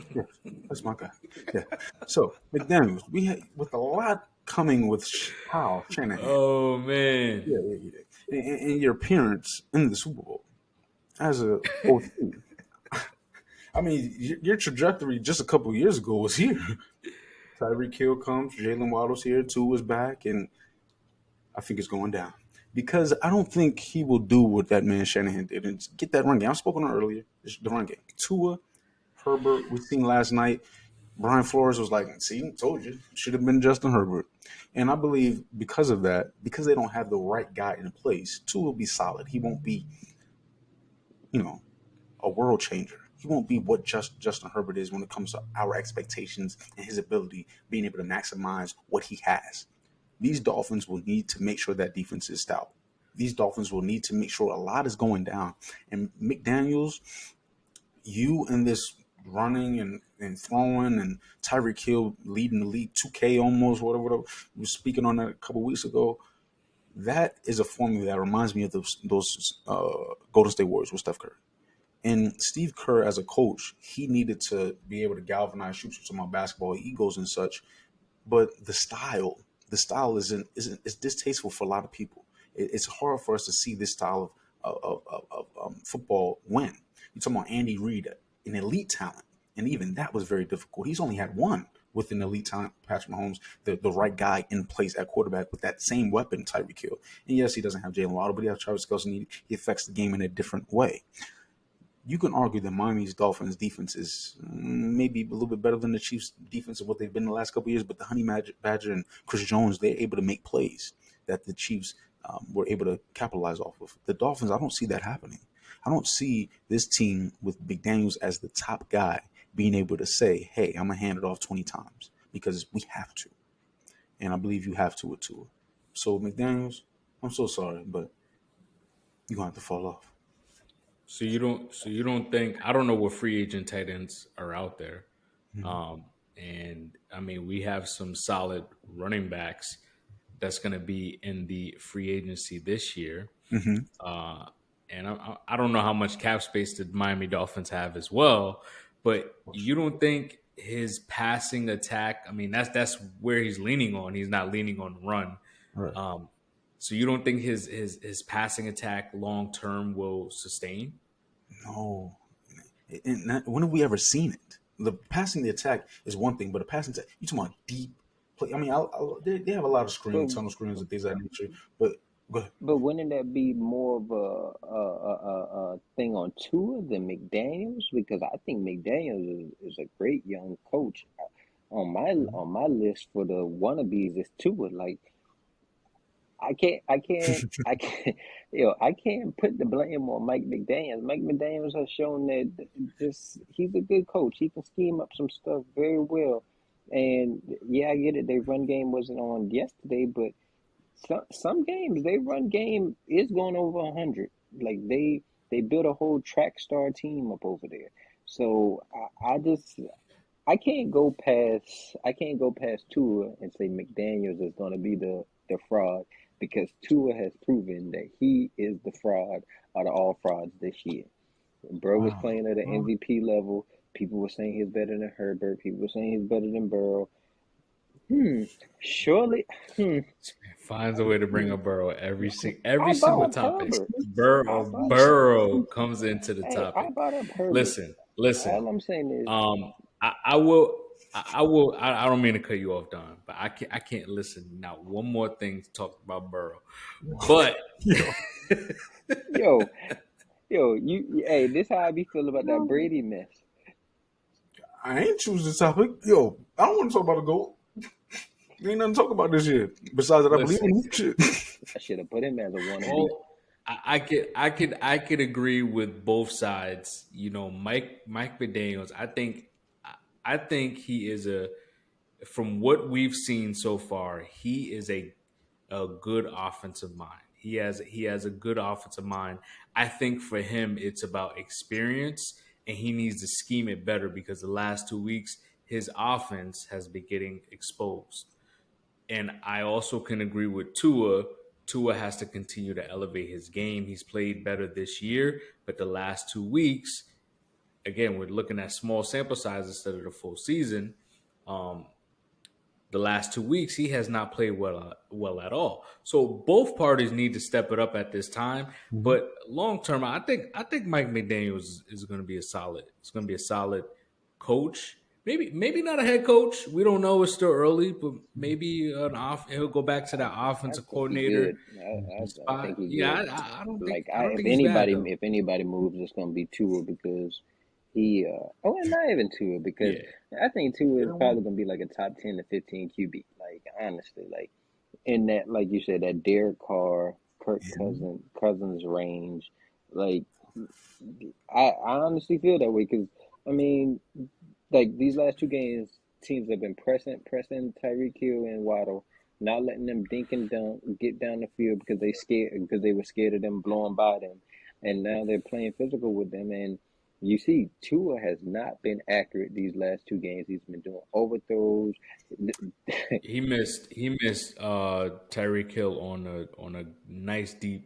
that's my guy. Yeah. So, McDaniels, we had, with a lot coming with Kyle Shanahan, Oh, man. and your appearance in the Super Bowl as a OC. I mean, your trajectory just a couple years ago was here. Tyreek Hill comes, Jalen Waddle's here, Tua is back, and I think it's going down. Because I don't think he will do what that man Shanahan did and get that run game. I spoke on it earlier, the run game. Tua, Herbert, we seen last night. Brian Flores was like, see, told you. Should have been Justin Herbert. And I believe because of that, because they don't have the right guy in place, Tua will be solid. He won't be, a world changer. He won't be what Justin Herbert is when it comes to our expectations and his ability being able to maximize what he has. These Dolphins will need to make sure that defense is stout. These Dolphins will need to make sure a lot is going down. And McDaniels, you and this running and throwing and Tyreek Hill leading the league 2K almost, whatever. We were speaking on that a couple weeks ago. That is a formula that reminds me of those Golden State Warriors with Steph Curry. And Steve Kerr, as a coach, he needed to be able to galvanize shoots about basketball, egos and such. But the style isn't distasteful for a lot of people. It's hard for us to see this style of football win. You're talking about Andy Reid, an elite talent, and even that was very difficult. He's only had one with an elite talent, Patrick Mahomes, the right guy in place at quarterback with that same weapon, Tyreek Hill. And yes, he doesn't have Jalen Waddle, but he has Travis Kelce. He affects the game in a different way. You can argue that Miami's Dolphins defense is maybe a little bit better than the Chiefs defense of what they've been the last couple of years, but the Honey Badger and Chris Jones, they're able to make plays that the Chiefs were able to capitalize off of. The Dolphins, I don't see that happening. I don't see this team with McDaniels as the top guy being able to say, hey, I'm going to hand it off 20 times because we have to. And I believe you have to with Tua. So, McDaniels, I'm so sorry, but you're going to have to fall off. So you don't think, I don't know what free agent tight ends are out there. And I mean, we have some solid running backs that's going to be in the free agency this year. And I don't know how much cap space the Miami Dolphins have as well, but you don't think his passing attack, I mean, that's where he's leaning on. He's not leaning on run. Right. So you don't think his passing attack long term will sustain? No. When have we ever seen it? The passing the attack is one thing, but the passing attack, you talking about deep play. I mean, they have a lot of screens, But tunnel screens, and things of that nature. But go ahead. but wouldn't that be more of a thing on Tua than McDaniels? Because I think McDaniels is a great young coach. On my list for the wannabes is Tua. Like I can't, I can't put the blame on Mike McDaniels. Mike McDaniels has shown that he's a good coach. He can scheme up some stuff very well. And yeah, I get it. Their run game wasn't on yesterday, but some games they run game is going over 100. Like they built a whole track star team up over there. So I can't go past Tua and say McDaniels is going to be the fraud, because Tua has proven that he is the fraud out of all frauds this year. Burrow was playing at an MVP level. People were saying he's better than Herbert. People were saying he's better than Burrow. Surely. Finds a way to bring up Burrow every I brought single up topic. Herbert. Burrow comes into the Hey, I topic. brought up Herbert. Listen. All I'm saying is, I will. I don't mean to cut you off, Don, but I can't listen now. One more thing to talk about Burrow, but yo, hey, this how I be feeling about that Brady mess. I ain't choose the topic. Yo, I don't want to talk about the GOAT. There ain't nothing to talk about this year. Besides that, I believe in him. Shit. I should have put him as a wannabe. well, I could agree with both sides. You know, Mike McDaniels. I think he is from what we've seen so far, he is a good offensive mind. He has a good offensive mind. I think for him it's about experience, and he needs to scheme it better, because the last 2 weeks his offense has been getting exposed. And I also can agree with Tua. Tua has to continue to elevate his game. He's played better this year, but the last 2 weeks, again, we're looking at small sample size instead of the full season. The last 2 weeks, he has not played well at all. So both parties need to step it up at this time. But long term, I think Mike McDaniels is going to be a solid. It's going to be a solid coach. Maybe not a head coach. We don't know. It's still early, but maybe he'll go back to that offensive coordinator spot. I think he's Yeah, good. I don't Like think. I don't if think he's bad though. anybody moves, it's gonna be Tua, because not even Tua, because I think Tua is probably gonna be like a top 10 to 15 QB. Like honestly, like in that, like you said, that Derek Carr, Kirk Cousins range. Like I honestly feel that way, because I mean, like these last two games, teams have been pressing Tyreek Hill and Waddle, not letting them dink and dunk, get down the field because they were scared of them blowing by them, and now they're playing physical with them. And you see, Tua has not been accurate these last two games. He's been doing overthrows. He missed Tyreek Hill on a nice deep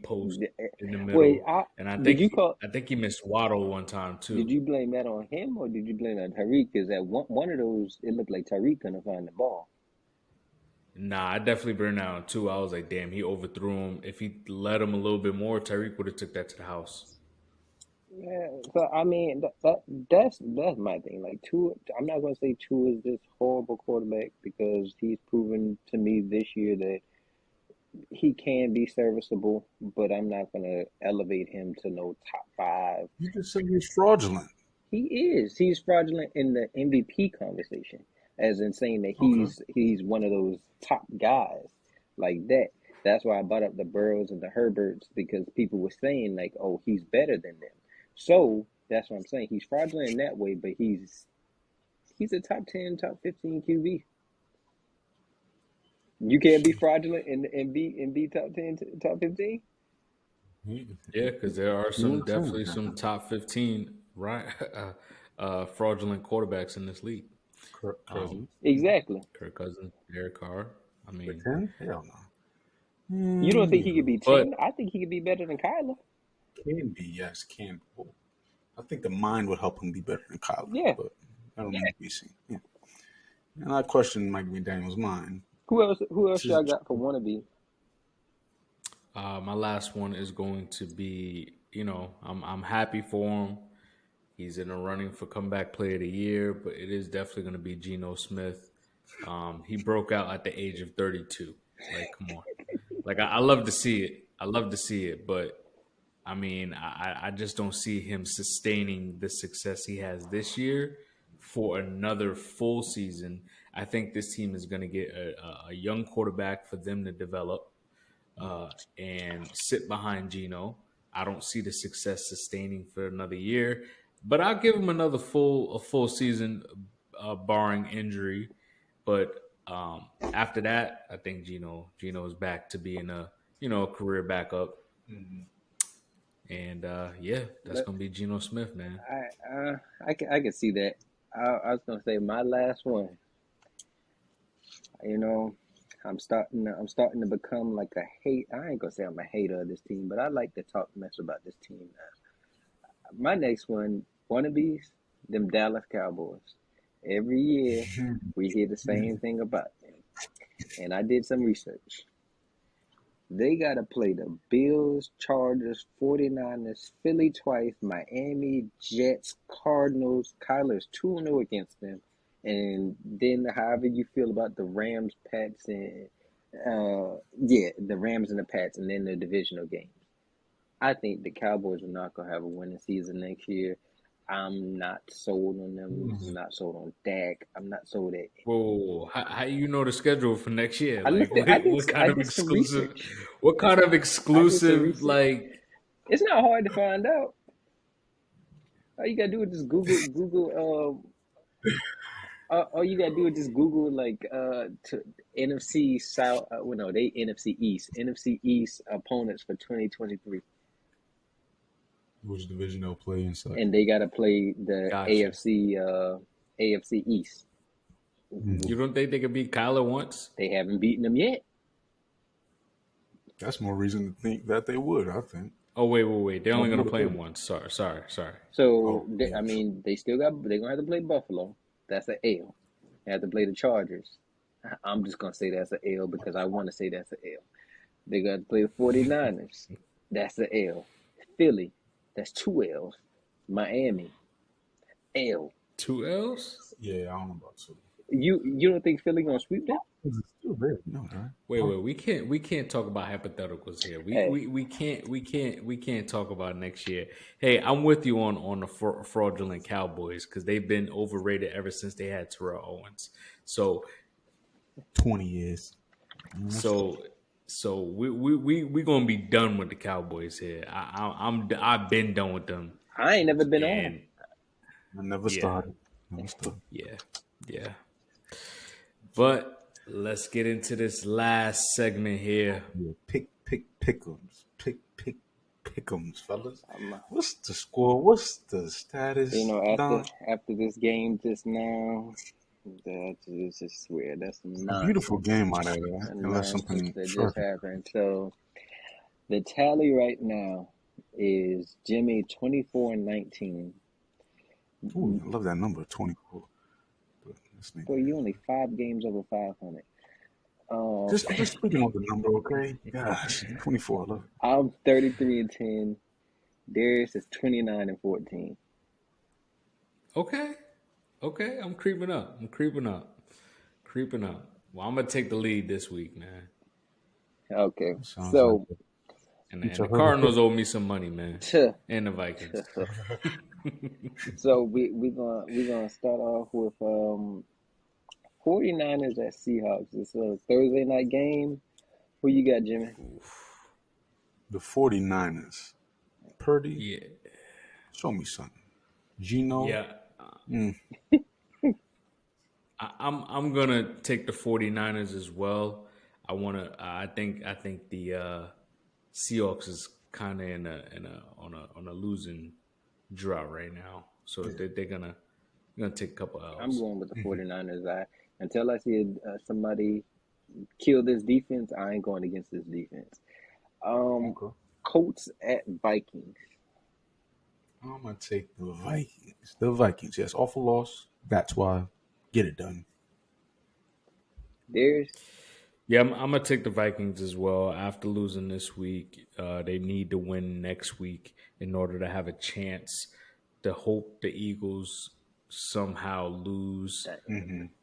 post in the middle. Wait, And I think he missed Waddle one time too. Did you blame that on him, or did you blame that on Tyreek? Because at one of those, it looked like Tyreek couldn't find the ball. Nah, I definitely burned out on two. I was like, damn, he overthrew him. If he let him a little bit more, Tyreek would have took that to the house. Yeah, so I mean that's my thing. Like Tua, I'm not going to say Tua is this horrible quarterback, because he's proven to me this year that he can be serviceable, but I'm not going to elevate him to no top 5. You just said he's fraudulent. He is. He's fraudulent in the MVP conversation, as in saying that he's one of those top guys like that. That's why I brought up the Burrows and the Herberts, because people were saying like, oh, he's better than them. So That's what I'm saying. He's fraudulent in that way, but he's a top 10, top 15 QB. You can't be fraudulent and be top 10, top 15. Yeah, because there are definitely some top 15 right fraudulent quarterbacks in this league. Kirk Cousins. Exactly. Kirk Cousins, Derek Carr. I The mean, 10? Hell no. You don't think he could be 10? But- I think he could be better than Kyler. Can be, yes, can. Well, I think the mind would help him be better than Kyler. Yeah. But that remains to be seen. Yeah. And I question Mike McDaniel's mind. Who else y'all got for wannabe? my last one is going to be, I'm happy for him. He's in the running for comeback player of the year, but it is definitely going to be Geno Smith. He broke out at the age of 32. Like, come on. Like, I love to see it. I love to see it, but I mean, I just don't see him sustaining the success he has this year for another full season. I think this team is going to get a young quarterback for them to develop and sit behind Geno. I don't see the success sustaining for another year, but I'll give him a full season, barring injury. But after that, I think Geno is back to being a career backup. Mm-hmm. And that's gonna be Geno Smith, man. I can see that. I was gonna say my last one. I'm starting to become like a hate. I ain't gonna say I'm a hater of this team, but I like to talk mess about this team now. My next one, wannabes, them Dallas Cowboys. Every year we hear the same thing about them, and I did some research. They got to play the Bills, Chargers, 49ers, Philly twice, Miami, Jets, Cardinals. Kyler's 2-0 against them. And then however you feel about the Rams, Pats, and the Rams and the Pats, and then the divisional games. I think the Cowboys are not going to have a winning season next year. I'm not sold on them. I'm not sold on Dak. I'm not sold at. Whoa, how you know the schedule for next year? I Like, looked at, what kind I of did some exclusive? research. What kind of I did some exclusive? research. Like, It's not hard to find out. All you gotta do is just Google. All you gotta do is just Google to NFC South. They NFC East opponents for 2023, Which division they'll play inside? and they gotta play the Gotcha. AFC East. you don't think they could beat Kyler once? They haven't beaten them yet. That's more reason to think that they would, I think. Oh wait. They're only gonna play him once. Sorry. So they gonna have to play Buffalo. That's an L. They have to play the Chargers. I'm just gonna say that's an L because I want to say that's an L. They got to play the 49ers. That's an L. Philly. That's 2 L's. Miami. L. 2 L's? Yeah, I don't know about two. You don't think Philly gonna sweep that? It's still there, no, right? Wait. We can't talk about hypotheticals here. We can't talk about next year. Hey, I'm with you on the fraudulent Cowboys because they've been overrated ever since they had Terrell Owens. So 20 years. So we gonna be done with the Cowboys here. I've been done with them. I ain't never been on. And I never started. Never started. yeah. But let's get into this last segment here. Yeah, pick'ems. Pick'ems, fellas. What's the score? What's the status? After this game just now, that's just weird. That's a beautiful game out of there. Unless something that just happened. So the tally right now is Jimmy 24-19. Ooh, I love that number, 24. Boy, you only 5 games over 500. Just speaking of the number, okay? Gosh, 24. I love it. I'm 33-10. Darius is 29-14. Okay. I'm creeping up. Well, I'm gonna take the lead this week, man. Okay, Sounds so like And the Cardinals owe me some money, man. And the Vikings. So we gonna start off with 49ers at Seahawks. It's a Thursday night game. Who you got, Jimmy? the 49ers. Purdy, Yeah. show me something. Gino. Yeah, I'm gonna take the 49ers as well. I think the Seahawks is kind of on a losing drought right now, so they're gonna take a couple I'm L's. going with the 49ers. Until I see somebody kill this defense, I ain't going against this defense. Okay. Colts at Vikings. I'm gonna take the Vikings. The Vikings, yes, awful loss. That's why. Get it done. There's Yeah, I'm gonna take the Vikings as well. After losing this week, they need to win next week in order to have a chance to hope the Eagles somehow lose that.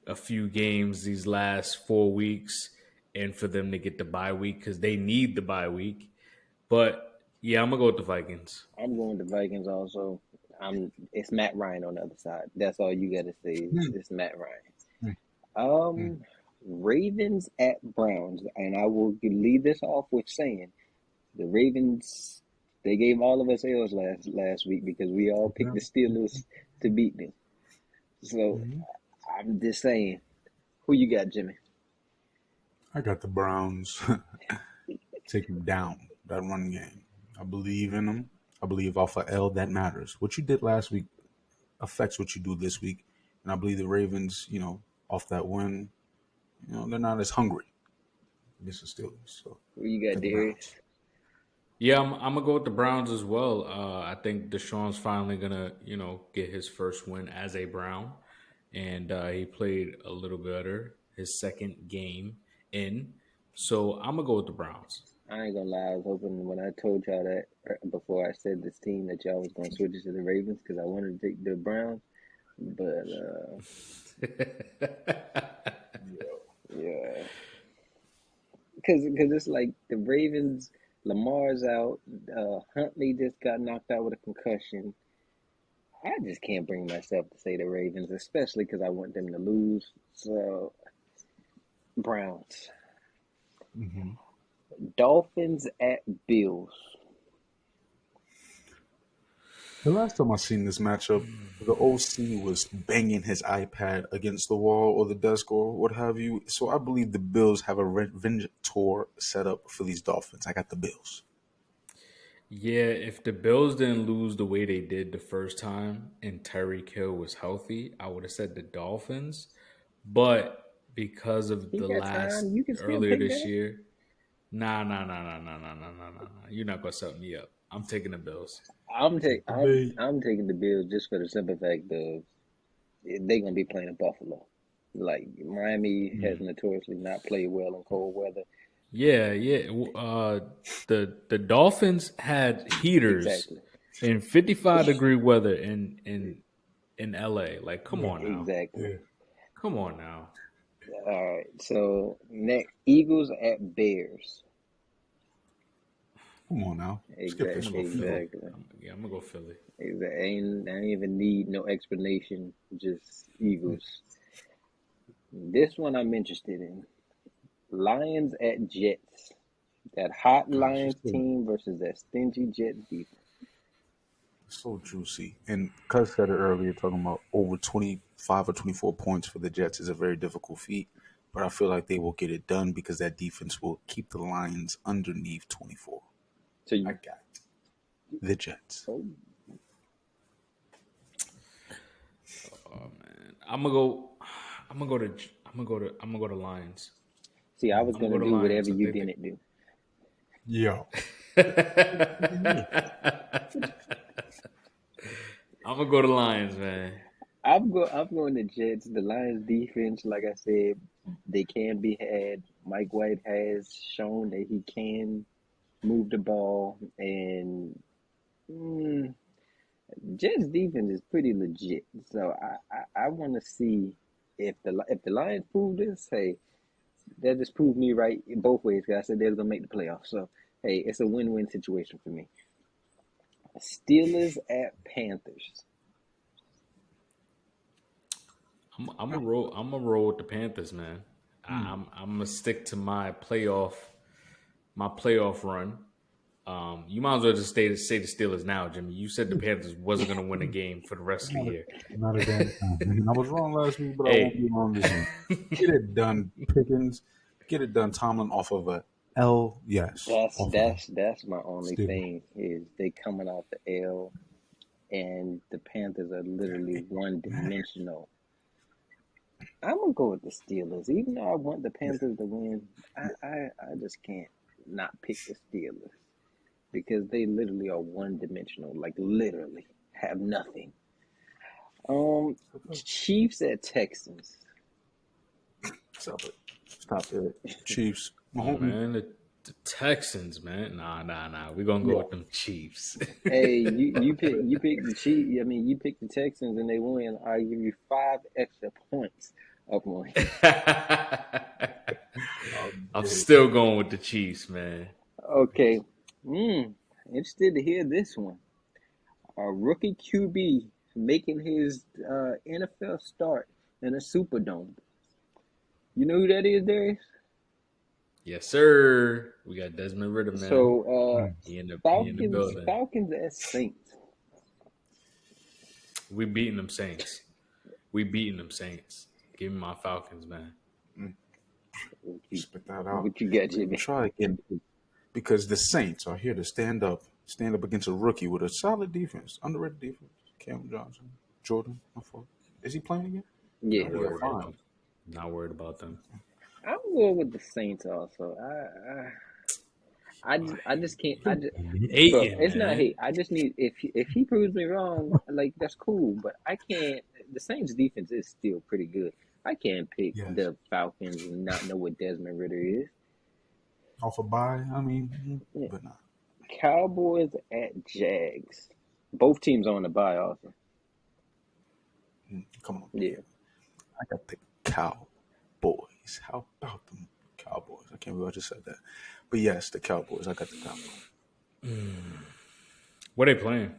a few games these last 4 weeks, and for them to get the bye week because they need the bye week. But yeah, I'm gonna go with the Vikings. I'm going with the Vikings also. It's Matt Ryan on the other side. That's all you gotta say. It's Matt Ryan. Um, Ravens at Browns, and I will lead this off with saying the Ravens. They gave all of us L's last week because we all picked the Steelers to beat them. So I'm just saying, who you got, Jimmy? I got the Browns. Take them down that run game. I believe in them. I believe off of L that matters. What you did last week affects what you do this week, and I believe the Ravens, off that win, they're not as hungry against the Steelers. So Who you got, take the Darius? Browns. Yeah, I'm gonna go with the Browns as well. I think Deshaun's finally gonna, get his first win as a Brown, and he played a little better his second game in. So I'm gonna go with the Browns. I ain't gonna lie, I was hoping when I told y'all that before I said this team that y'all was gonna switch it to the Ravens because I wanted to take the Browns, but yeah, because it's like the Ravens, Lamar's out, Huntley just got knocked out with a concussion. I just can't bring myself to say the Ravens, especially because I want them to lose. So Browns, Dolphins at Bills. The last time I seen this matchup, the OC was banging his iPad against the wall or the desk or what have you. So I believe the Bills have a revenge tour set up for these Dolphins. I got the Bills. Yeah, if the Bills didn't lose the way they did the first time and Tyreek Hill was healthy, I would have said the Dolphins. But because of He the got last time. You can still earlier pick this that. year, nah. You're not gonna set me up. I'm taking the Bills. I'm taking the Bills just for the simple fact of they're gonna be playing in Buffalo. Like Miami has notoriously not played well in cold weather. Yeah. The Dolphins had heaters Exactly. in 55-degree weather in LA. Like, come on now. Exactly. Come on now. All right. So next, Eagles at Bears. Come on now. Skip I'm this gonna one. go Philly. Exactly. I'm gonna go Philly. Exactly. I ain't even need no explanation. Just Eagles. This one I'm interested in. Lions at Jets. That hot Gosh, Lions team versus that stingy Jets defense. it's so juicy. And Cuz said it earlier, talking about over 25 or 24 points for the Jets is a very difficult feat. But I feel like they will get it done because that defense will keep the Lions underneath 24. So I you, got the Jets. oh, I'm gonna go. I'm gonna go to. I'm gonna go to Lions. see, I was I'm gonna gonna go to do whatever Lions. I you think didn't do. Yo. I'm gonna go to Lions, man. I'm going to Jets. The Lions defense, like I said, they can be had. Mike White has shown that he can move the ball, and Jets defense is pretty legit. So I want to see if the Lions prove this. Hey, that just proved me right in both ways. Cause I said they was gonna make the playoffs. So hey, it's a win-win situation for me. Steelers at Panthers. I'm gonna roll. I'm gonna roll with the Panthers, man. I'm gonna stick to my playoff run. You might as well just say the Steelers now, Jimmy. You said the Panthers wasn't going to win a game for the rest of the year. Not a damn time. I was wrong last week, but I won't Hey, be wrong this week. Get it done, Pickens. Get it done, Tomlin, off of a L. Yes. That's my only thing is they coming off the L, and the Panthers are literally one dimensional. I'm gonna go with the Steelers, even though I want the Panthers to win. I just can't not pick the Steelers because they literally are one dimensional, like literally have nothing. Chiefs at Texans. Stop it. Chiefs. oh, man, the Texans, man. Nah. We're going to go with them Chiefs. Hey, you pick the Chiefs. I mean, you pick the Texans and they win. I give you 5 extra points up on you. I'm still going with the Chiefs, man. Okay. Interested to hear this one. A rookie QB making his NFL start in a Superdome. You know who that is, Darius? Yes, sir. We got Desmond Ridder, man. So, he in the building. Falcons at Saints. We beating them Saints. Give me my Falcons, man. Spit that out. What you got, Jimmy? Try again, because the Saints are here to stand up against a rookie with a solid defense, underrated defense. Cam Johnson, Jordan, my fault. Is he playing again? Yeah. Not worried about them. I'm going with the Saints also. I just can't. It's not hate. I just need if he proves me wrong, like that's cool. But I can't. The Saints defense is still pretty good. I can't pick the Falcons and not know what Desmond Ridder is. Off a bye, I mean, but not. Cowboys at Jags. Both teams on the bye also. Come on. Yeah. I got the Cowboys. How about them Cowboys? I can't believe I just said that. But yes, the Cowboys. I got the Cowboys. What are they playing?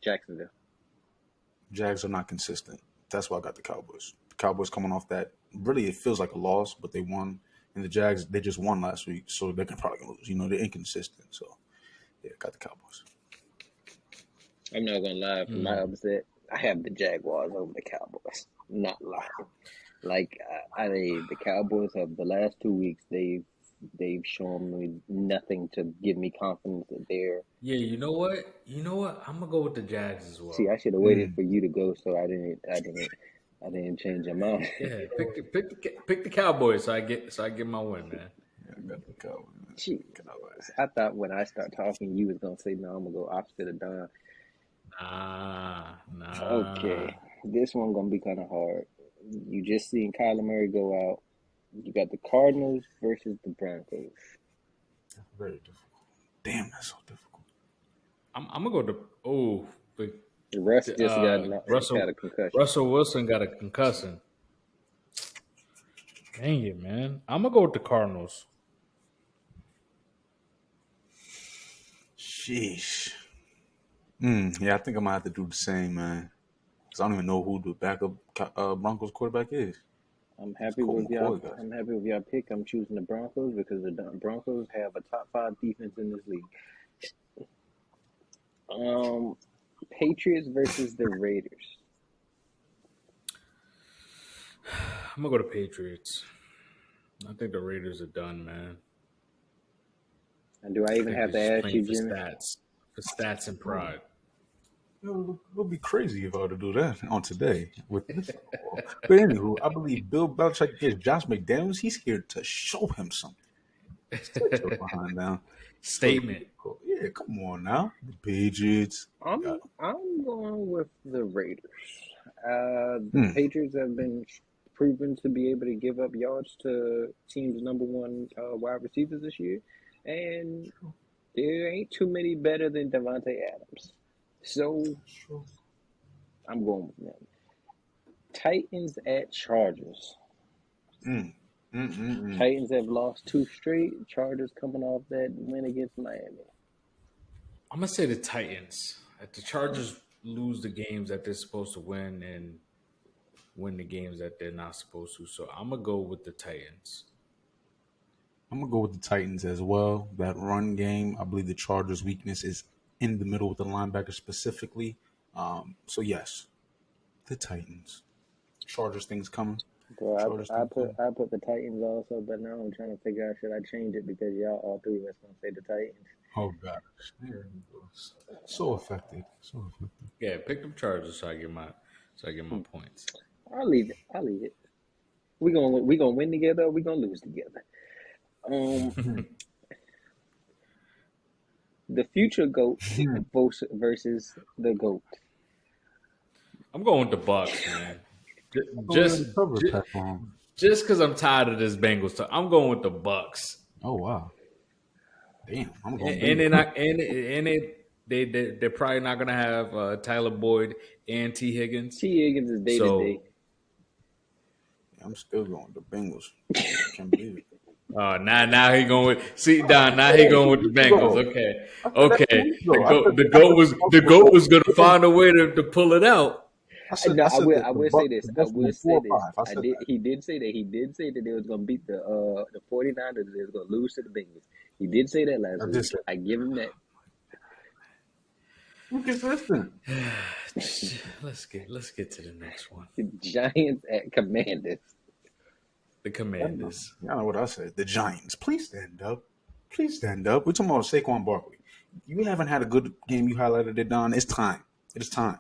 Jacksonville. Jags are not consistent. That's why I got the Cowboys. The Cowboys coming off that. Really, it feels like a loss, but they won. And the Jags, they just won last week, so they're probably going to lose. You know, they're inconsistent. So, yeah, got the Cowboys. I'm not going to lie. For my upset, I have the Jaguars over the Cowboys. Not lying. Like, the Cowboys have the last 2 weeks, they've shown me nothing to give me confidence that they're. Yeah, you know what? I'm gonna go with the Jags as well. See, I should have waited for you to go, so I didn't change your mind. Yeah, pick the Cowboys, so I get my win, man. Yeah, I got the Cowboys. Jeez. I thought when I start talking, you was gonna say no. I'm gonna go opposite of Don. Nah. Okay, this one gonna be kind of hard. You just seen Kyler Murray go out. You got the Cardinals versus the Broncos. That's very difficult. Damn, that's so difficult. I'm gonna go to Russ just got a concussion. Russell Wilson got a concussion. Dang it, man! I'm gonna go with the Cardinals. Sheesh. Yeah, I think I might have to do the same, man. Because I don't even know who the backup Broncos quarterback is. I'm happy with y'all pick. I'm choosing the Broncos because the Broncos have a top 5 defense in this league. Patriots versus the Raiders. I'm gonna go to Patriots. I think the Raiders are done, man. And do I even have to ask you, Jimmy? For stats and pride. It would be crazy if I were to do that on today with this. But anywho, I believe Bill Belichick against Josh McDaniels. He's here to show him something. Sit your behind down. Statement. Yeah, come on now. The Patriots. I'm going with the Raiders. The Patriots have been proven to be able to give up yards to teams' number 1 wide receivers this year, and there ain't too many better than Devontae Adams. So I'm going with them. Titans at Chargers. Titans have lost 2 straight. Chargers coming off that win against Miami. I'm gonna say the Titans. If the Chargers lose the games that they're supposed to win and win the games that they're not supposed to, so I'm gonna go with the Titans. I'm gonna go with the Titans as well. That run game, I believe the Chargers' weakness is in the middle with the linebacker specifically. So yes, the Titans. Chargers things coming. Bro, Chargers I things put coming. I put the Titans also, but now I'm trying to figure out should I change it because y'all all three of us gonna say the Titans. Oh gosh, there he goes. So affected. So affected. Yeah, pick them Chargers so I get my points. I'll leave it. We gonna win together. Or we gonna lose together. The future GOAT versus the GOAT. I'm going with the Bucks, man. Just Just because I'm tired of this Bengals talk, I'm going with the Bucks. Oh wow. Damn, I'm going. They're probably not gonna have Tyler Boyd and T. Higgins. T. Higgins is day to day. I'm still going with the Bengals. I can't believe it. Now he going with Don. Now he going with the Bengals. Okay. The goat was gonna find a way to pull it out. I will say this. He did say that they was gonna beat the 49ers. They was gonna lose to the Bengals. He did say that last week. I give him that. Consistent. Let's get to the next one. The Giants at Commanders. The Commanders. Y'all know what I said. The Giants. Please stand up. Please stand up. We're talking about Saquon Barkley. You haven't had a good game. You highlighted it, Don. It's time. It is time.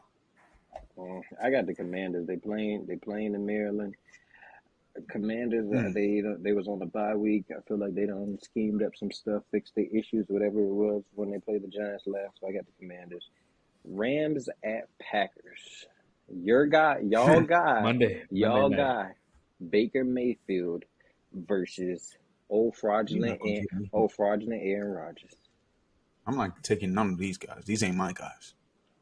I got the Commanders. They playing in Maryland. Commanders. They was on the bye week. I feel like they done schemed up some stuff, fixed the issues, whatever it was when they played the Giants last. So I got the Commanders. Rams at Packers. Y'all guy, Monday guy, Baker Mayfield versus old fraudulent Aaron Rodgers. I'm not taking none of these guys. These ain't my guys.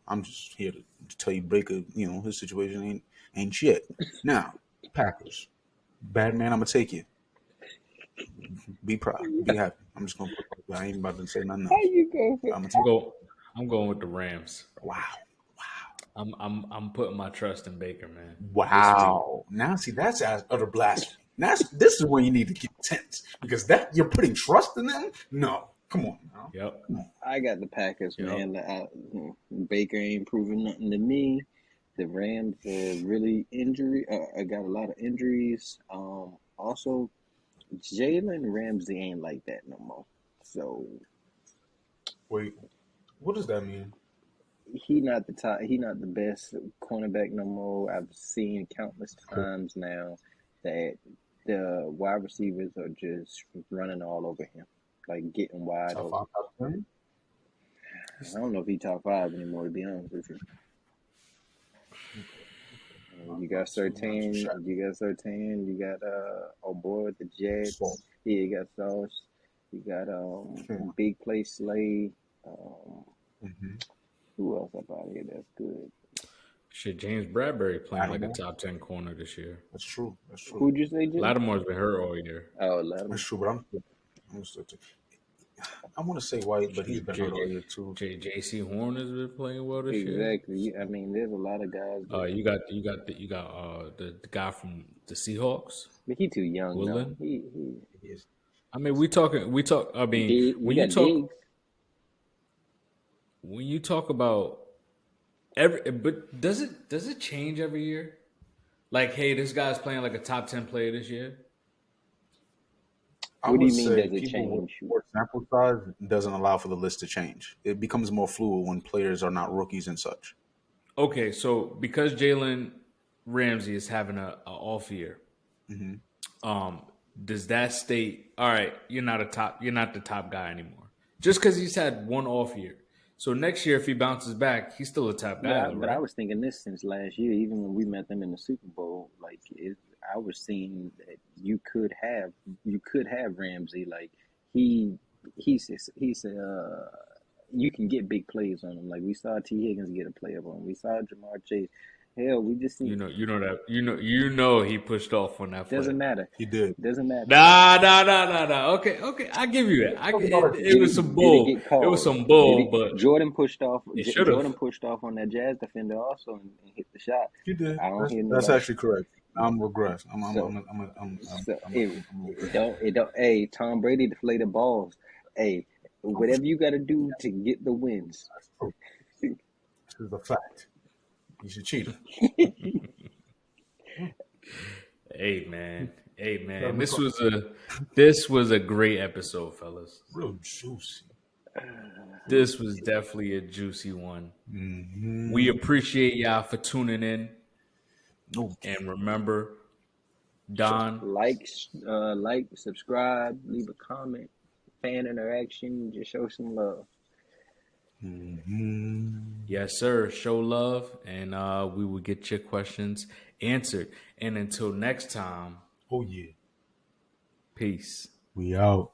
I'm just here to tell you Baker, his situation ain't shit. Now, Packers. Bad man, I'm gonna take you. Be proud. Be happy. I'm just gonna put I ain't about to say nothing else. How you go? I'm going with the Rams. Wow. I'm putting my trust in Baker, man. Wow. Now see that's utter blasphemy. This is when you need to get tense because that you're putting trust in them? No. Come on now. Yep. I got the Packers, man. Baker ain't proving nothing to me. The Rams are really I got a lot of injuries. Also, Jalen Ramsey ain't like that no more. So, wait, what does that mean? He not the top. He not the best cornerback no more. I've seen countless times now that the wide receivers are just running all over him, like getting wide open. I don't know if he's top 5 anymore, to be honest with you. You got Surtain. You got O'Boy with the Jets. Yeah, you got Sauce. You got Big Play Slade. Who else up out here that's good? Shit, James Bradbury playing like a top 10 corner this year. That's true. Who'd you say, Jim? Lattimore's been hurt all year. Oh, Lattimore. That's true, but I want to say White, but he's been hurt all year too. J.C. Horn has been playing well this year. Exactly. I mean, there's a lot of guys. You got the guy from the Seahawks. But he too young. Woodland. He is. I mean, we talk. I mean, when you talk about but does it change every year? Like, hey, this guy's playing like a top 10 player this year. What do you mean does it change? More sample size doesn't allow for the list to change. It becomes more fluid when players are not rookies and such. Okay, so because Jalen Ramsey is having a off year, does that state, all right, you're not the top guy anymore? Just because he's had one off year. So next year, if he bounces back, he's still a top guy. But I was thinking this since last year, even when we met them in the Super Bowl, I was seeing that you could have Ramsey, like he's you can get big plays on him. Like we saw T. Higgins get a play up on him. We saw Jamar Chase. Hell, we just seen he pushed off on that. Doesn't matter. He did. Doesn't matter. Nah. Okay. I give you that. It was some bull. It was some bull, but Jordan pushed off. Jordan pushed off on that Jazz defender also and hit the shot. He did. I don't hear that's actually correct. I'm regress. I'm So, I'm I'm I'm so I'm it, I'm I'm it regress. don't it don't. Hey, Tom Brady deflated balls. Hey, whatever you got to do to get the wins. That's true. This is a fact. He's a cheater. Hey man, hey Yeah, man, we this call- was a great episode, fellas. real juicy. This was definitely a juicy one. Mm-hmm. We appreciate y'all for tuning in, Okay. and remember, Don. Like, subscribe, leave a comment, fan interaction, just show some love. Mm-hmm. Yes, sir. Show love, and we will get your questions answered. And until next time, Oh yeah. peace. We out.